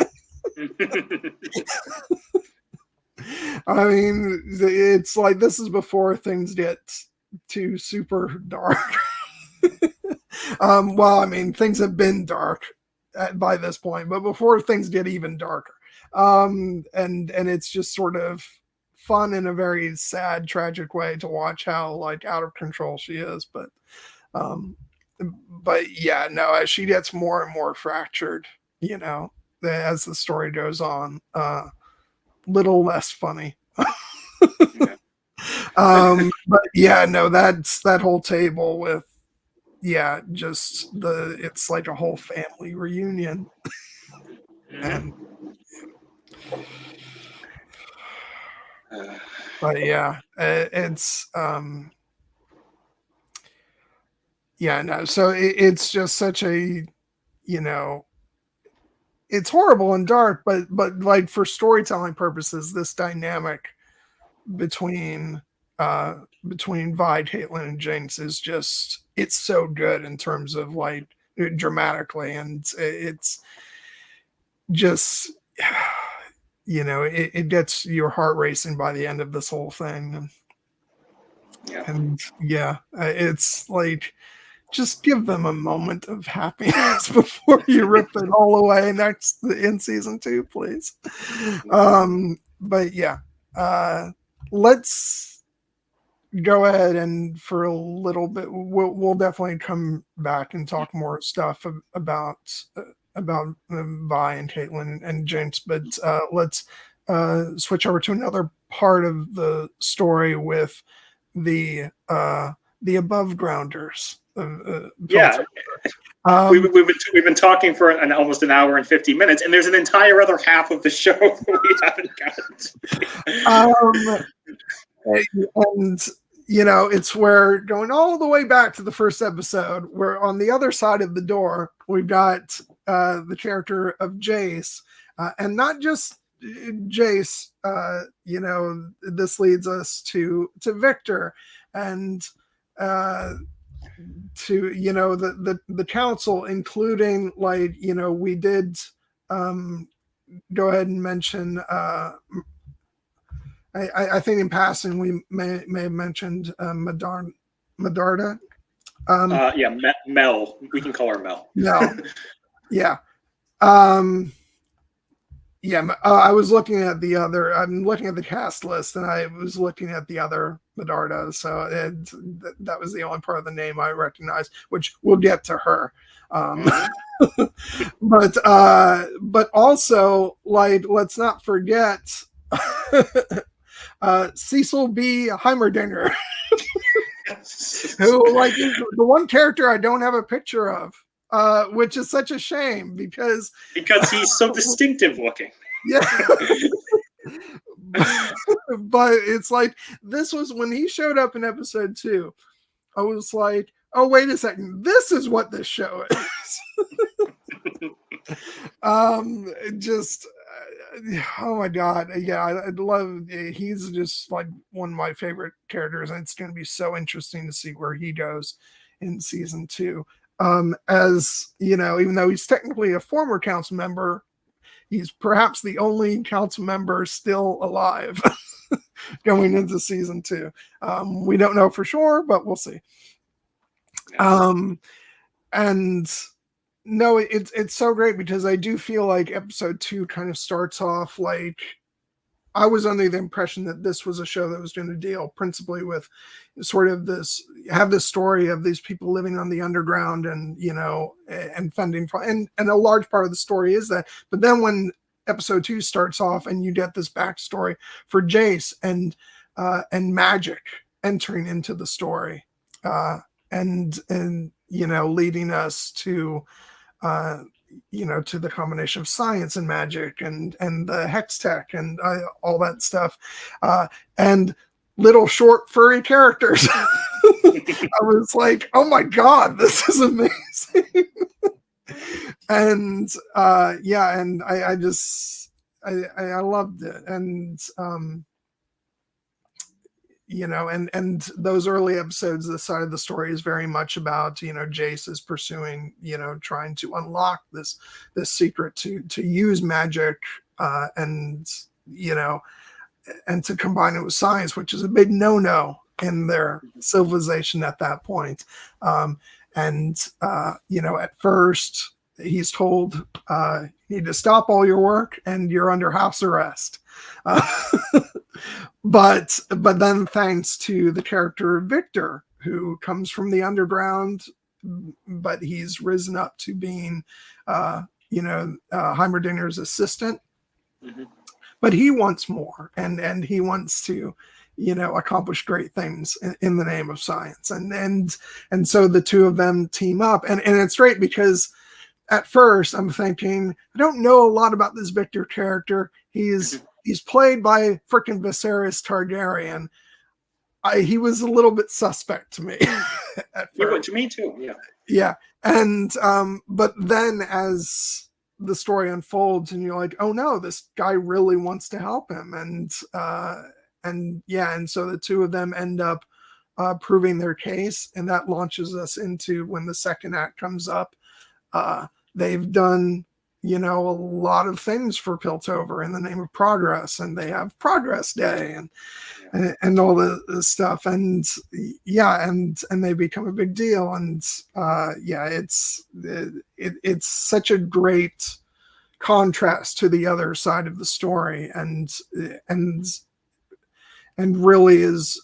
I mean, it's like this is before things get too super dark. Well, I mean, things have been dark by this point, but before things get even darker. And it's just sort of fun in a very sad, tragic way to watch how like out of control she is. But yeah, no, as she gets more and more fractured, as the story goes on, little less funny. But yeah, no, that's that whole table with just it's like a whole family reunion. And but yeah, it's no, so it's just such a it's horrible and dark, but like for storytelling purposes, this dynamic between Vi, Caitlyn, and Jinx is just, it's so good in terms of like dramatically, and it's just it gets your heart racing by the end of this whole thing. And it's like, just give them a moment of happiness before you rip it all away in season 2, please. But yeah, let's go ahead and for a little bit, we'll definitely come back and talk more stuff about Vi and Caitlyn and Jinx, but let's switch over to another part of the story with the above grounders. We've been talking for almost an hour and 50 minutes, and there's an entire other half of the show that we haven't gotten. And it's where, going all the way back to the first episode, where on the other side of the door we've got the character of Jace, and not just Jace. This leads us to Victor and to the council, including like we did go ahead and mention I think in passing we may have mentioned Medarda. Mel, we can call her Mel. No. Yeah. I was looking at I'm looking at the cast list, and I was looking at the other Medarda, so that was the only part of the name I recognized, which we'll get to her. But also, like, let's not forget Cecil B. Heimerdinger, who like is the one character I don't have a picture of. Which is such a shame because he's so distinctive looking. Yeah. But it's like, this was when he showed up in episode 2. I was like, oh, wait a second, this is what this show is. Just oh my god, yeah, I love. He's just like one of my favorite characters, and it's going to be so interesting to see where he goes in season 2. As you know, even though he's technically a former council member, he's perhaps the only council member still alive going into season 2. We don't know for sure, but we'll see. And no, it's so great because I do feel like episode 2 kind of starts off like I was under the impression that this was a show that was going to deal principally with sort of this story of these people living on the underground and, you know, and fending for, and a large part of the story is that. But then when episode 2 starts off and you get this backstory for Jace and magic entering into the story, and you know, leading us to you know, to the combination of science and magic and the hex tech and all that stuff, and little short furry characters. I was like, oh my god, this is amazing. And yeah, and I just I loved it. And you know, and those early episodes, the side of the story is very much about, you know, Jace is pursuing, you know, trying to unlock this secret to use magic, and, you know, and to combine it with science, which is a big no-no in their civilization at that point. And you know, at first he's told, you need to stop all your work and you're under house arrest. But then thanks to the character Victor, who comes from the underground, but he's risen up to being, you know, Heimerdinger's assistant. Mm-hmm. But he wants more, and he wants to, you know, accomplish great things in the name of science. And so the two of them team up. And it's great because at first I'm thinking, I don't know a lot about this Victor character. He's played by frickin' Viserys Targaryen. He was a little bit suspect to me. At first. Yeah, to me too. Yeah. Yeah. And but then as the story unfolds and you're like, oh no, this guy really wants to help him. And yeah, and so the two of them end up proving their case, and that launches us into when the second act comes up. They've done, you know, a lot of things for Piltover in the name of progress, and they have Progress Day and all this stuff, and yeah, and they become a big deal, and yeah, it's such a great contrast to the other side of the story, and really is,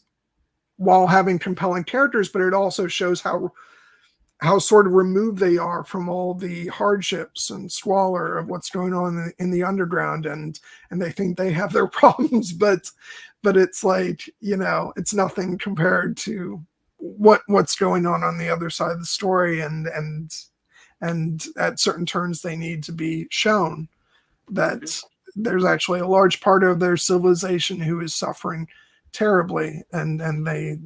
while having compelling characters, but it also shows how sort of removed they are from all the hardships and squalor of what's going on in the underground, and they think they have their problems, but it's like, you know, it's nothing compared to what's going on the other side of the story, and at certain turns they need to be shown that there's actually a large part of their civilization who is suffering terribly, and they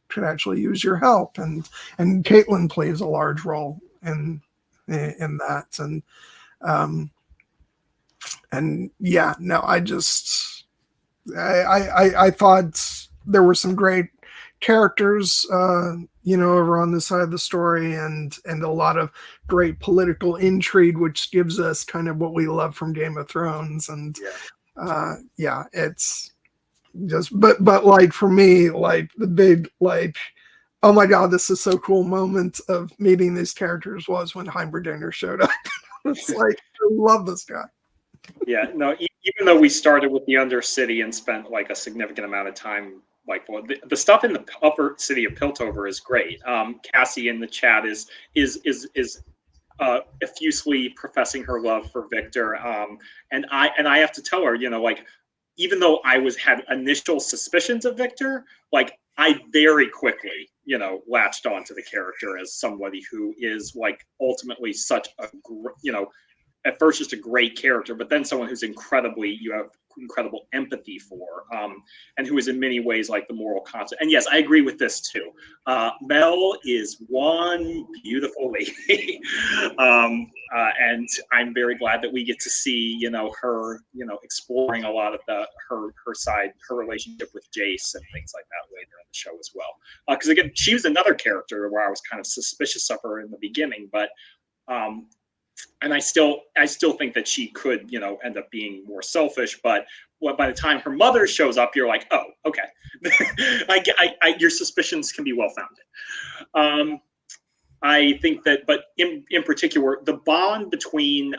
could actually use your help, and Caitlin plays a large role in that, and yeah, no, I thought there were some great characters, you know, over on this side of the story, and a lot of great political intrigue, which gives us kind of what we love from Game of Thrones, and yeah, it's just, but like for me, like the big, like, oh my god, this is so cool moment of meeting these characters was when Heimerdinger showed up. It's like, I love this guy. Yeah, no, even though we started with the Undercity and spent like a significant amount of time, like, well, the stuff in the upper city of Piltover is great. Cassie in the chat is effusively professing her love for Victor, and I have to tell her, you know, like, even though I had initial suspicions of Victor, like, I very quickly, you know, latched onto the character as somebody who is like ultimately such a, you know, at first just a great character, but then someone who's incredibly, you have incredible empathy for, and who is in many ways like the moral constant. And yes, I agree with this too. Mel is one beautiful lady, and I'm very glad that we get to see, her, exploring a lot of her side, her relationship with Jace and things like that later in the show as well. Because again, she was another character where I was kind of suspicious of her in the beginning, but and I still think that she could, end up being more selfish. But by the time her mother shows up, you're like, oh, okay, your suspicions can be well founded. I think that, but in particular, the bond between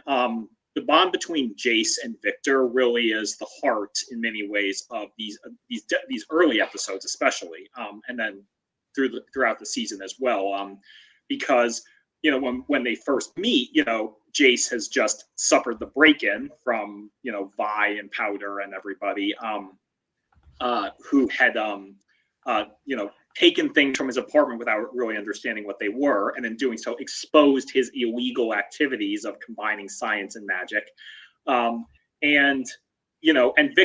Jace and Victor really is the heart in many ways of these early episodes, especially, and then throughout the season as well, because when they first meet, Jace has just suffered the break-in from Vi and Powder and everybody, who had taken things from his apartment without really understanding what they were, and in doing so exposed his illegal activities of combining science and magic. And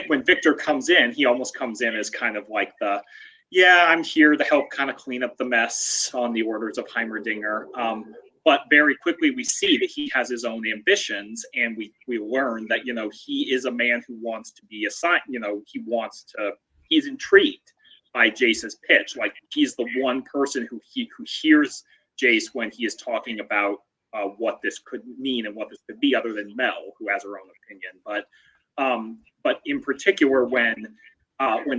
when Victor comes in, he almost comes in as kind of like I'm here to help kind of clean up the mess on the orders of Heimerdinger. But very quickly we see that he has his own ambitions, and we learn that, he is a man who wants to be he's intrigued by Jace's pitch. Like, he's the one person who hears Jace when he is talking about what this could mean and what this could be, other than Mel, who has her own opinion. But in particular, when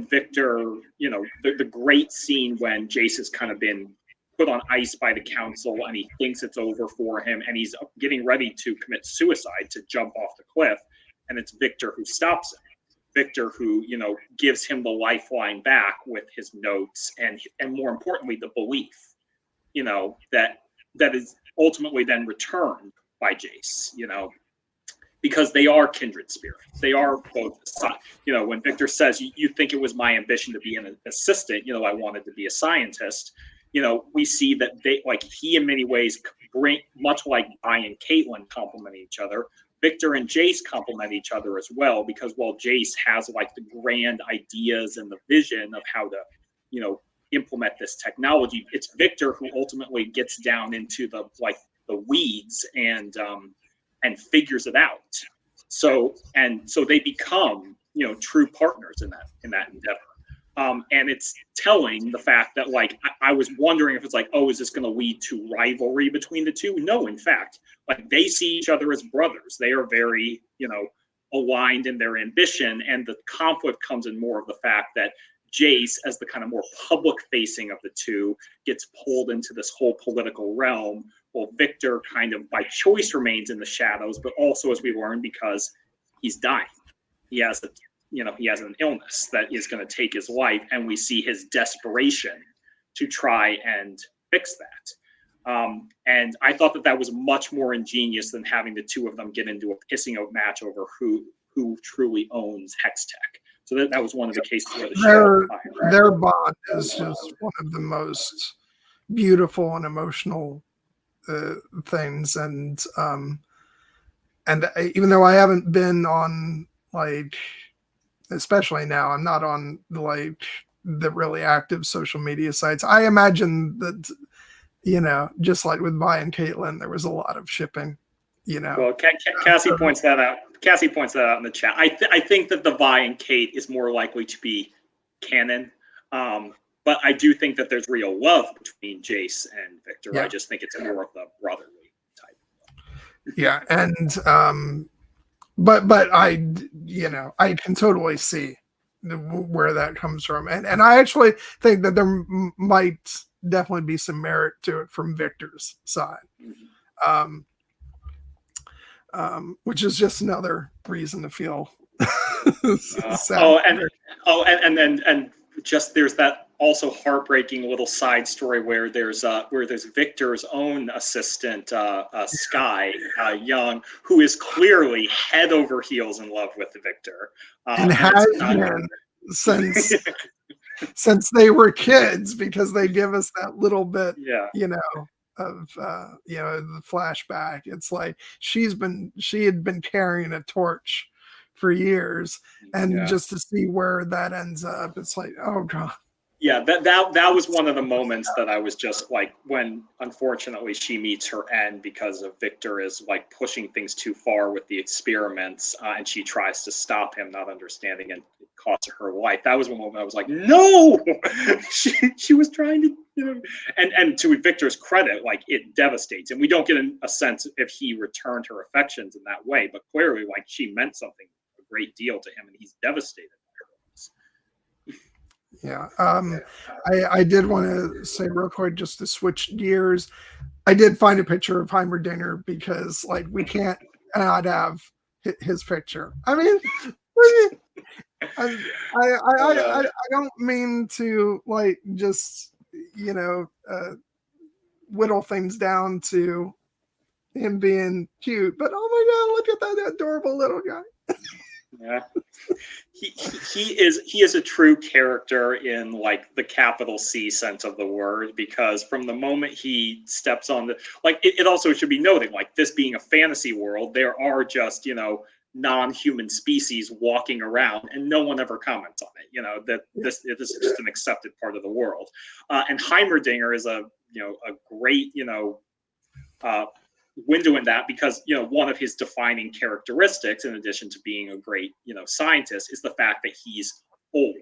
Victor, the great scene when Jace has kind of been put on ice by the council and he thinks it's over for him and he's getting ready to commit suicide, to jump off the cliff, and it's Victor who stops him. Victor who, gives him the lifeline back with his notes and more importantly, the belief, that is ultimately then returned by Jace, because they are kindred spirits. They are both, when Victor says, you think it was my ambition to be an assistant, I wanted to be a scientist. We see that he in many ways bring, much like Vi and Caitlin complement each other, Victor and Jace complement each other as well, because while Jace has the grand ideas and the vision of how to, implement this technology, it's Victor who ultimately gets down into the weeds and figures it out. So they become, true partners in that endeavor. And it's telling the fact that I was wondering if it's is this going to lead to rivalry between the two? No, in fact, they see each other as brothers. They are very, aligned in their ambition, and the conflict comes in more of the fact that Jace, as the kind of more public facing of the two, gets pulled into this whole political realm, while Victor kind of by choice remains in the shadows, but also, as we learn, because he's dying. He has an illness that is going to take his life, and we see his desperation to try and fix that. And I thought that was much more ingenious than having the two of them get into a pissing out match over who truly owns Hex Tech. So that was one of the cases where their bond is just one of the most beautiful and emotional things. And even though I haven't been on especially now, I'm not on the really active social media sites. I imagine that, just like with Vi and Caitlin, there was a lot of shipping, Well, Cassie points that out. Cassie points that out in the chat. I think that the Vi and Kate is more likely to be canon. But I do think that there's real love between Jace and Victor. Yeah. I just think it's more of the brotherly type. Yeah. And, but I can totally see where that comes from. And I actually think that there might definitely be some merit to it from Victor's side. Which is just another reason to feel sad. And just there's that also heartbreaking little side story where there's Victor's own assistant, Sky Young, who is clearly head over heels in love with Victor, and has been since they were kids, because they give us that little bit, of the flashback. It's like she had been carrying a torch for years, and Yeah. just to see where that ends up, it's like, oh god. Yeah, that was one of the moments that I was just like, when unfortunately she meets her end because of Victor is like pushing things too far with the experiments, and she tries to stop him, not understanding, and it cost her life. That was one moment I was like, no, she was trying to, you know, and to Victor's credit, like it devastates, and we don't get a sense if he returned her affections in that way, but clearly, like she meant something a great deal to him, and he's devastated. Yeah. I did want to say real quick, just to switch gears, I did find a picture of Heimerdinger because like we can't not have his picture. I mean, I don't mean to like just, you know, whittle things down to him being cute, but oh my god, look at that adorable little guy. Yeah, he is a true character in like the capital C sense of the word, because from the moment he steps on the, like it also should be noted, like this being a fantasy world, there are just, you know, non-human species walking around and no one ever comments on it, you know, that this is just an accepted part of the world, and Heimerdinger is a, you know, a great, you know, window in that, because, you know, one of his defining characteristics, in addition to being a great, you know, scientist, is the fact that he's old.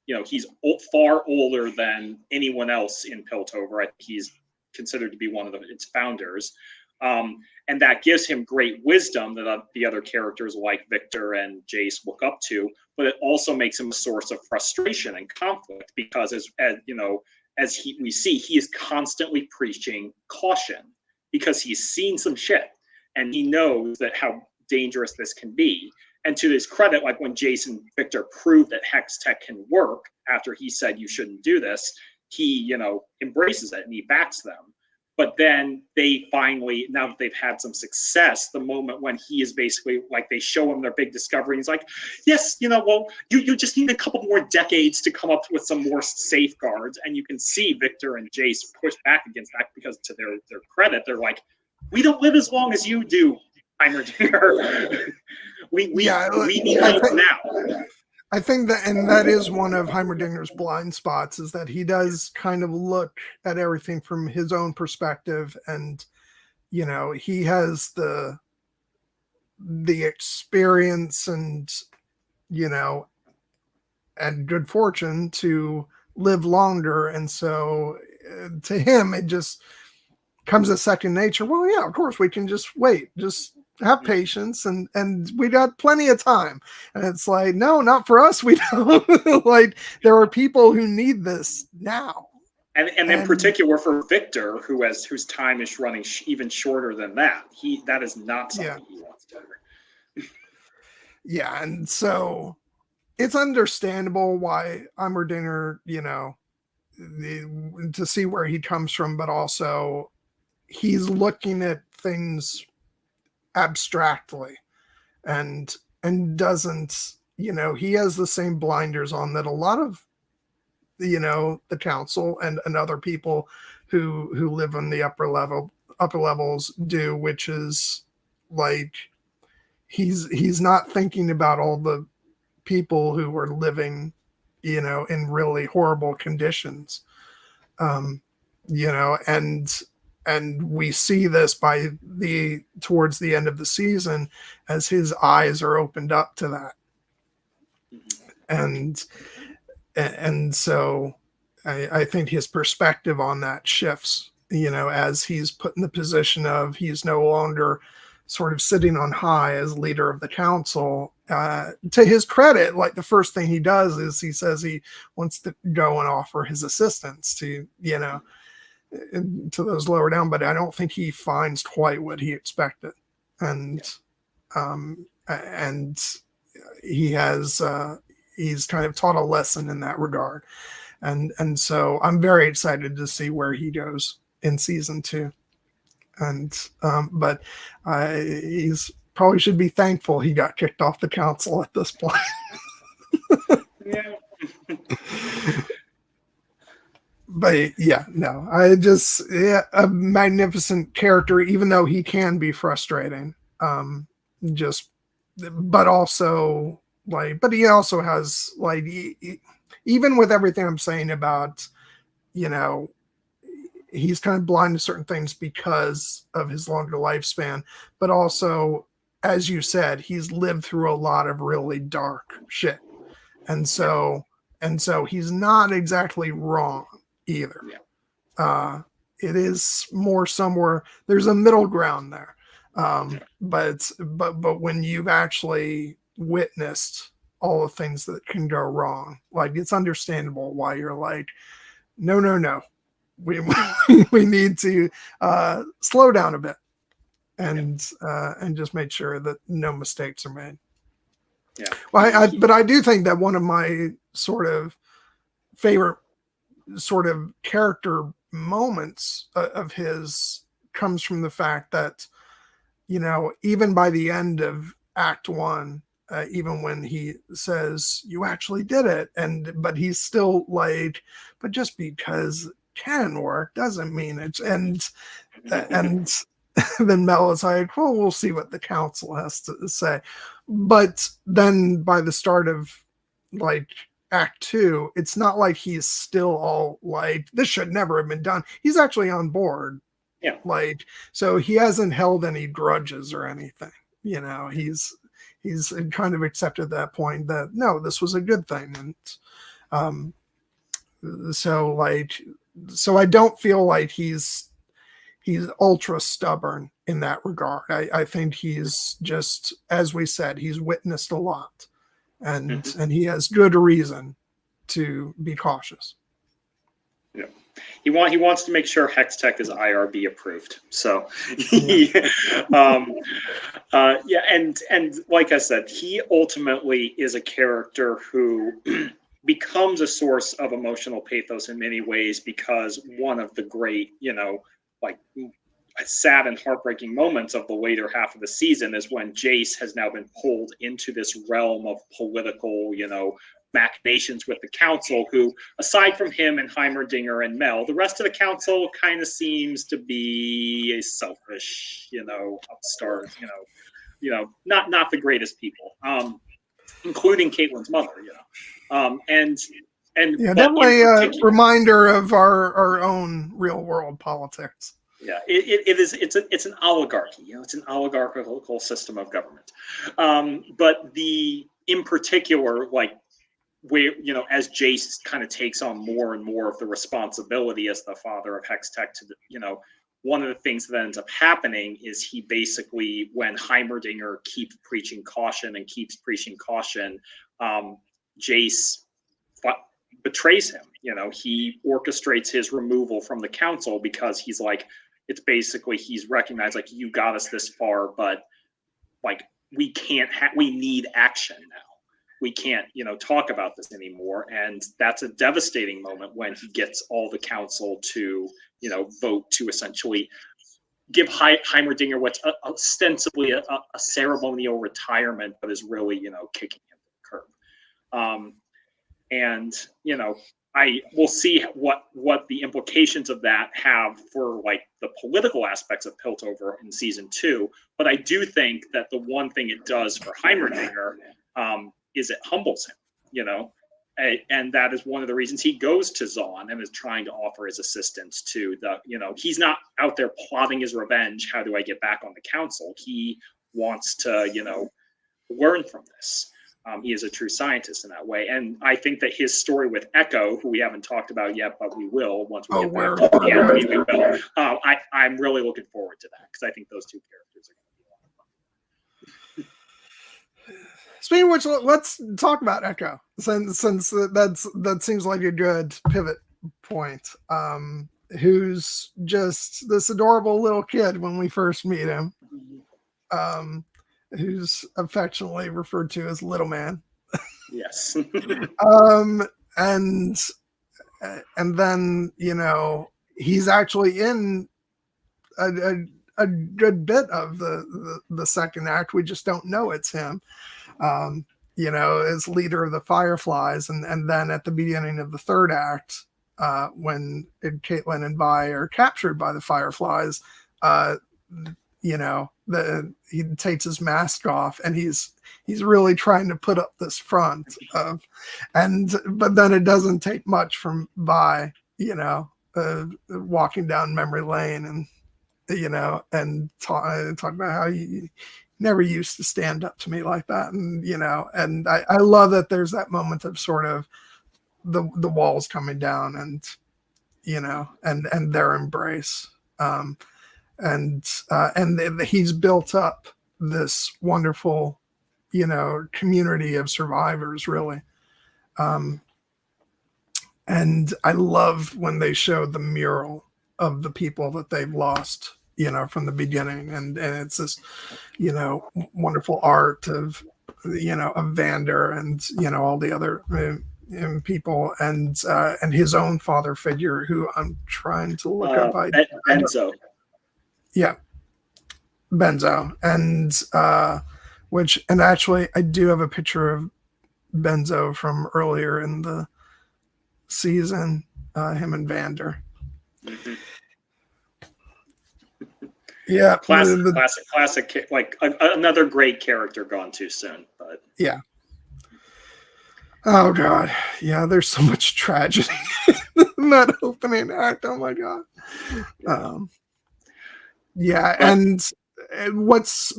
You know, he's far older than anyone else in Piltover. I think he's considered to be one of its founders, and that gives him great wisdom that the other characters like Victor and Jace look up to. But it also makes him a source of frustration and conflict, because as you know, as we see, he is constantly preaching caution, because he's seen some shit and he knows that how dangerous this can be. And to his credit, like when Jason Victor proved that Hex Tech can work after he said you shouldn't do this, he, you know, embraces it and he backs them. But then they finally, now that they've had some success, the moment when he is basically like, they show him their big discovery, and he's like, yes, you know, well, you just need a couple more decades to come up with some more safeguards. And you can see Victor and Jace push back against that, because to their credit, they're like, we don't live as long as you do, Heimerdinger. we need help now. I think that, and that is one of Heimerdinger's blind spots, is that he does kind of look at everything from his own perspective, and you know, he has the experience and, you know, and good fortune to live longer, and so to him it just comes as second nature. Well, yeah, of course we can just wait, just have patience, and we got plenty of time. And it's like, no, not for us. We don't. Like, there are people who need this now, and in particular for Victor, whose time is running even shorter than that. That is not something he wants to do. Yeah, and so it's understandable why Heimerdinger, you know, to see where he comes from, but also he's looking at things abstractly, and doesn't, you know, he has the same blinders on that a lot of, you know, the council and other people who live in the upper levels do, which is like he's not thinking about all the people who are living, you know, in really horrible conditions, you know, and we see this by towards the end of the season, as his eyes are opened up to that. And so I think his perspective on that shifts, you know, as he's put in the position of, he's no longer sort of sitting on high as leader of the council. To his credit, like the first thing he does is he says he wants to go and offer his assistance to, you know, to those lower down, but I don't think he finds quite what he expected. And he has, he's kind of taught a lesson in that regard. And so I'm very excited to see where he goes in season 2. And, but he's probably should be thankful he got kicked off the council at this point. Yeah. But yeah, no, I just, a magnificent character, even though he can be frustrating. Just, but also but he also has even with everything I'm saying about, he's kind of blind to certain things because of his longer lifespan, but also, as you said, he's lived through a lot of really dark shit. And so he's not exactly wrong either. It is more somewhere, there's a middle ground there. But when you've actually witnessed all the things that can go wrong, it's understandable why you're no. We need to slow down a bit and just make sure that no mistakes are made. Yeah. Well, but I do think that one of my sort of favorite sort of character moments of his comes from the fact that, even by the end of Act 1, even when he says, "You actually did it," but he's still but just because it can work doesn't mean it's, and then Mel is like, "Well, we'll see what the council has to say." But then by the start of Act 2, it's not like he's still all this should never have been done. He's actually on board. Yeah. So he hasn't held any grudges or anything. He's kind of accepted that point that no, this was a good thing. And so I don't feel like he's ultra stubborn in that regard. I think he's just, as we said, he's witnessed a lot, and he has good reason to be cautious. Yeah, he wants to make sure Hextech is IRB approved. So, and like I said, he ultimately is a character who becomes a source of emotional pathos in many ways, because one of the great, sad and heartbreaking moments of the later half of the season is when Jace has now been pulled into this realm of political, machinations with the council, who, aside from him and Heimerdinger and Mel, the rest of the council kind of seems to be a selfish, upstart, not the greatest people, including Caitlyn's mother, and definitely a reminder of our own real world politics. Yeah, it's an oligarchy. It's an oligarchical system of government. But in particular, where, as Jace kind of takes on more and more of the responsibility as the father of Hextech, one of the things that ends up happening is he basically, when Heimerdinger keeps preaching caution, Jace betrays him. He orchestrates his removal from the council because he's it's basically, he's recognized you got us this far, but we can't we need action now. We can't talk about this anymore. And that's a devastating moment when he gets all the council to vote to essentially give Heimerdinger what's ostensibly a ceremonial retirement, but is really kicking him to the curb. And I will see what the implications of that have for the political aspects of Piltover in season 2. But I do think that the one thing it does for Heimerdinger is it humbles him, and that is one of the reasons he goes to Zahn and is trying to offer his assistance to he's not out there plotting his revenge. How do I get back on the council? He wants to, learn from this. He is a true scientist in that way. And I think that his story with Echo, who we haven't talked about yet, but we will once we get back. We will. I'm really looking forward to that, because I think those two characters are going to be a lot of fun. Speaking of which, let's talk about Echo, since that seems like a good pivot point. Who's just this adorable little kid when we first meet him. Who's affectionately referred to as Little Man. Yes. And then he's actually in a good bit of the second act. We just don't know it's him. As leader of the Fireflies, and then at the beginning of the third act, when Caitlyn and Vi are captured by the Fireflies, he takes his mask off, and he's really trying to put up this front of, but then it doesn't take much from walking down memory lane, and and talk about how he never used to stand up to me like that, and and I love that there's that moment of sort of the walls coming down, and and their embrace, and he's built up this wonderful community of survivors, really. And I love when they show the mural of the people that they've lost from the beginning, and it's this wonderful art of of Vander, and all the other people, and his own father figure, who I'm trying to look up. Benzo. Yeah, Benzo, and actually I do have a picture of Benzo from earlier in the season, him and Vander. Mm-hmm. Yeah, classic, like another great character gone too soon. But yeah. Oh God, yeah. There's so much tragedy in that opening act. Oh my God. Yeah, and what's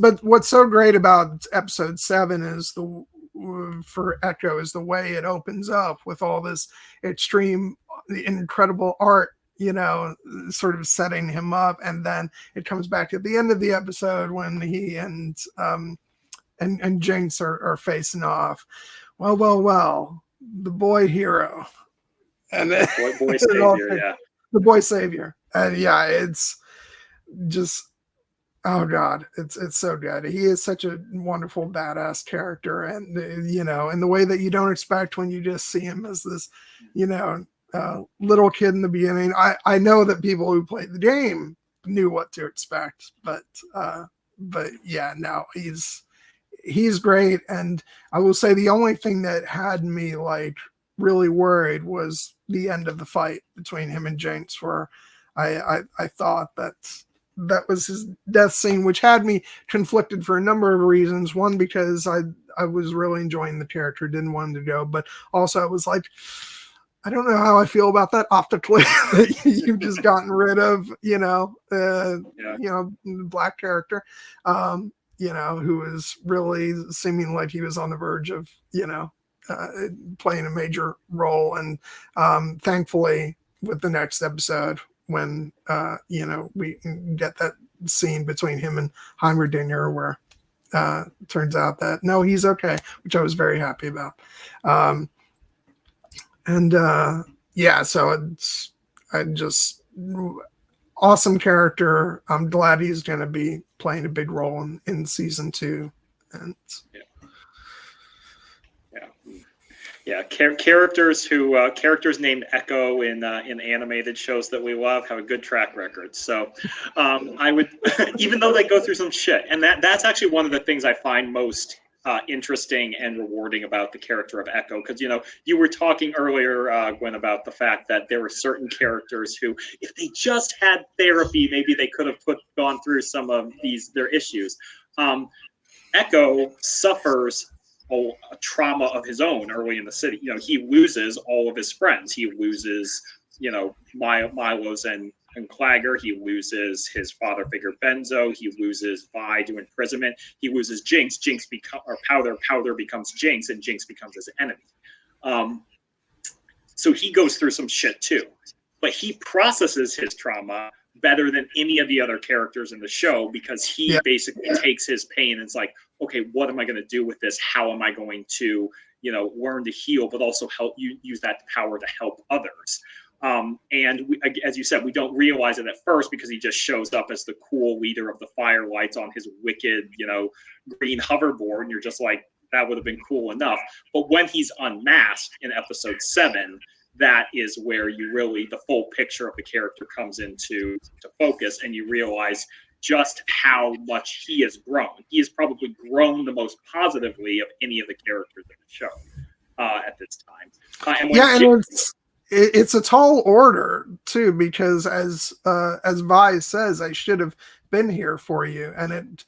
so great about episode 7 is for Echo is the way it opens up with all this extreme, incredible art, sort of setting him up, and then it comes back at the end of the episode when he and Jinx are facing off. Well, the boy hero, and then boy savior, yeah, the boy savior, and yeah, it's just, oh God, it's so good. He is such a wonderful badass character, and in the way that you don't expect when you just see him as this little kid in the beginning. I know that people who played the game knew what to expect, but yeah, no, he's great. And I will say the only thing that had me like really worried was the end of the fight between him and Jinx, where I thought that was his death scene, which had me conflicted for a number of reasons. One, because I was really enjoying the character, didn't want him to go, but also I was like, I don't know how I feel about that optically. You've just gotten rid of, the black character, who is really seeming like he was on the verge of, playing a major role. And thankfully, with the next episode, when we get that scene between him and Heimerdinger, where turns out that no, he's okay, which I was very happy about. So I just awesome character. I'm glad he's going to be playing a big role in season 2. And characters named Echo in animated shows that we love have a good track record. So I would, even though they go through some shit, and that's actually one of the things I find most interesting and rewarding about the character of Echo, because you were talking earlier, Gwen, about the fact that there were certain characters who, if they just had therapy, maybe they could have gone through some of their issues. Echo suffers a trauma of his own early in the city. He loses all of his friends. He loses, Milos and Clagger. He loses his father figure Benzo. He loses Vi to imprisonment. He loses Jinx. Powder becomes Jinx, and Jinx becomes his enemy. So he goes through some shit too, but he processes his trauma better than any of the other characters in the show, because he basically takes his pain and it's like, okay, what am I going to do with this? How am I going to, learn to heal, but also help you use that power to help others? And as you said, we don't realize it at first because he just shows up as the cool leader of the Firelights on his wicked, green hoverboard. And you're just like, that would have been cool enough. But when he's unmasked in episode 7, that is where the full picture of the character comes into focus, and you realize just how much he has grown. He has probably grown the most positively of any of the characters in the show at this time. it's a tall order too, because as Vi says, I should have been here for you, and it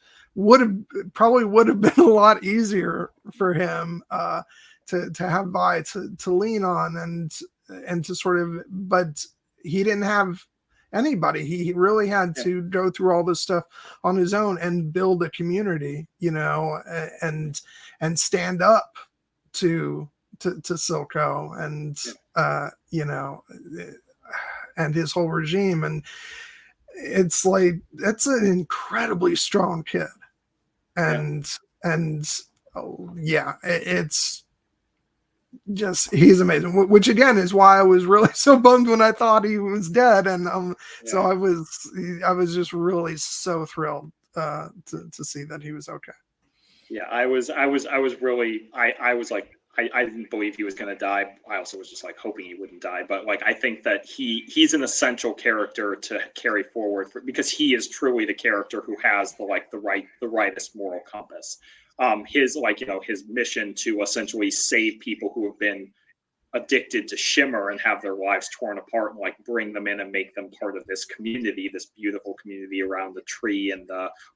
probably would have been a lot easier for him to have Vi to lean on and to sort of, but he didn't have anybody. He really had to go through all this stuff on his own and build a community, and stand up to Silco and and his whole regime. And it's like, that's an incredibly strong kid. It's just, he's amazing, which again is why I was really so bummed when I thought he was dead. And so I was just really so thrilled to see that he was okay. I was really, I was like, I didn't believe he was going to die. I also was just like hoping he wouldn't die. But like, I think that he's an essential character to carry forward because he is truly the character who has the rightest moral compass. His his mission to essentially save people who have been addicted to Shimmer and have their lives torn apart, and like bring them in and make them part of this community, this beautiful community around the tree and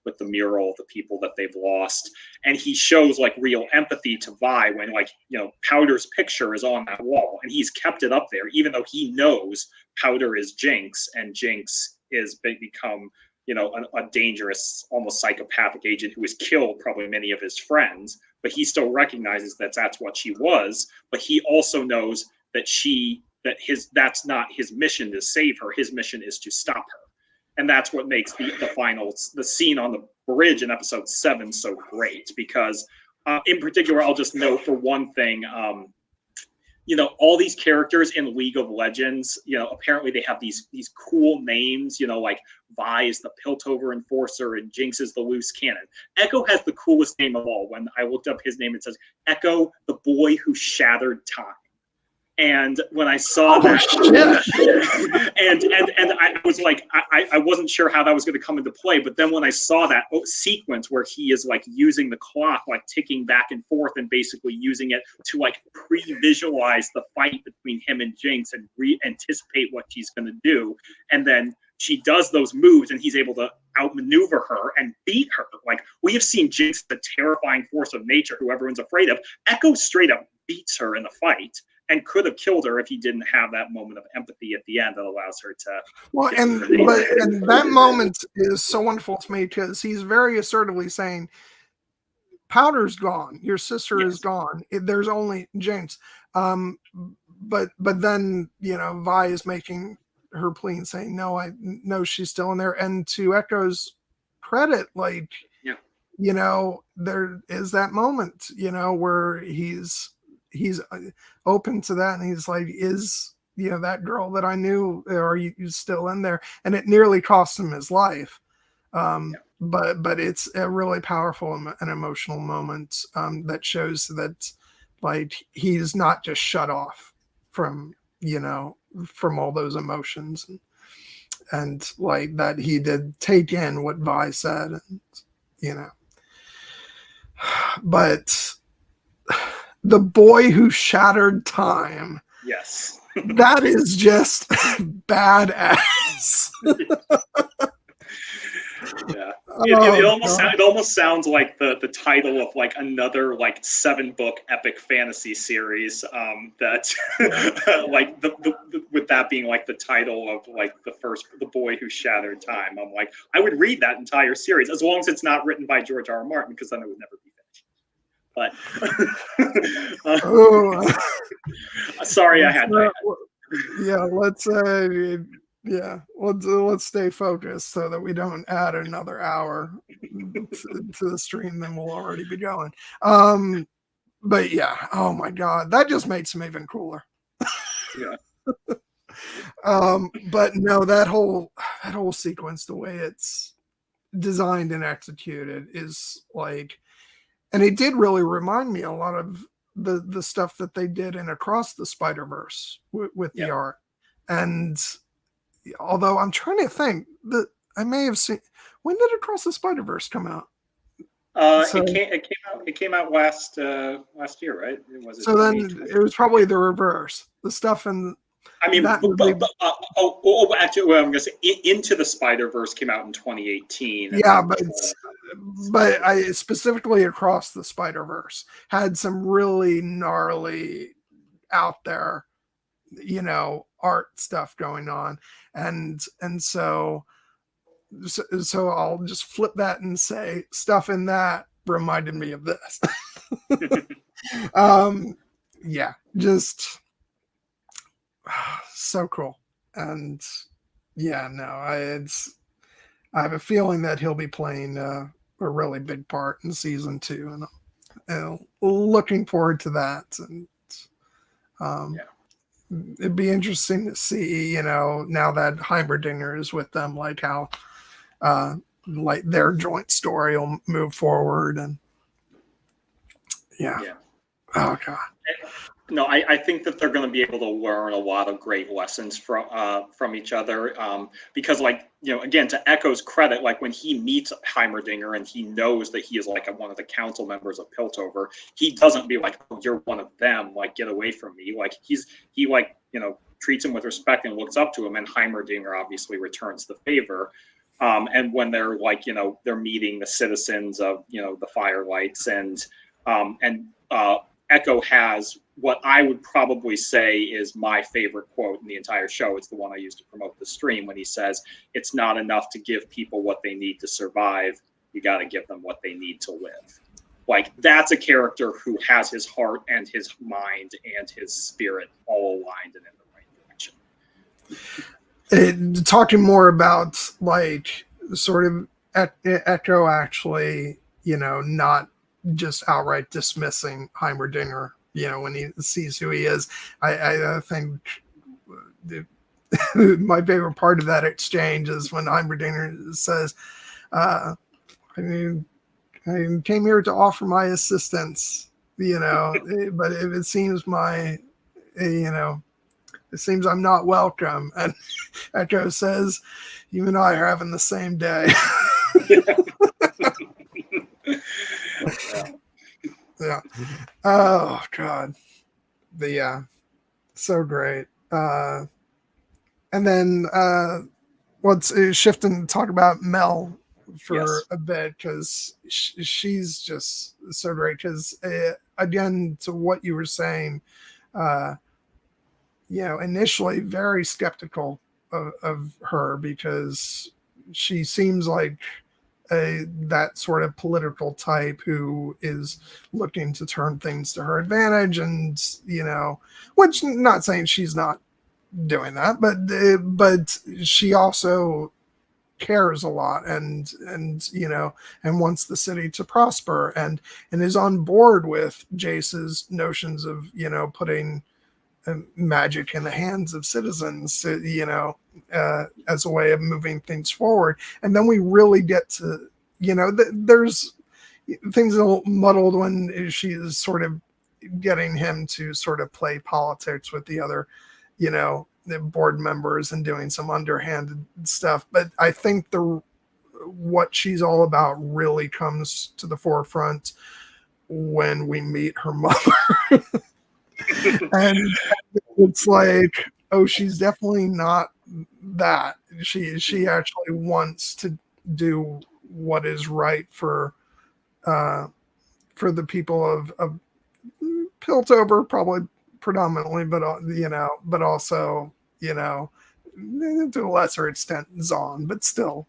with the mural of the people that they've lost. And he shows like real empathy to Vi when Powder's picture is on that wall and he's kept it up there, even though he knows Powder is Jinx and Jinx is become a dangerous, almost psychopathic agent who has killed probably many of his friends, but he still recognizes that that's what she was. But he also knows that that's not his mission to save her. His mission is to stop her. And that's what makes the scene on the bridge in episode 7 so great, because in particular, I'll just note for one thing, all these characters in League of Legends, apparently they have these cool names, like Vi is the Piltover Enforcer and Jinx is the Loose Cannon. Echo has the coolest name of all. When I looked up his name, it says Echo, the boy who shattered time. And when I saw that, and I was like, I wasn't sure how that was going to come into play. But then when I saw that sequence where he is like using the clock, like ticking back and forth, and basically using it to like pre-visualize the fight between him and Jinx and anticipate what she's going to do, and then she does those moves, and he's able to outmaneuver her and beat her. Like, we have seen Jinx, the terrifying force of nature, who everyone's afraid of. Echo straight up beats her in the fight, and could have killed her if he didn't have that moment of empathy at the end that allows her to. Well, and that moment is so wonderful to me, because he's very assertively saying, Powder's gone, your sister is gone, there's only Jinx. But then Vi is making her plea and saying, no, I know she's still in there. And to Echo's credit, like, there is that moment, where he's open to that, and he's like, is that girl that I knew, are you still in there? And it nearly cost him his life. But it's a really powerful and emotional moment that shows that like he's not just shut off from from all those emotions, and like that he did take in what Vi said, and but the boy who shattered time. Yes. That is just badass. Yeah. It almost sounds like the title of like another like 7-book epic fantasy series that like with that being like the title of like the boy who shattered time. I'm like, I would read that entire series, as long as it's not written by George R. R. Martin, because then it would never be finished. But sorry, I had that. Let's stay focused so that we don't add another hour to the stream. Then we'll already be going. But yeah, oh my god, that just makes him even cooler. But no, that whole sequence, the way it's designed and executed, is like, and it did really remind me a lot of the stuff that they did in Across the Spider-Verse with the art. And although I'm trying to think that I may have seen, when did Across the Spider-Verse come out? It came out last year, right? So then it was probably the reverse. The stuff in I mean, that would be, actually, well, I'm going to say Into the Spider-Verse came out in 2018. yeah, but I specifically Across the Spider-Verse had some really gnarly out there, art stuff going on, and so I'll just flip that and say stuff in that reminded me of this. Yeah, just so cool. And yeah, no, I have a feeling that he'll be playing a really big part in season 2, and looking forward to that. And it'd be interesting to see, now that Heimerdinger is with them, like how like their joint story will move forward. And yeah. Oh god. No, I think that they're going to be able to learn a lot of great lessons from each other. Because, like, again, to Echo's credit, like when he meets Heimerdinger and he knows that he is like one of the council members of Piltover, he doesn't be like, "Oh, you're one of them. Like, get away from me." Like he treats him with respect and looks up to him. And Heimerdinger obviously returns the favor. And when they're like, they're meeting the citizens of the Firelights, and Echo has what I would probably say is my favorite quote in the entire show. It's the one I used to promote the stream, when he says, "It's not enough to give people what they need to survive. You got to give them what they need to live." Like, that's a character who has his heart and his mind and his spirit all aligned and in the right direction. Talking more about, like, sort of Echo actually, not just outright dismissing Heimerdinger, when he sees who he is. I think my favorite part of that exchange is when Heimerdinger says, I came here to offer my assistance, but it seems it seems I'm not welcome. And Echo says, "You and I are having the same day." Yeah. Oh god. But yeah, so great. And then let's shift and talk about Mel for a bit, because she's just so great. Because again, to what you were saying, initially very skeptical of her, because she seems like that sort of political type who is looking to turn things to her advantage, and which, not saying she's not doing that, but she also cares a lot, and wants the city to prosper, and is on board with Jace's notions of putting magic in the hands of citizens, as a way of moving things forward. And then we really get to, there's things a little muddled when she is sort of getting him to sort of play politics with the other, the board members, and doing some underhanded stuff. But I think what she's all about really comes to the forefront when we meet her mother. And it's like, oh, she's definitely not that. She actually wants to do what is right for the people of Piltover, probably predominantly, but but also to a lesser extent Zon, but still,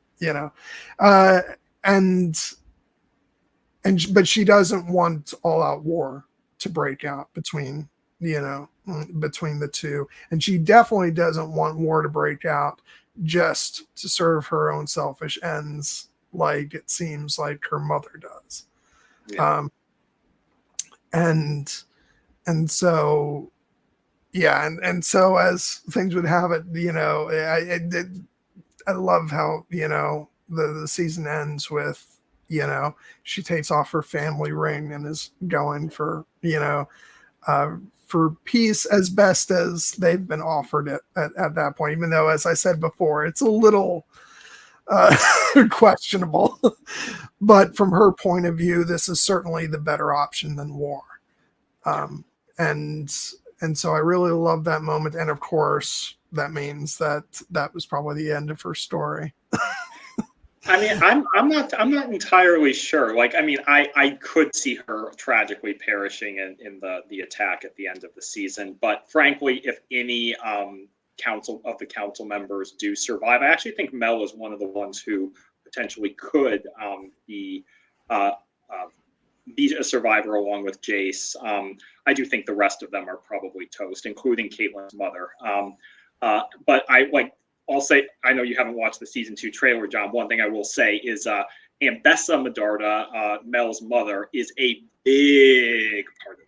but she doesn't want all out war to break out between the two, and she definitely doesn't want war to break out just to serve her own selfish ends, like it seems like her mother does. And so and so, as things would have it, I love how the season ends with she takes off her family ring and is going for for peace as best as they've been offered it at that point, even though, as I said before, it's a little questionable. But from her point of view, this is certainly the better option than war. And And so I really love that moment. And of course, that means that was probably the end of her story. I mean, I'm not entirely sure. Like, I mean, I could see her tragically perishing in the attack at the end of the season. But frankly, if any council members do survive, I actually think Mel is one of the ones who potentially could be a survivor along with Jace. I do think the rest of them are probably toast, including Caitlyn's mother. But I'll say, I know you haven't watched the season 2 trailer, John. One thing I will say is Ambessa Medarda, Mel's mother, is a big part of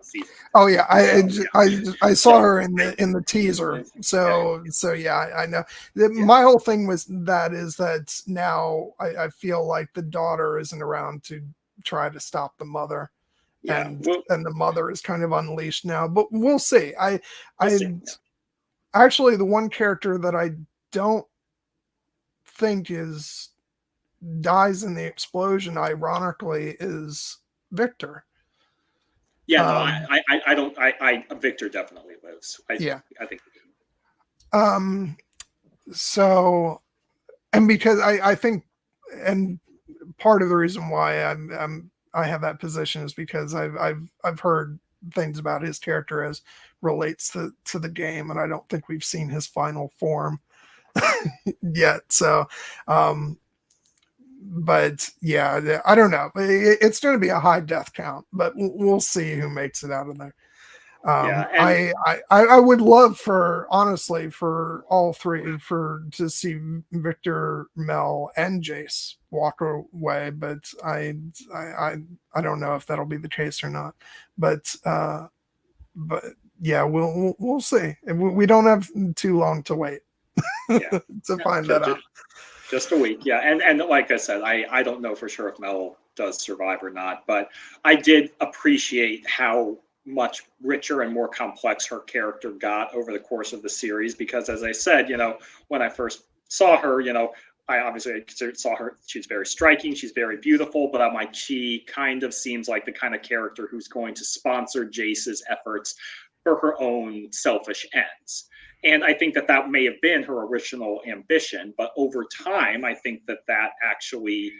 season. Oh yeah, I saw her in the teaser. So yeah, I know. My whole thing was that now I feel like the daughter isn't around to try to stop the mother. Yeah, and the mother is kind of unleashed now, but we'll see. Actually, the one character that I don't think dies in the explosion, ironically, is Victor. Yeah, no, I don't. Victor definitely lives. I think. So, and because I think, and part of the reason why I have that position is because I've heard things about his character as relates to the game, and I don't think we've seen his final form yet. So, but yeah, I don't know. It's going to be a high death count, but we'll see who makes it out of there. I would love for all three to see Victor, Mel, and Jace walk away, but I don't know if that'll be the case or not. But yeah, we'll see. We don't have too long to wait to find that out. Just a week, yeah. And like I said, I don't know for sure if Mel does survive or not, but I did appreciate how much richer and more complex her character got over the course of the series, because as I said, when I first saw her, I obviously saw her, she's very striking, she's very beautiful, but I'm like, she kind of seems like the kind of character who's going to sponsor Jace's efforts for her own selfish ends. And I think that may have been her original ambition, but over time, I think that actually,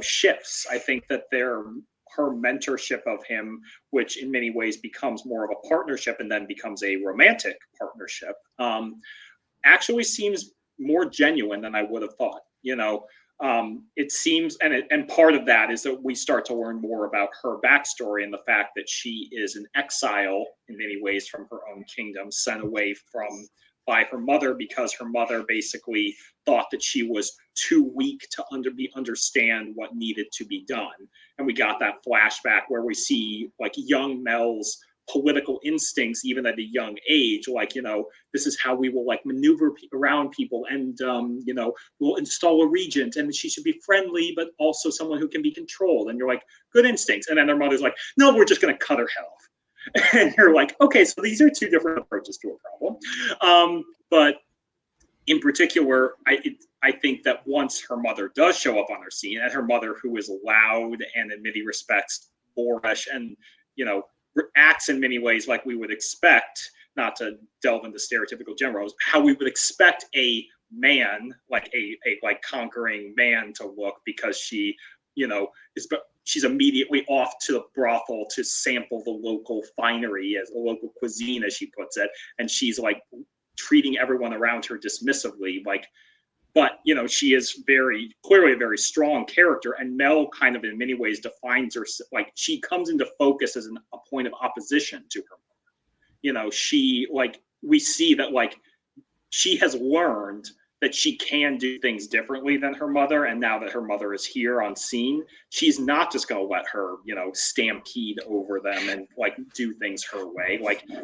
shifts. I think that her mentorship of him, which in many ways becomes more of a partnership and then becomes a romantic partnership, actually seems more genuine than I would have thought. It seems, and part of that is that we start to learn more about her backstory and the fact that she is an exile in many ways from her own kingdom, sent away by her mother because her mother basically thought that she was too weak to understand what needed to be done. And we got that flashback where we see like young Mel's political instincts, even at a young age, this is how we will maneuver around people, and we'll install a regent, and she should be friendly but also someone who can be controlled, and you're like, good instincts. And then their mother's like, no, we're just going to cut her head off. And you're like, okay, so these are two different approaches to a problem. But in particular, I think that once her mother does show up on her scene, and her mother, who is loud and in many respects boorish and acts in many ways like we would expect, not to delve into stereotypical genres, how we would expect a man, like a conquering man to look, because she, she's immediately off to the brothel to sample the local finery, as a local cuisine, as she puts it, and she's treating everyone around her dismissively, but she is very clearly a very strong character, and Mel kind of in many ways defines her, she comes into focus as a point of opposition to her. She we see that she has learned that she can do things differently than her mother, and now that her mother is here on scene, she's not just going to let her stampede over them and do things her way.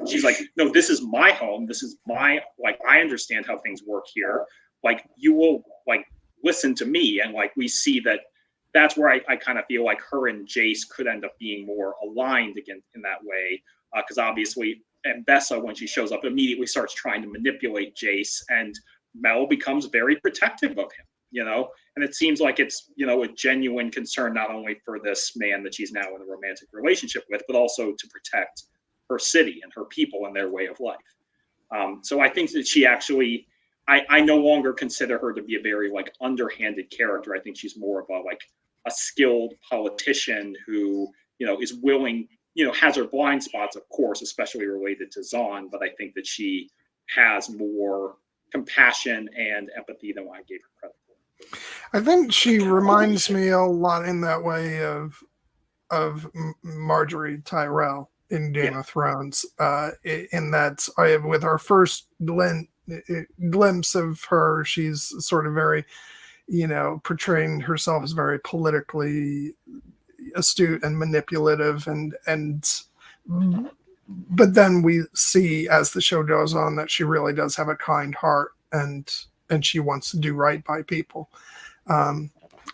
She's like, no, this is my home, this is my I understand how things work here. You will listen to me. And we see that's where I kind of feel like her and Jace could end up being more aligned again in that way, because obviously Ambessa, when she shows up, immediately starts trying to manipulate Jace, and Mel becomes very protective of him, and it seems like it's a genuine concern not only for this man that she's now in a romantic relationship with, but also to protect her city and her people and their way of life. So I think that she actually, I no longer consider her to be a very like underhanded character. I think she's more of a skilled politician who, is willing, has her blind spots, of course, especially related to Zahn, but I think that she has more compassion and empathy than I gave her credit for. I think she reminds me a lot in that way of Marjorie Tyrell in Game of Thrones, in that with our first glimpse of her, she's sort of very, portraying herself as very politically astute and manipulative, but then we see as the show goes on that she really does have a kind heart, and she wants to do right by people.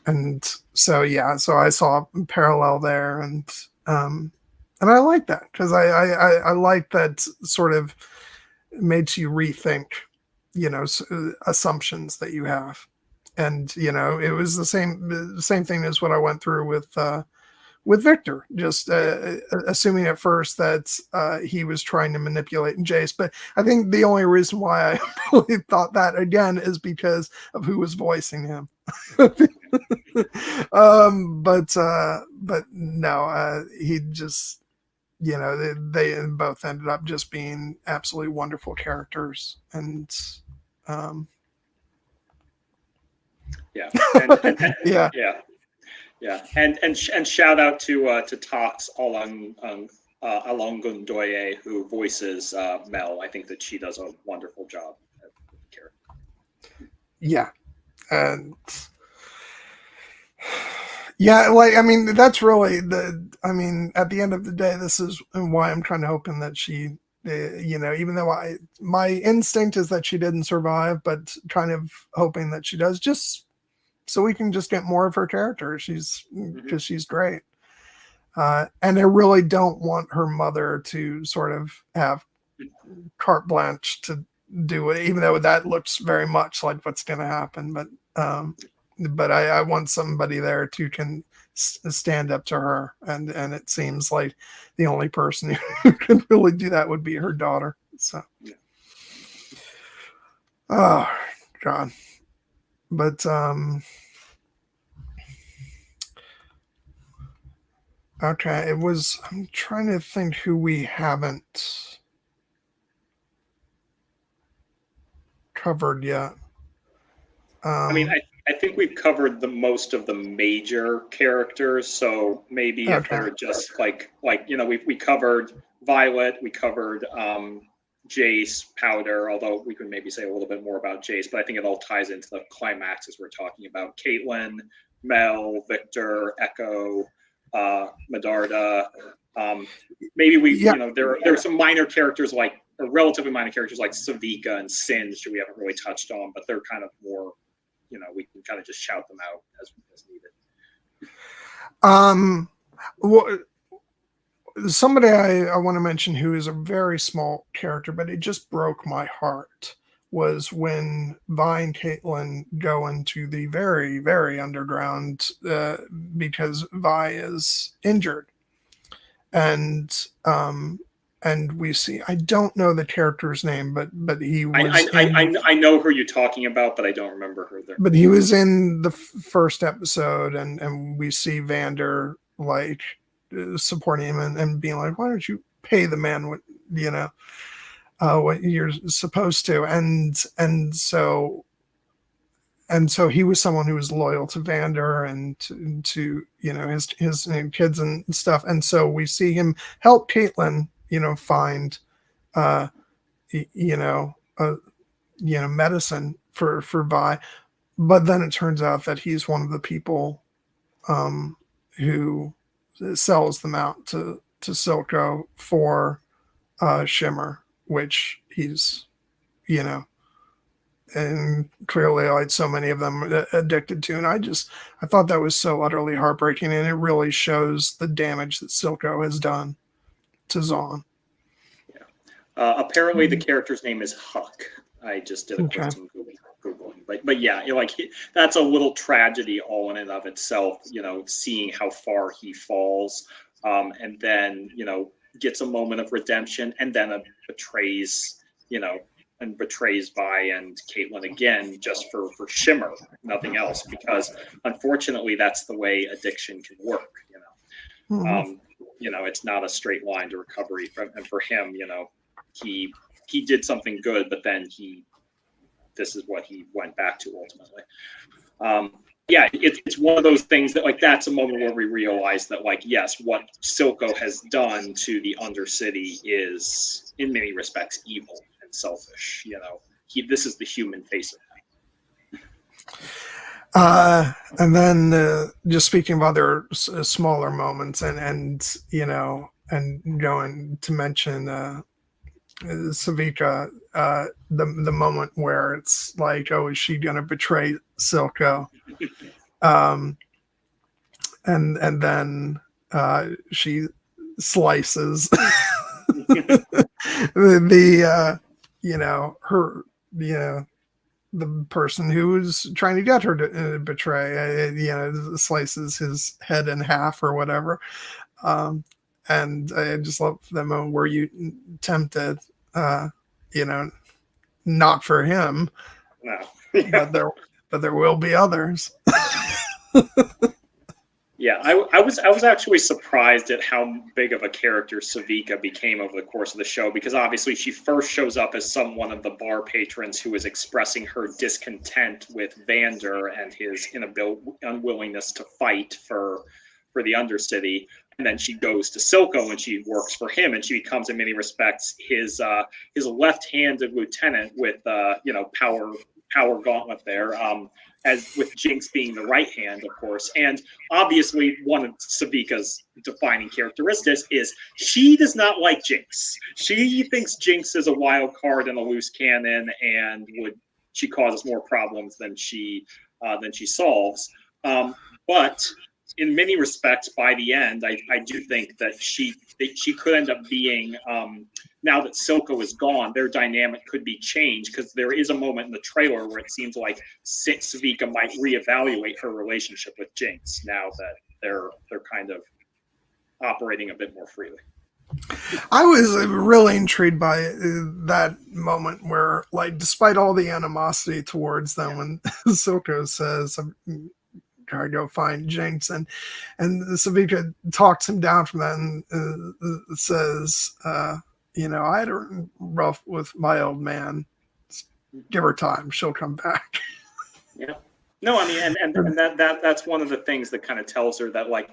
And so I saw a parallel there, and I like that, because I like that sort of makes you rethink, assumptions that you have. And it was the same thing as what I went through with Victor, just assuming at first that he was trying to manipulate Jace. But I think the only reason why I really thought that again is because of who was voicing him. But no, he just, they both ended up just being absolutely wonderful characters. And and shout out to Tox Alongundoye, who voices Mel. I think that she does a wonderful job as a character. Yeah, and that's really at the end of the day, this is why I'm kind of hoping that she, even though my instinct is that she didn't survive, but kind of hoping that she does, just so we can just get more of her character. Because she's great. And I really don't want her mother to sort of have carte blanche to do it, even though that looks very much like what's going to happen. But I want somebody there who can stand up to her. And it seems like the only person who can really do that would be her daughter. So, oh, God. But okay, I'm trying to think who we haven't covered yet. I think we've covered the most of the major characters, so maybe if they're just we covered Violet, we covered Jace, Powder, although we could maybe say a little bit more about Jace, but I think it all ties into the climaxes we're talking about. Caitlyn, Mel, Victor, Echo, Medarda. Maybe there are some minor characters or relatively minor characters like Savika and Singe who we haven't really touched on, but they're kind of more, we can kind of just shout them out as needed. Somebody I want to mention who is a very small character, but it just broke my heart, was when Vi and Caitlyn go into the very, very underground because Vi is injured. And we see, I don't know the character's name, but he was. I know who you're talking about, but I don't remember her there. But he was in the first episode, and we see Vander supporting him and being like, "Why don't you pay the man what what you're supposed to?" And so he was someone who was loyal to Vander and to his kids and stuff. And so we see him help Caitlyn, find medicine for Vi, but then it turns out that he's one of the people who sells them out to Silco for Shimmer, which he's and clearly like so many of them addicted to. And I thought that was so utterly heartbreaking, and it really shows the damage that Silco has done to Zahn. Apparently the character's name is Huck. I just did a quick Googling, but yeah, that's a little tragedy all in and of itself. Seeing how far he falls, and then gets a moment of redemption, and then betrays, and betrays Vi and Caitlyn again just for shimmer, nothing else, because unfortunately that's the way addiction can work. It's not a straight line to recovery. And for him, he did something good, but then this is what he went back to ultimately. It's one of those things that, like, that's a moment where we realize that, like, yes, what Silco has done to the Undercity is in many respects evil and selfish. This is the human face of that. And then just speaking of other smaller moments, and going to mention Savika, the moment where it's like, oh, is she going to betray Silco? And then she slices the person who's trying to get her to betray, slices his head in half or whatever. And I just love that moment where you tempted, not for him, No. but there will be others. Yeah, I was actually surprised at how big of a character Savika became over the course of the show, because obviously she first shows up as one of the bar patrons who is expressing her discontent with Vander and his unwillingness to fight for the Undercity. And then she goes to Silco and she works for him, and she becomes in many respects his left-handed lieutenant with power gauntlet there. As with Jinx being the right hand, of course. And obviously one of Savika's defining characteristics is she does not like Jinx. She thinks Jinx is a wild card and a loose cannon, and she causes more problems than she solves. But in many respects, by the end, I do think that she could end up being, now that Silco is gone, their dynamic could be changed, because there is a moment in the trailer where it seems like Savika might reevaluate her relationship with Jinx now that they're kind of operating a bit more freely. I was really intrigued by that moment where, like, despite all the animosity towards them, when Silco says, I'm trying to go find Jinx, and Savika talks him down from that and says, I had a rough with my old man. Give her time; she'll come back. Yeah. No, I mean, and that's one of the things that kind of tells her that, like,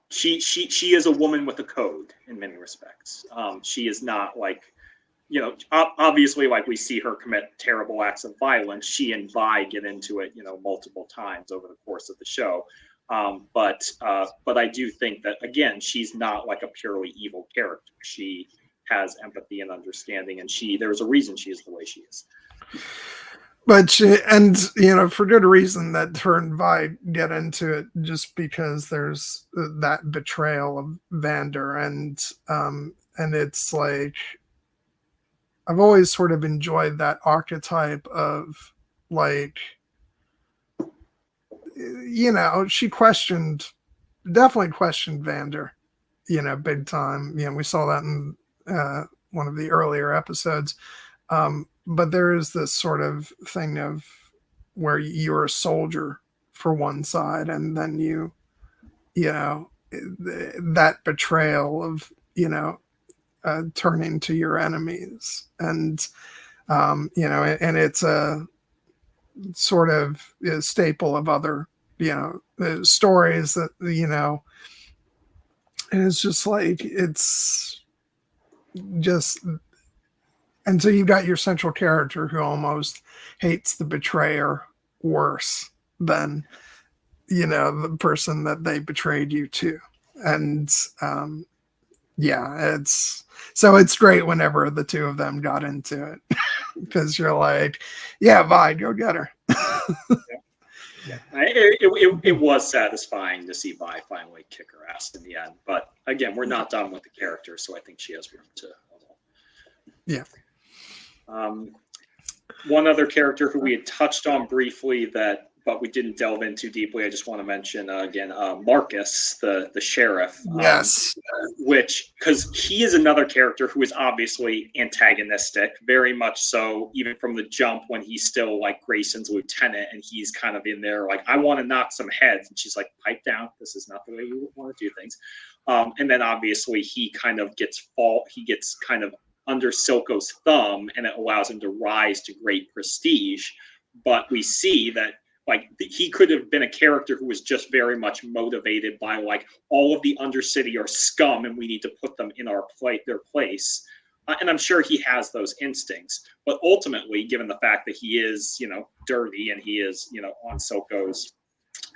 she is a woman with a code in many respects. She is not like, obviously, like, we see her commit terrible acts of violence. She and Vi get into it, multiple times over the course of the show. But I do think that, again, she's not like a purely evil character. She has empathy and understanding, and there's a reason she is the way she is. But for good reason that her and Vi get into it, just because there's that betrayal of Vander, and it's like, I've always sort of enjoyed that archetype of, like, she definitely questioned Vander, big time. We saw that in one of the earlier episodes. But there is this sort of thing of where you're a soldier for one side, and then that betrayal of, turning to your enemies. And, and it's a sort of a staple of other, stories that, and it's just like, it's just, and so you've got your central character who almost hates the betrayer worse than, the person that they betrayed you to. And, it's great whenever the two of them got into it, because you're like, yeah, Vi, go get her. Yeah. It was satisfying to see Vi finally kick her ass in the end. But again, we're not done with the character, so I think she has room to evolve. Yeah. One other character who we had touched on briefly that but we didn't delve in too deeply. I just want to mention again Marcus, the sheriff. Yes. Which, because he is another character who is obviously antagonistic, very much so, even from the jump when he's still like Grayson's lieutenant and he's kind of in there like, I want to knock some heads. And she's like, pipe down. This is not the way you want to do things. And then obviously he kind of gets kind of under Silco's thumb, and it allows him to rise to great prestige. But we see that like he could have been a character who was just very much motivated by like all of the Undercity are scum and we need to put them in their place. And I'm sure he has those instincts. But ultimately, given the fact that he is, dirty and he is, on Silco's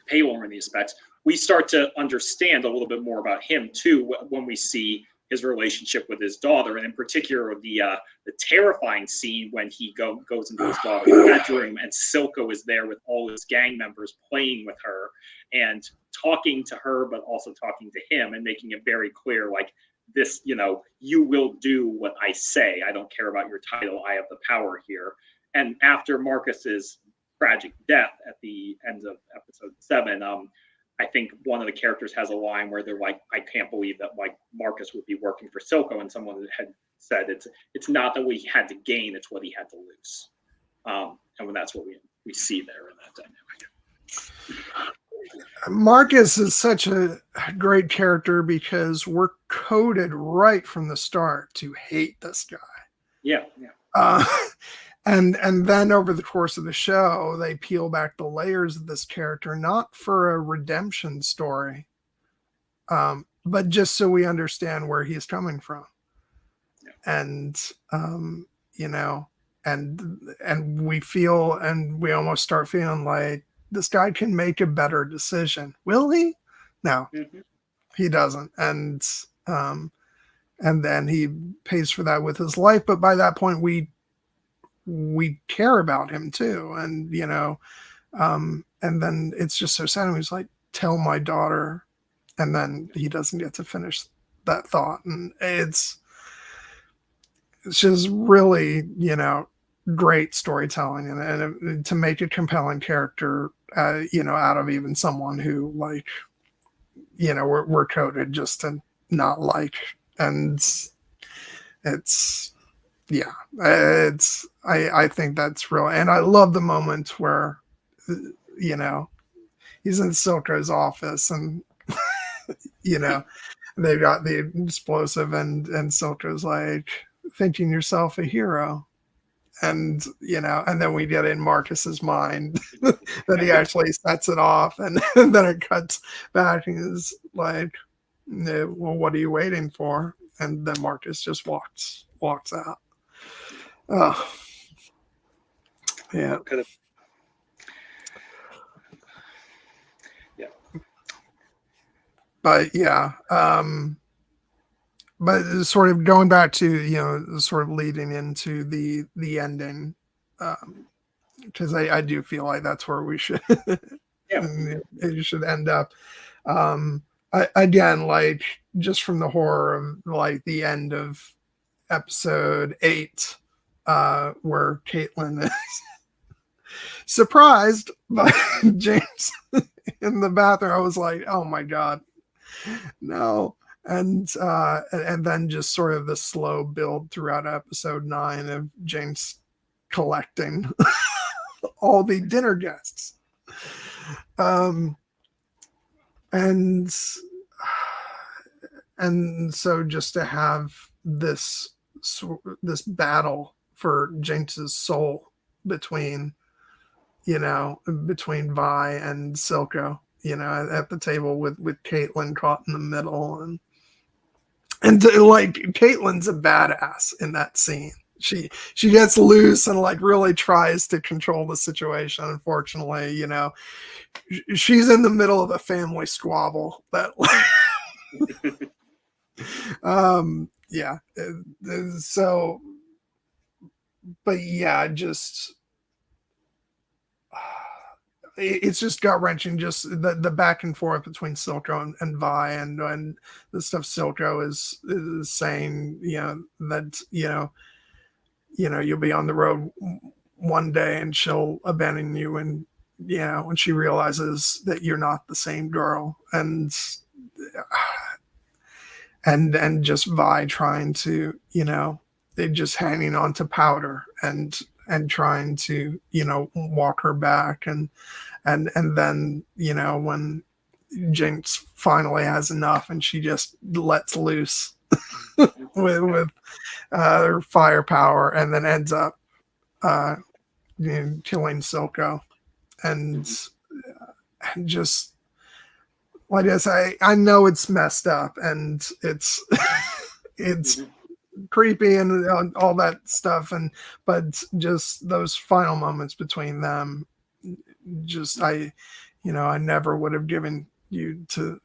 payroll in these aspects, we start to understand a little bit more about him too when we see his relationship with his daughter, and in particular the terrifying scene when he goes into his daughter's bedroom and Silco is there with all his gang members playing with her and talking to her, but also talking to him and making it very clear, like, this, you will do what I say. I don't care about your title. I have the power here. And after Marcus's tragic death at the end of episode 7, I think one of the characters has a line where they're like, I can't believe that like Marcus would be working for Silco, and someone had said it's not that we had to gain, it's what he had to lose. And that's what we see there in that dynamic. Marcus is such a great character because we're coded right from the start to hate this guy. Yeah. And then over the course of the show, they peel back the layers of this character, not for a redemption story, but just so we understand where he's coming from. Yeah. And, and we feel, and we almost start feeling like this guy can make a better decision. Will he? No, he doesn't. And then he pays for that with his life. But by that point, we care about him too. And, and then it's just so sad. He's like, tell my daughter. And then he doesn't get to finish that thought. And it's just really, great storytelling and to make a compelling character, out of even someone who like, we're coded just to not like. And I think that's real. And I love the moment where, he's in Silco's office and, they've got the explosive and Silco's like, thinking yourself a hero. And, and then we get in Marcus's mind that he actually sets it off. And then it cuts back and is like, well, what are you waiting for? And then Marcus just walks out. Oh, yeah. Yeah. But yeah, but sort of going back to, sort of leading into the ending, because I do feel like that's where we should, it should end up. Again, like just from the horror of like the end of episode 8, where Caitlin is surprised by James in the bathroom. I was like, oh my God, no. And then just sort of the slow build throughout episode 9 of James collecting all the dinner guests. And so just to have this battle for James's soul between Vi and Silco, at the table with Caitlin caught in the middle, and like Caitlin's a badass in that scene. She gets loose and like really tries to control the situation. Unfortunately, she's in the middle of a family squabble that so, but yeah, just it's just gut-wrenching, just the back and forth between Silco and Vi, and the stuff Silco is saying, that you'll be on the road one day and she'll abandon you in when she realizes that you're not the same girl, and just Vi trying to, they just hanging on to Powder and trying to, walk her back, and then, when Jinx finally has enough and she just lets loose with her firepower, and then ends up killing Silco, and just, like I say, I know it's messed up and it's it's creepy and all that stuff, but just those final moments between them, just I never would have given you to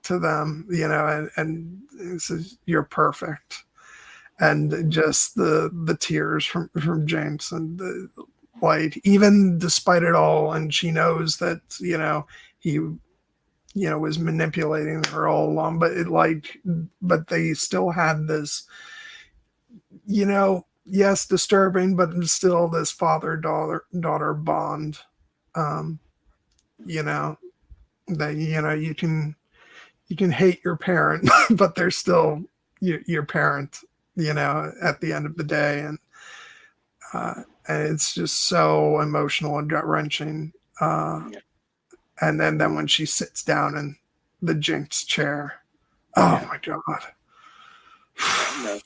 them, and it says you're perfect, and just the tears from James, and like, even despite it all, and she knows that he was manipulating her all along, but they still had this, yes, disturbing, but still this father-daughter bond, that you can hate your parent, but they're still your parent, at the end of the day, and it's just so emotional and gut-wrenching. And then when she sits down in the Jinx chair, oh my God. No.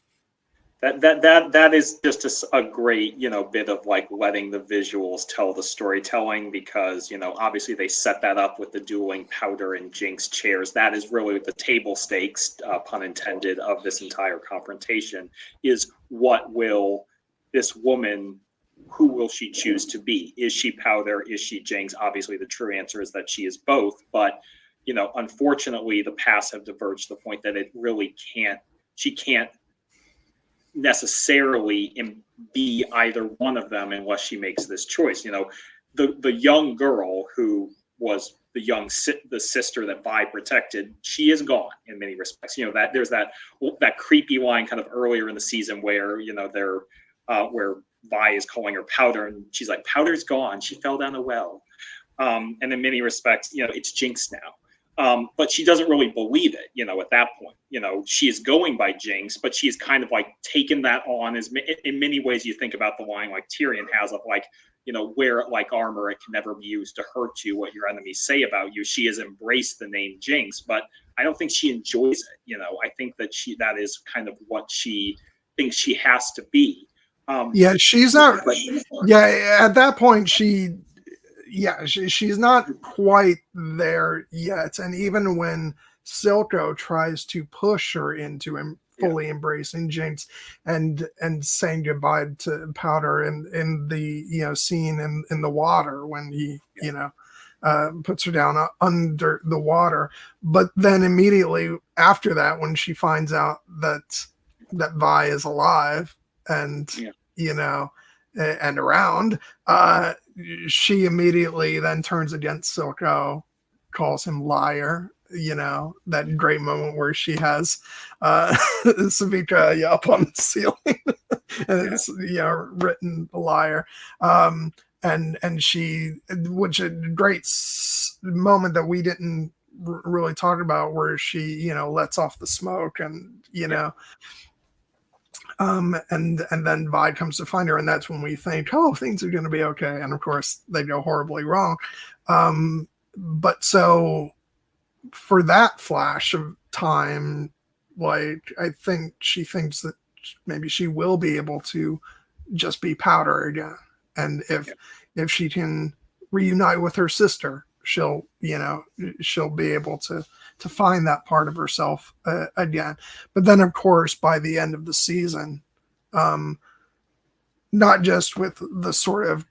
That is just a great, bit of like letting the visuals tell the storytelling, because, obviously they set that up with the dueling Powder and Jinx chairs. That is really the table stakes, pun intended, of this entire confrontation, is what will this woman, who will she choose to be? Is she Powder? Is she Jinx? Obviously the true answer is that she is both, but, unfortunately the paths have diverged to the point that she can't necessarily be either one of them unless she makes this choice. The young girl who was the sister that Vi protected, she is gone in many respects. That there's that creepy line kind of earlier in the season where they're where Vi is calling her Powder, and she's like, Powder's gone, she fell down a well, and in many respects it's Jinx now. But she doesn't really believe it, at that point. She is going by Jinx, but she's kind of like taken that on as, in many ways, you think about the line like Tyrion has of like, wear it like armor, it can never be used to hurt you, what your enemies say about you. She has embraced the name Jinx, but I don't think she enjoys it. I think that that is kind of what she thinks she has to be. She's not, at that point, she's not quite there yet. And even when Silco tries to push her into fully embracing Jinx and saying goodbye to Powder in the scene in the water, when he puts her down under the water, but then immediately after that, when she finds out that Vi is alive and and around, she immediately then turns against Silco, calls him liar. That great moment where she has Savika up on the ceiling and it's written liar, and she, which a great moment that we didn't really talk about, where she lets off the smoke, and and then Vi comes to find her, and that's when we think, oh, things are going to be okay. And of course, they go horribly wrong. But so for that flash of time, like, I think she thinks that maybe she will be able to just be Powder again. And if she can reunite with her sister, she'll be able to find that part of herself again. But then, of course, by the end of the season, not just with the sort of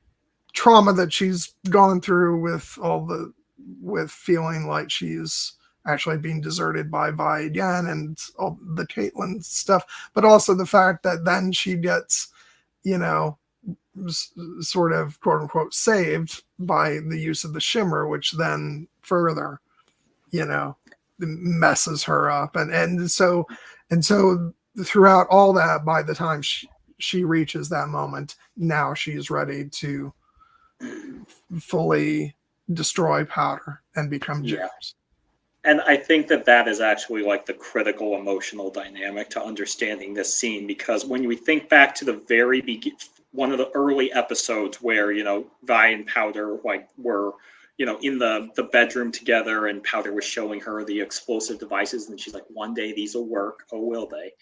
trauma that she's gone through with feeling like she's actually being deserted by Vi again and all the Caitlyn stuff, but also the fact that then she gets, sort of quote unquote saved by the use of the shimmer, which then further, messes her up. And so throughout all that, by the time she reaches that moment, now she's ready to fully destroy Powder and become Yeah. Jinx. And I think that is actually like the critical emotional dynamic to understanding this scene, because when we think back to the very one of the early episodes where, Vi and Powder were, in the bedroom together, and Powder was showing her the explosive devices, and she's like, one day these will work. Oh, will they?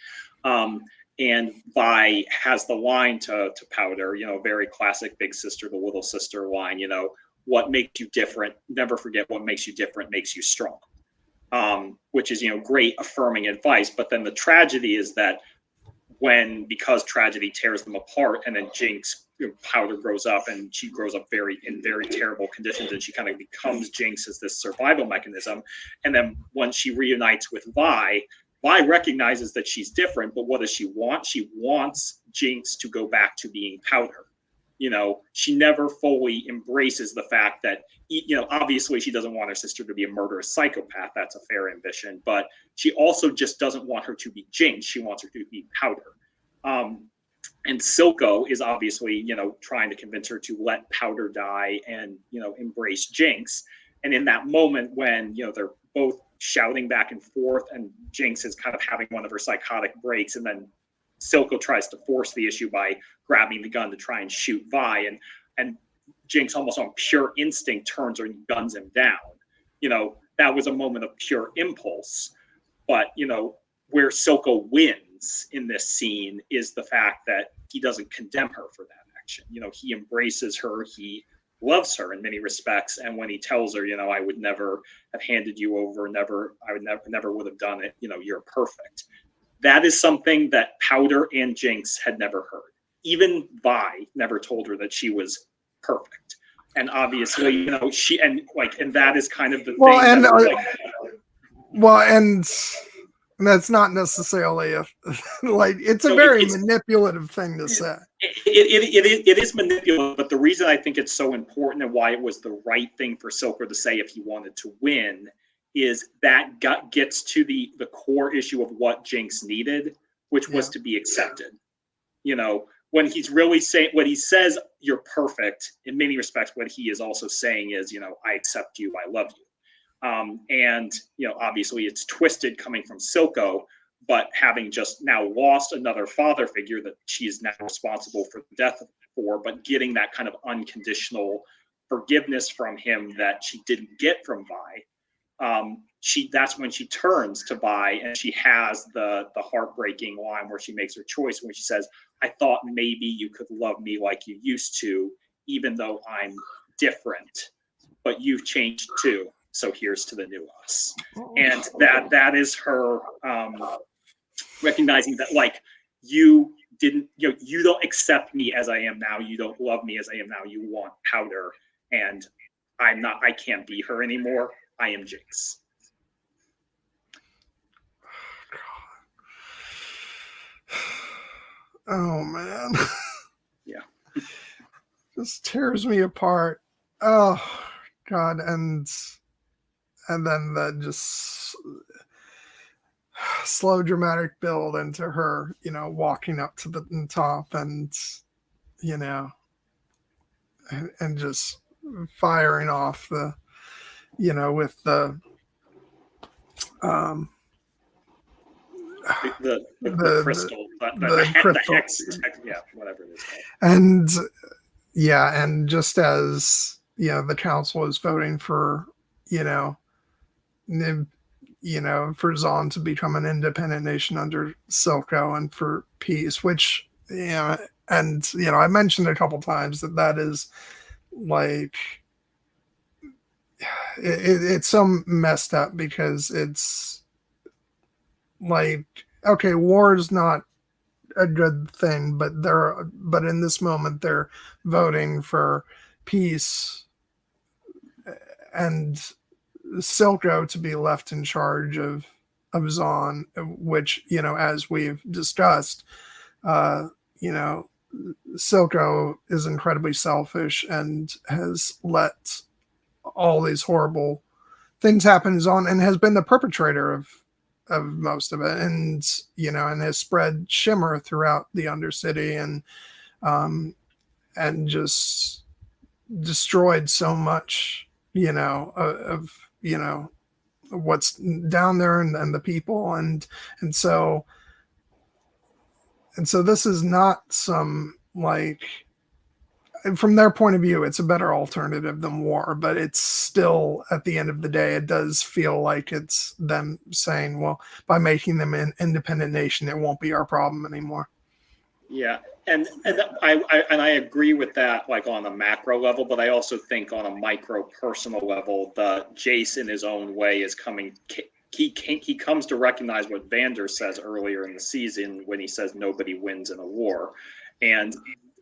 And Vi has the line to Powder, very classic big sister to little sister line, what makes you different? Never forget, what makes you different makes you strong. Which is, great affirming advice. But then the tragedy is that because tragedy tears them apart, and then Jinx, Powder grows up, and she grows up in very terrible conditions, and she kind of becomes Jinx as this survival mechanism. And then when she reunites with Vi recognizes that she's different, but what does she want? She wants Jinx to go back to being Powder. She never fully embraces the fact that, obviously she doesn't want her sister to be a murderous psychopath. That's a fair ambition. But she also just doesn't want her to be Jinx. She wants her to be Powder. And Silco is obviously, trying to convince her to let Powder die and, embrace Jinx. And in that moment when, they're both shouting back and forth, and Jinx is kind of having one of her psychotic breaks, and then Silco tries to force the issue by grabbing the gun to try and shoot Vi, and Jinx, almost on pure instinct, turns and guns him down. That was a moment of pure impulse. But, where Silco wins in this scene is the fact that he doesn't condemn her for that action. He embraces her, he loves her in many respects, and when he tells her, I would never have handed you over, I would never would have done it, you're perfect. That is something that Powder and Jinx had never heard. Even Vi never told her that she was perfect. And obviously, and that is kind of the thing. And that's not necessarily it's a very manipulative thing to say. It is manipulative, but the reason I think it's so important, and why it was the right thing for Silco to say if he wanted to win, is that gets to the core issue of what Jinx needed, which was to be accepted. When he's really saying, when he says you're perfect, in many respects, what he is also saying is, I accept you, I love you. And obviously it's twisted coming from Silco, but having just now lost another father figure that she is now responsible for the death for, but getting that kind of unconditional forgiveness from him that she didn't get from Vi. That's when she turns to Vi, and she has the heartbreaking line where she makes her choice, when she says, I thought maybe you could love me like you used to, even though I'm different, but you've changed too. So here's to the new us. And that is her recognizing that, you don't accept me as I am now. You don't love me as I am now. You want Powder, and I can't be her anymore. I am Jinx. Oh man. Yeah. Just tears me apart. Oh God. And then that just slow dramatic build into her, walking up to the top, and and just firing off the, with the crystal, the hex, whatever it is. And just as the council is voting for for Zon to become an independent nation under Silco, and for peace, which I mentioned a couple times that is it's so messed up, because it's okay, war is not a good thing, but in this moment they're voting for peace and Silco to be left in charge of Zon, which as we've discussed, Silco is incredibly selfish and has let all these horrible things happen to Zon, and has been the perpetrator of most of it, and and has spread shimmer throughout the Undercity, and just destroyed so much, of what's down there and the people, and so this is not some, like, from their point of view, it's a better alternative than war, but it's still, at the end of the day, it does feel like it's them saying, well, by making them an independent nation, it won't be our problem anymore. Yeah, and I agree with that, like on a macro level, but I also think on a micro personal level, the Jace in his own way is coming. He comes to recognize what Vander says earlier in the season when he says nobody wins in a war, and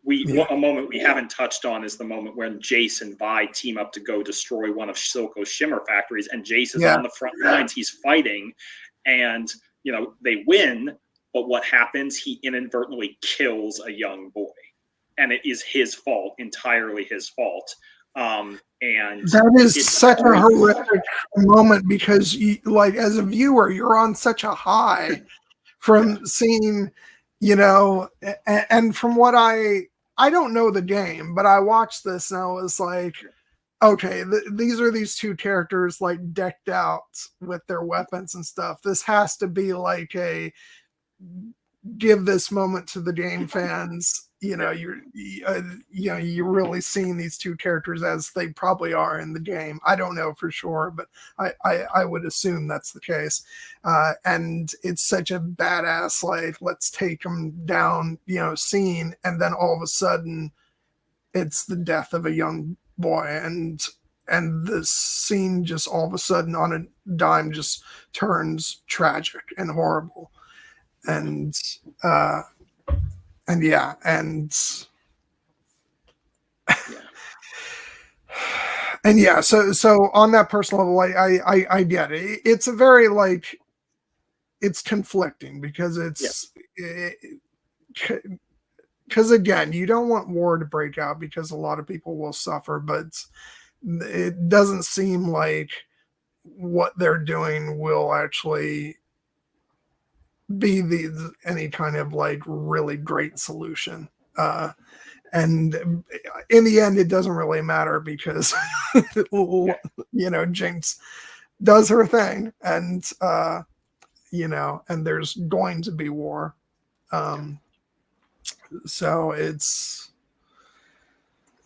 a moment we haven't touched on is the moment when Jace and Vi team up to go destroy one of Silco's shimmer factories, and Jace is on the front lines. He's fighting, and they win. But what happens? He inadvertently kills a young boy, and it is his fault, entirely his fault. And that is such a horrific moment, because, like, as a viewer, you're on such a high from seeing, and from what I don't know the game, but I watched this and I was like, okay, these are these two characters, like, decked out with their weapons and stuff. This has to be like a give this moment to the game fans. You're really seeing these two characters as they probably are in the game. I don't know for sure, but I would assume that's the case. And it's such a badass, like, let's take them down, scene, and then all of a sudden it's the death of a young boy, and the scene just all of a sudden on a dime just turns tragic and horrible. And so on that personal level, I get it. It's a very, like, it's conflicting, because because again, you don't want war to break out, because a lot of people will suffer, but it doesn't seem like what they're doing will actually be any kind of, like, really great solution. And in the end, it doesn't really matter, because Jinx does her thing, and and there's going to be war. So it's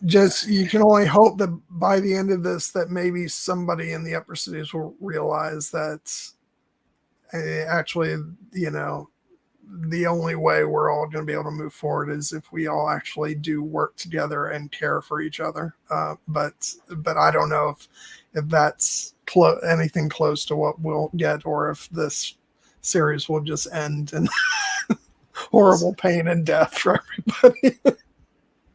just, you can only hope that by the end of this, that maybe somebody in the upper cities will realize that actually, the only way we're all going to be able to move forward is if we all actually do work together and care for each other. But I don't know if that's anything close to what we'll get, or if this series will just end in horrible pain and death for everybody.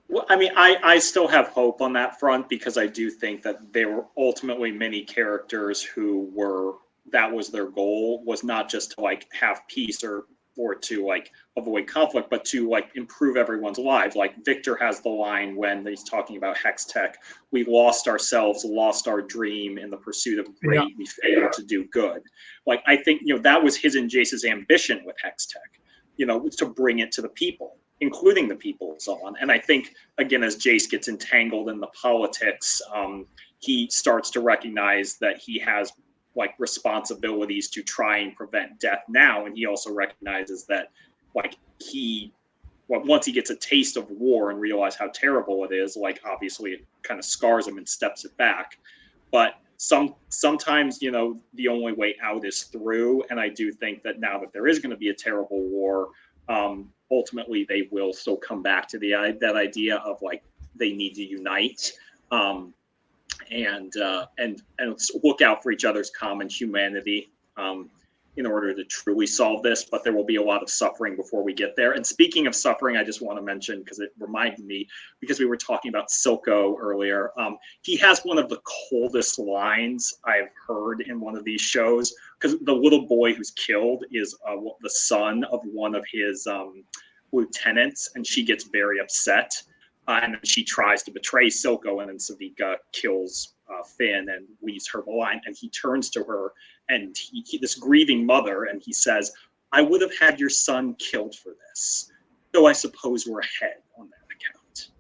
Well, I mean, I still have hope on that front, because I do think that there were ultimately many characters who that was their goal, was not just to, like, have peace or to, like, avoid conflict, but to, like, improve everyone's lives. Like, Victor has the line when he's talking about Hex Tech: we lost ourselves, lost our dream in the pursuit of great, we failed to do good. Like, I think, that was his and Jace's ambition with Hex Tech, to bring it to the people, including the people and so on. And I think, again, as Jace gets entangled in the politics, he starts to recognize that he has, like, responsibilities to try and prevent death now. And he also recognizes that, like, once he gets a taste of war and realize how terrible it is, like, obviously it kind of scars him and steps it back. But sometimes, the only way out is through. And I do think that now that there is going to be a terrible war, ultimately they will still come back to that idea of, like, they need to unite. And look out for each other's common humanity in order to truly solve this. But there will be a lot of suffering before we get there. And speaking of suffering, I just want to mention, because it reminded me, because we were talking about Silco earlier, he has one of the coldest lines I've heard in one of these shows, because the little boy who's killed is the son of one of his lieutenants, and she gets very upset. And she tries to betray Silco, and then Savika kills Finn and leaves her behind. And he turns to her, and this grieving mother, and he says, "I would have had your son killed for this. So I suppose we're ahead on that account."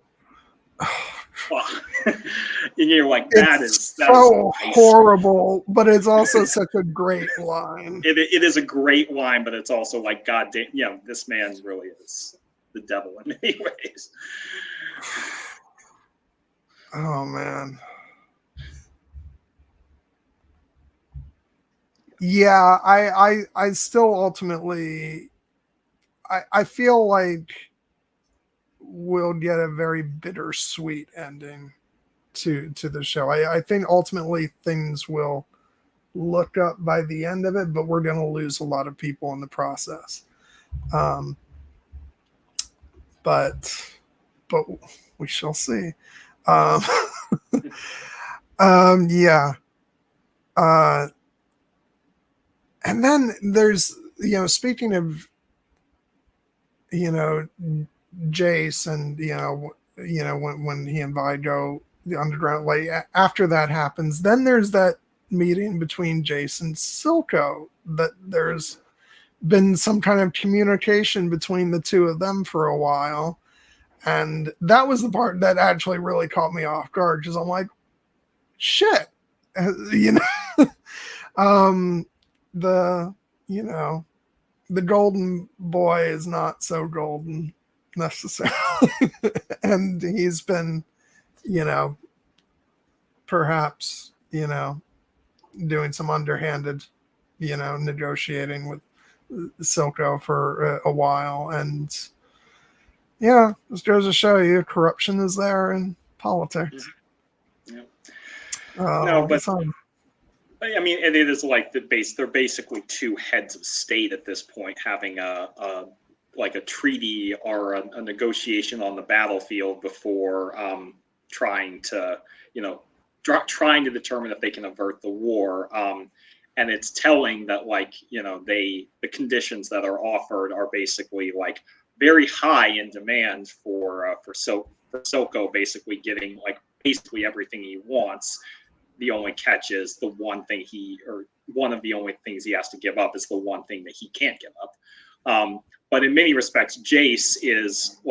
and you're like, that It's is so nice. horrible, but it's also such a great line. It is a great line, but it's also like, God damn, this man really is the devil in many ways. Oh man. Yeah, I still ultimately I feel like we'll get a very bittersweet ending to the show. I think ultimately things will look up by the end of it, but we're going to lose a lot of people in the process. Um, but we shall see. Um, yeah. And then there's, speaking of, Jace and, when he and Vi go the underground, like after that happens, then there's that meeting between Jace and Silco that there's been some kind of communication between the two of them for a while. And that was the part that actually really caught me off guard because I'm like, shit, the, the golden boy is not so golden necessarily. And he's been, perhaps, doing some underhanded, negotiating with Silco for a while. And yeah, this goes to show you corruption is there in politics. Yeah. No, but so, I mean, it is like they're basically two heads of state at this point, having a treaty or a negotiation on the battlefield before trying to determine if they can avert the war. And it's telling that the conditions that are offered are basically like very high in demand for Silco basically getting basically everything he wants. The only catch is one of the only things he has to give up is the one thing that he can't give up. But in many respects, Jace is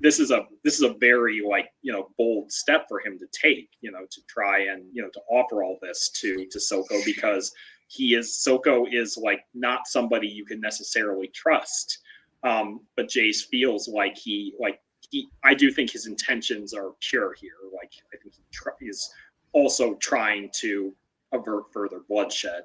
this is a very bold step for him to take, to try and to offer all this to Silco, because Silco is not somebody you can necessarily trust. But Jace feels like I do think his intentions are pure here. I think he is also trying to avert further bloodshed.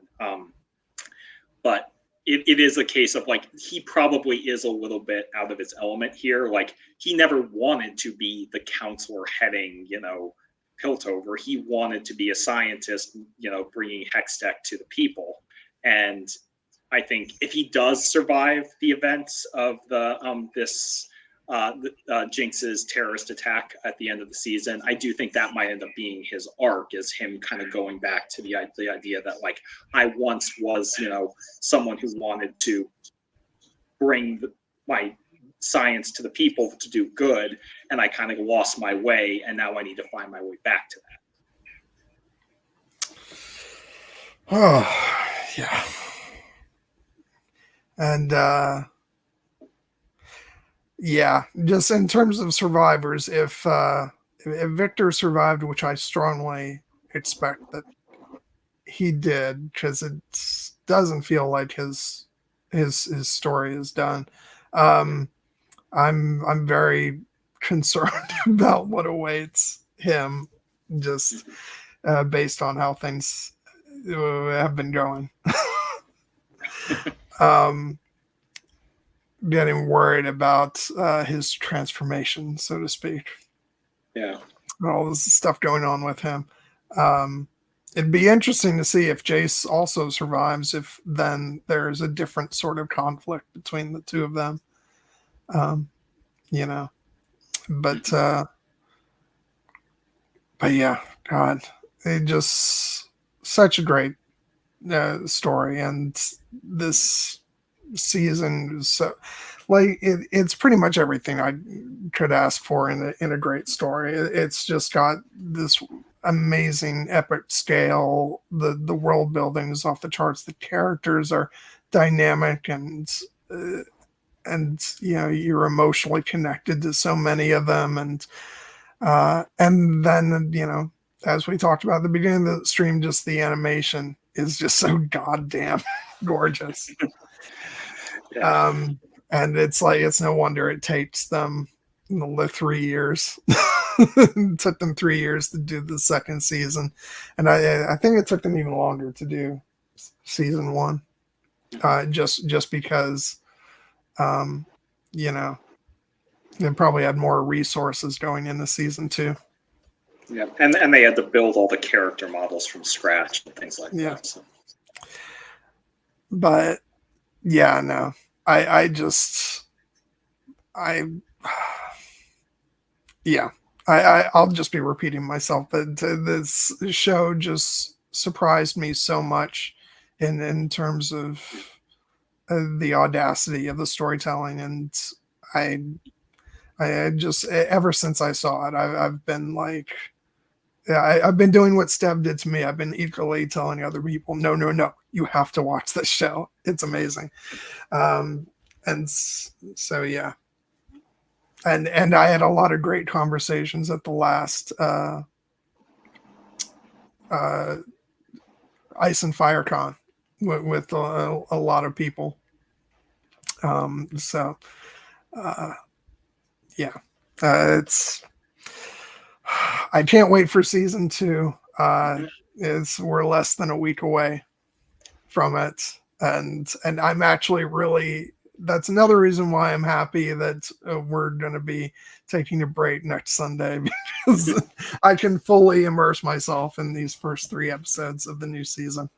But it is a case of he probably is a little bit out of his element here. He never wanted to be the counselor heading, Piltover. He wanted to be a scientist, bringing Hextech to the people. And I think if he does survive the events of Jinx's terrorist attack at the end of the season, I do think that might end up being his arc, is him kind of going back to the idea that I once was someone who wanted to bring my science to the people to do good, and I kind of lost my way, and now I need to find my way back to that. Oh yeah. And yeah, just in terms of survivors, if Victor survived, which I strongly expect that he did, because it doesn't feel like his story is done. I'm very concerned about what awaits him, just based on how things have been going. Getting worried about his transformation, so to speak. Yeah. All this stuff going on with him. It'd be interesting to see if Jace also survives, if then there's a different sort of conflict between the two of them. But yeah, God, it just such a great story, and this season is so it's pretty much everything I could ask for in a great story. It's just got this amazing epic scale. The world building is off the charts. The characters are dynamic, and you're emotionally connected to so many of them, and And then, as we talked about at the beginning of the stream, just the animation is just so goddamn gorgeous. Yeah. And it's no wonder it takes them 3 years. It took them 3 years to do the second season, and I think it took them even longer to do season 1, just because, they probably had more resources going into season 2. Yeah, and they had to build all the character models from scratch and things like that. So. But yeah, no, I'll just be repeating myself, but this show just surprised me so much in terms of the audacity of the storytelling, and I just, ever since I saw it, I've been like, I've been doing what Steph did to me. I've been equally telling other people, no, you have to watch this show. It's amazing. And so, yeah. And I had a lot of great conversations at the last Ice and Fire Con with a lot of people. It's, I can't wait for season 2. We're less than a week away from it, and I'm actually really, that's another reason why I'm happy that we're going to be taking a break next Sunday, because I can fully immerse myself in these first 3 episodes of the new season.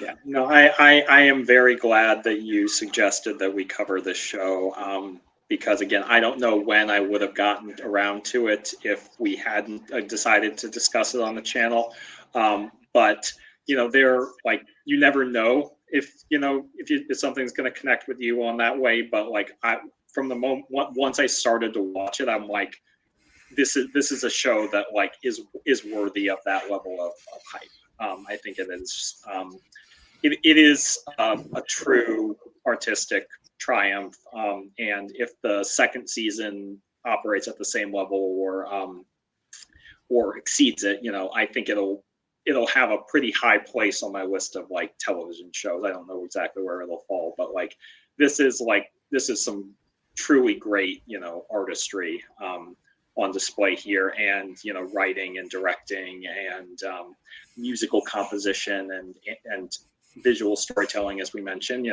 Yeah, no, I am very glad that you suggested that we cover this show, because again, I don't know when I would have gotten around to it if we hadn't decided to discuss it on the channel. But they're like, you never know if something's going to connect with you on that way. But like, from the moment once I started to watch it, I'm like, this is a show that like is worthy of that level of hype. I think it is. It is a true artistic triumph, and if the second season operates at the same level or exceeds it, I think it'll have a pretty high place on my list of like television shows. I don't know exactly where it'll fall, but like this is some truly great artistry on display here, and writing and directing and musical composition and visual storytelling, as we mentioned,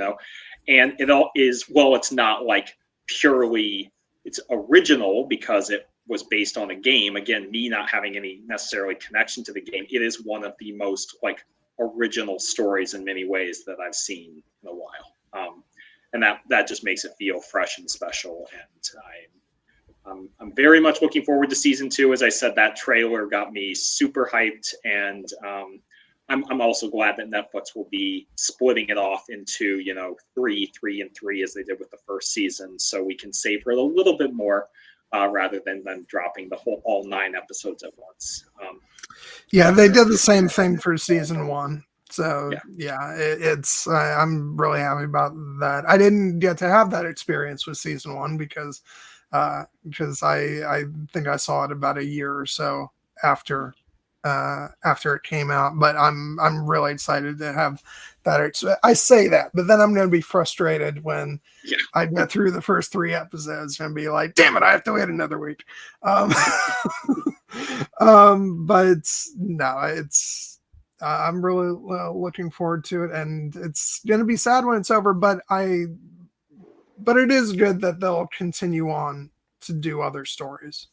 and it all is, well, it's not like purely, it's original because it was based on a game. Again, me not having any necessarily connection to the game, it is one of the most like original stories in many ways that I've seen in a while, and that just makes it feel fresh and special. And I'm very much looking forward to season 2. As I said, that trailer got me super hyped, and I'm also glad that Netflix will be splitting it off into 3 and 3 as they did with the first season, so we can savor it a little bit more rather than them dropping all 9 episodes at once. Yeah, they did the same thing for season 1. So it's I'm really happy about that. I didn't get to have that experience with season 1 because I think I saw it about a year or so after it came out, but I'm really excited to have that. I say that, but then I'm going to be frustrated when I get through the first 3 episodes and be like, damn it, I have to wait another week. But no, it's I'm really looking forward to it, and it's going to be sad when it's over, but it is good that they'll continue on to do other stories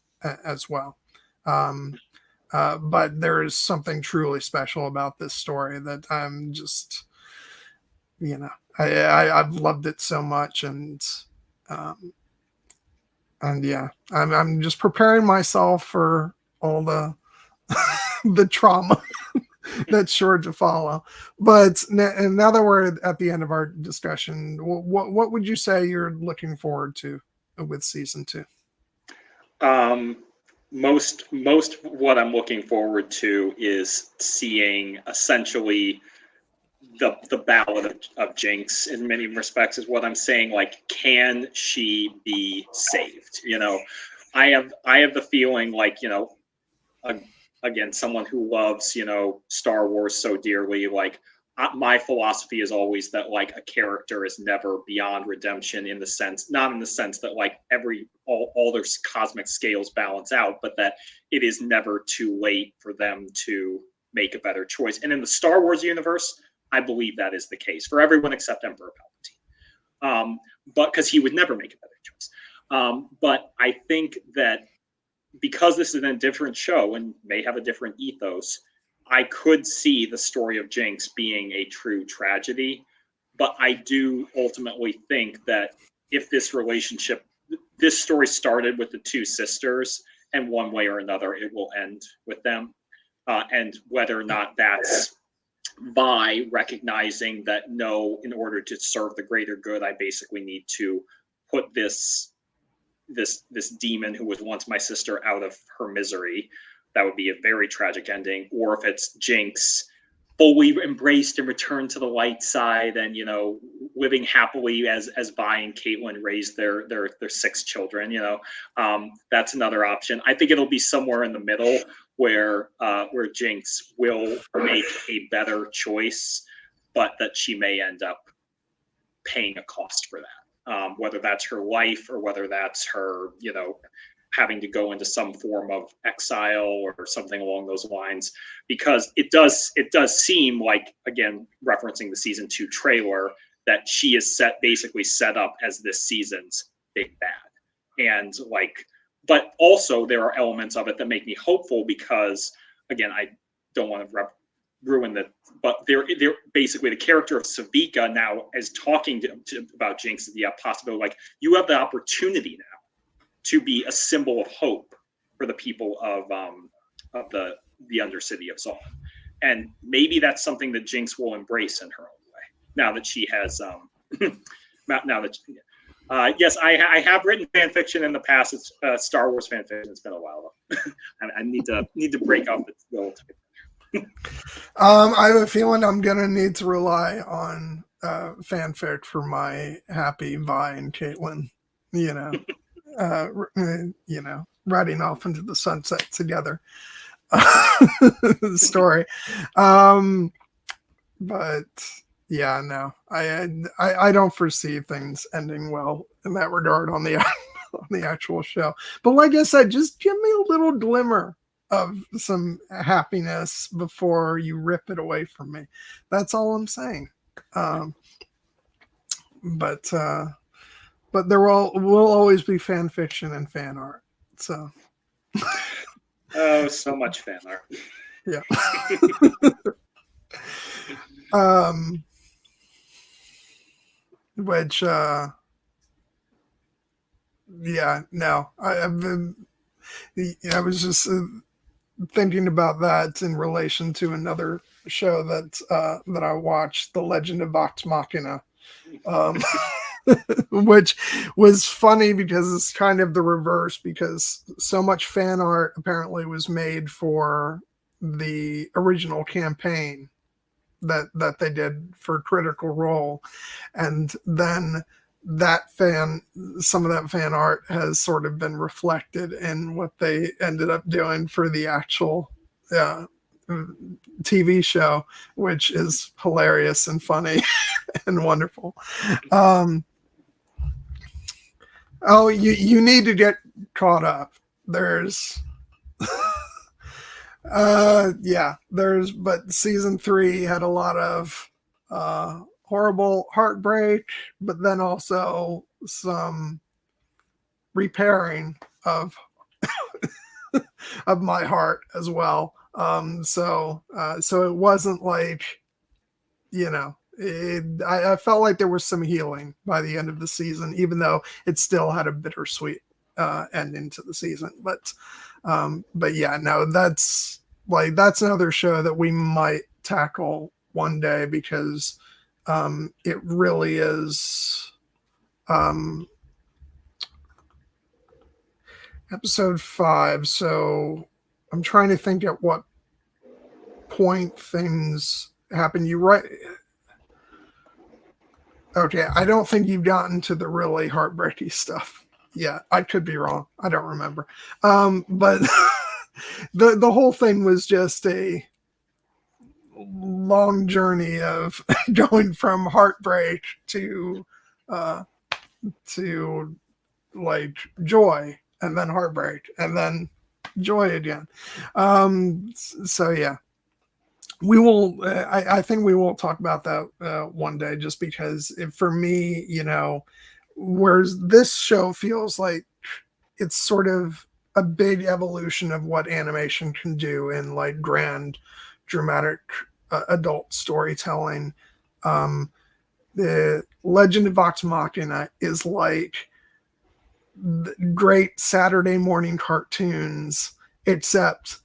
as well. But there is something truly special about this story that I'm just, I've loved it so much, and yeah, I'm just preparing myself for all the the trauma that's sure to follow. But now that we're at the end of our discussion, what would you say you're looking forward to with season 2? Most what I'm looking forward to is seeing essentially the ballad of Jinx in many respects is what I'm saying. Like, can she be saved? I have the feeling like, again, someone who loves, Star Wars so dearly, like, my philosophy is always that, like, a character is never beyond redemption, in the sense, not in the sense that, like, all their cosmic scales balance out, but that it is never too late for them to make a better choice. And in the Star Wars universe, I believe that is the case for everyone except Emperor Palpatine, but because he would never make a better choice. But I think that because this is a different show and may have a different ethos, I could see the story of Jinx being a true tragedy. But I do ultimately think that if this story started with the two sisters, and one way or another, it will end with them. And whether or not that's by recognizing that, no, in order to serve the greater good, I basically need to put this demon who was once my sister out of her misery. That would be a very tragic ending. Or if it's Jinx fully embraced and returned to the light side, and living happily as Vi and Caitlin raised their 6 children. That's another option. I think it'll be somewhere in the middle, where Jinx will make a better choice, but that she may end up paying a cost for that. Whether that's her life, or whether that's her, having to go into some form of exile or something along those lines, because it does seem like, again, referencing the season 2 trailer, that she is basically set up as this season's big bad. And like, but also there are elements of it that make me hopeful, because, again, I don't want to ruin but they're basically, the character of Savika now is talking about Jinx, the possibility, like, you have the opportunity now to be a symbol of hope for the people of the Undercity of Zon. And maybe that's something that Jinx will embrace in her own way, now that she has yes, I have written fan fiction in the past. It's Star Wars fan fiction. It's been a while though. I need to break up the old I have a feeling I'm gonna need to rely on fanfic for my happy Vi and Caitlin, riding off into the sunset together story. But yeah, no, I don't foresee things ending well in that regard on the actual show. But like I said, just give me a little glimmer of some happiness before you rip it away from me. That's all I'm saying. But there will always be fan fiction and fan art. So oh, so much fan art. Yeah. Which yeah, no, I was just thinking about that in relation to another show that I watched, The Legend of Vox Machina, which was funny because it's kind of the reverse, because so much fan art apparently was made for the original campaign that they did for Critical Role, and then some of that fan art has sort of been reflected in what they ended up doing for the actual TV show, which is hilarious and funny and wonderful. Oh, you need to get caught up. There's but season 3 had a lot of horrible heartbreak, but then also some repairing of of my heart as well. So it wasn't like, I felt like there was some healing by the end of the season, even though it still had a bittersweet ending to the season. But yeah, no, that's another show that we might tackle one day, because it really is. Episode 5. So I'm trying to think at what point things happen. You right. Okay, I don't think you've gotten to the really heartbreaky stuff. Yeah, I could be wrong. I don't remember. But the whole thing was just a long journey of going from heartbreak to like joy, and then heartbreak, and then joy again. So yeah, we will. I think we will talk about that one day, just because for me, whereas this show feels like it's sort of a big evolution of what animation can do in like grand, dramatic adult storytelling. The Legend of Vox Machina is like great Saturday morning cartoons, except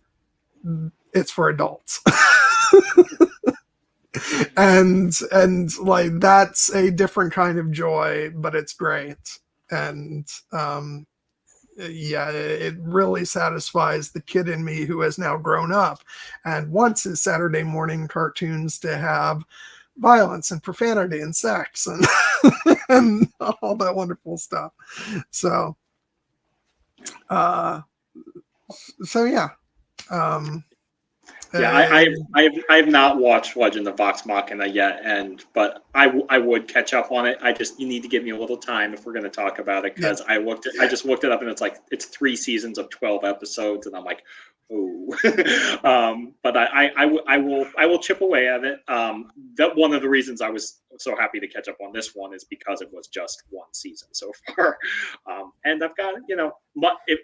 it's for adults. and like that's a different kind of joy, but it's great. And yeah, it really satisfies the kid in me who has now grown up and wants his Saturday morning cartoons to have violence and profanity and sex and and all that wonderful stuff. So yeah. I have not watched Legend of Vox Machina yet, but I would catch up on it. You need to give me a little time if we're going to talk about it, because I just looked it up, and it's 3 seasons of 12 episodes, and I'm like, oh. But I will chip away at it. That one of the reasons I was so happy to catch up on this one is because it was just 1 season so far, and I've got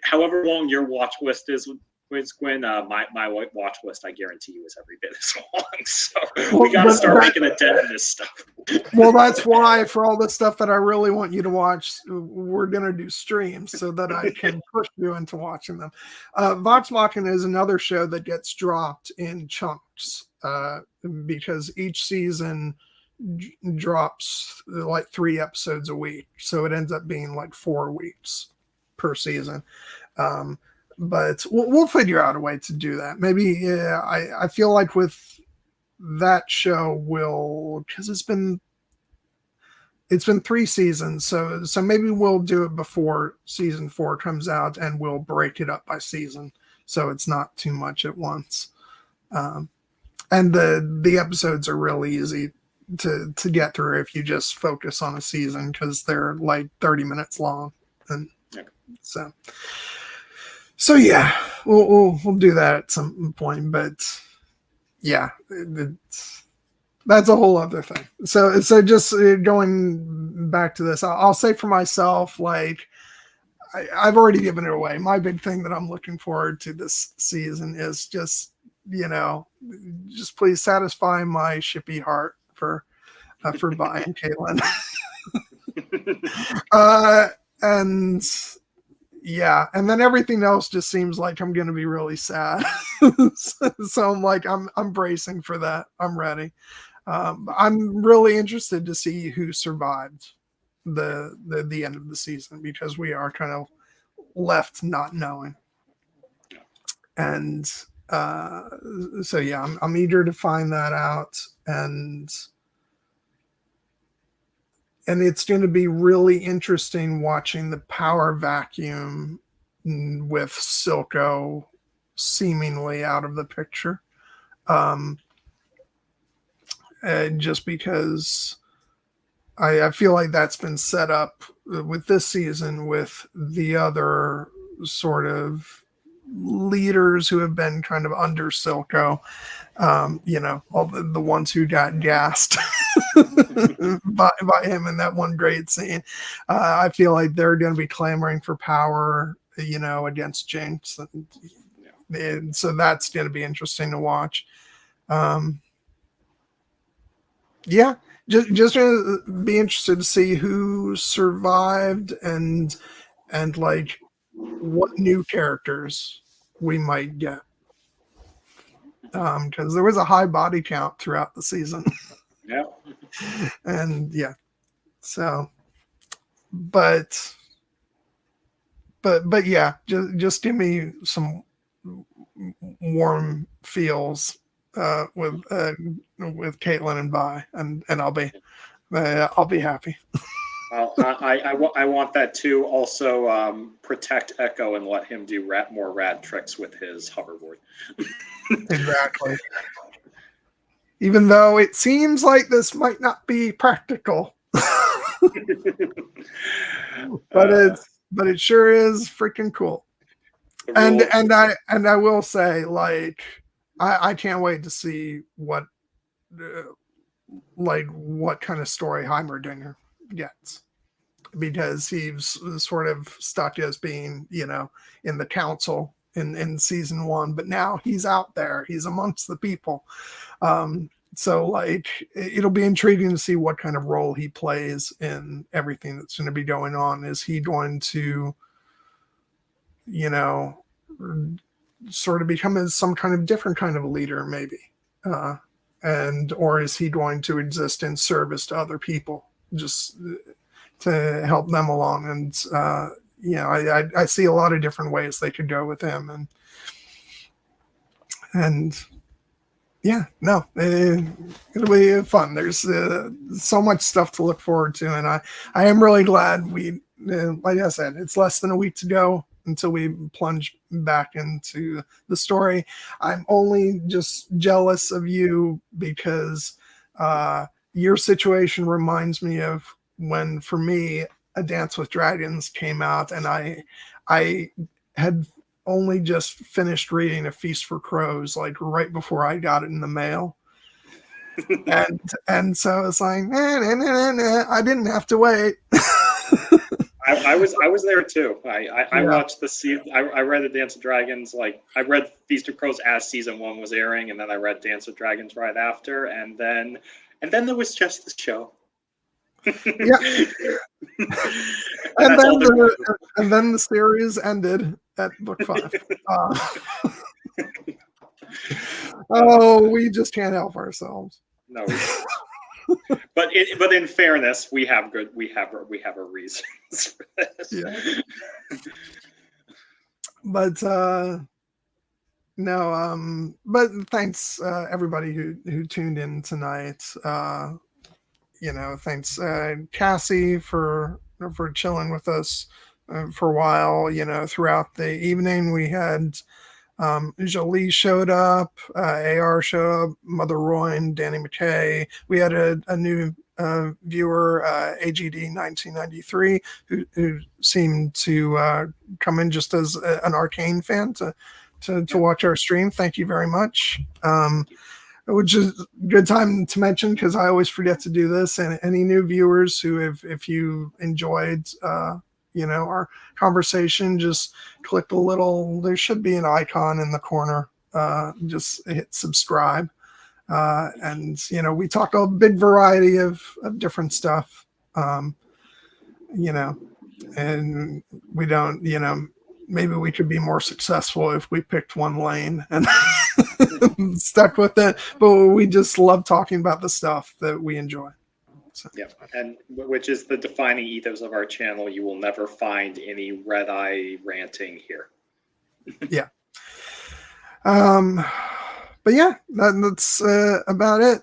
however long your watch list is. Gwen, my watch list, I guarantee you, is every bit as long. So we got to start making a dent in this stuff. Well, that's why for all the stuff that I really want you to watch, we're going to do streams so that I can push you into watching them. Vox Machina is another show that gets dropped in chunks because each season drops like 3 episodes a week. So it ends up being like 4 weeks per season. But we'll figure out a way to do that. Maybe I feel like with that show because it's been 3 seasons, so maybe we'll do it before season 4 comes out, and we'll break it up by season so it's not too much at once. And the episodes are really easy to get through if you just focus on a season, because they're like 30 minutes long, and so yeah, we'll do that at some point. But yeah, that's a whole other thing. So just going back to this, I'll say for myself, like I've already given it away. My big thing that I'm looking forward to this season is just just please satisfy my shippy heart for Vi and Caitlin. And yeah, and then everything else just seems like I'm going to be really sad. So I'm like, I'm bracing for that. I'm ready. I'm really interested to see who survived the end of the season, because we are kind of left not knowing. And so yeah, I'm eager to find that out, and it's going to be really interesting watching the power vacuum with Silco seemingly out of the picture. Just because I feel like that's been set up with this season with the other sort of leaders who have been kind of under Silco. All the ones who got gassed by him in that one great scene. I feel like they're going to be clamoring for power, against Jinx. And so that's going to be interesting to watch. Yeah, just going to be interested to see who survived and like what new characters we might get. Because there was a high body count throughout the season. Yeah. And yeah, so, but yeah, just give me some warm feels with Caitlin and Vi, and I'll be I'll be happy. Well, I want that too. Also, protect Echo and let him do more rad tricks with his hoverboard. Exactly. Even though it seems like this might not be practical, but it sure is freaking cool. And I will say, like, I can't wait to see what kind of story Heimerdinger gets, because he's sort of stuck as being, in the council in season 1, but now he's out there, he's amongst the people. So like, it'll be intriguing to see what kind of role he plays in everything that's going to be going on. Is he going to, sort of become as some kind of different kind of a leader, maybe? Or is he going to exist in service to other people, just to help them along? And I see a lot of different ways they could go with him, and yeah, no, it'll be fun. There's so much stuff to look forward to, and I am really glad we, like I said, it's less than a week to go until we plunge back into the story. I'm only just jealous of you because your situation reminds me of when, for me, A Dance with Dragons came out, and I had only just finished reading A Feast for Crows, like right before I got it in the mail. and so it's like, I didn't have to wait. I was there too. I watched I read A Dance of Dragons. Like, I read Feast of Crows as season 1 was airing, and then I read Dance of Dragons right after, and then there was just the show. Yeah. and then the series ended at book 5. We just can't help ourselves. No. But in fairness, we have a reasons for this. Yeah. But no, but thanks everybody who tuned in tonight. Thanks Cassie for chilling with us for a while. Throughout the evening we had Jolie showed up, AR showed up, Mother Royne, Danny McKay. We had a new viewer, AGD 1993, who seemed to come in just as an Arcane fan to watch our stream. Thank you very much. Which is a good time to mention, because I always forget to do this. And any new viewers who, if you enjoyed our conversation, just click the little, there should be an icon in the corner, just hit subscribe, and we talk a big variety of different stuff, and we don't, maybe we could be more successful if we picked one lane and stuck with it, but we just love talking about the stuff that we enjoy. So. Yeah, and which is the defining ethos of our channel. You will never find any red eye ranting here. Yeah. But yeah, that's about it.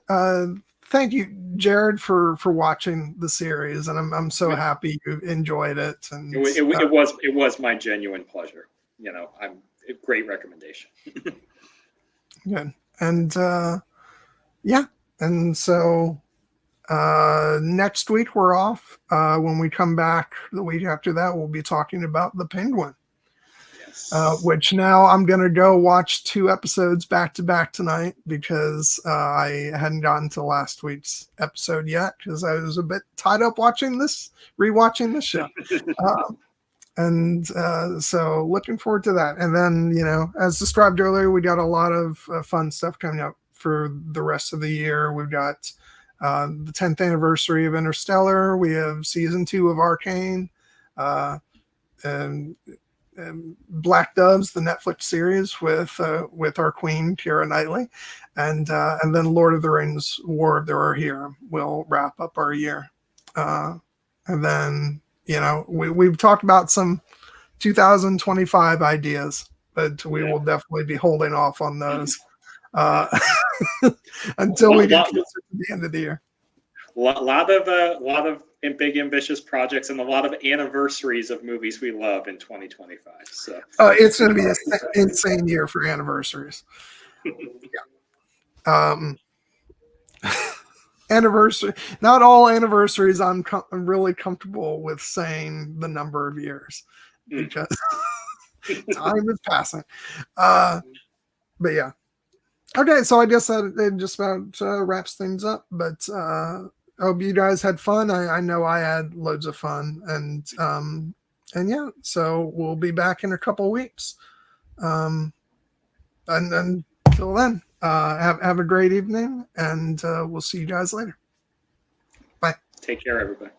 Thank you, Jared, for watching the series, and I'm so happy you enjoyed it. And it was my genuine pleasure. I'm a great recommendation. Good. And yeah, and so next week we're off. When we come back the week after that, we'll be talking about The Penguin. Which now I'm going to go watch 2 episodes back to back tonight, because I hadn't gotten to last week's episode yet, because I was a bit tied up rewatching this show. And so looking forward to that. And then, as described earlier, we got a lot of fun stuff coming up for the rest of the year. We've got the 10th anniversary of Interstellar. We have season 2 of Arcane. And Black Doves, the Netflix series with our queen Keira Knightley, and then Lord of the Rings: War of the Rohirrim will wrap up our year, and then we've talked about some 2025 ideas, but we will definitely be holding off on those until we get closer to the end of the year. lot of big ambitious projects and a lot of anniversaries of movies we love in 2025. So it's going to be an insane year for anniversaries. Anniversary. Not all anniversaries. I'm really comfortable with saying the number of years because time is passing. But yeah. Okay, so I guess that just about wraps things up. But I hope you guys had fun. I know I had loads of fun, and yeah. So we'll be back in a couple weeks. And until then, have a great evening, and we'll see you guys later. Bye. Take care, everybody.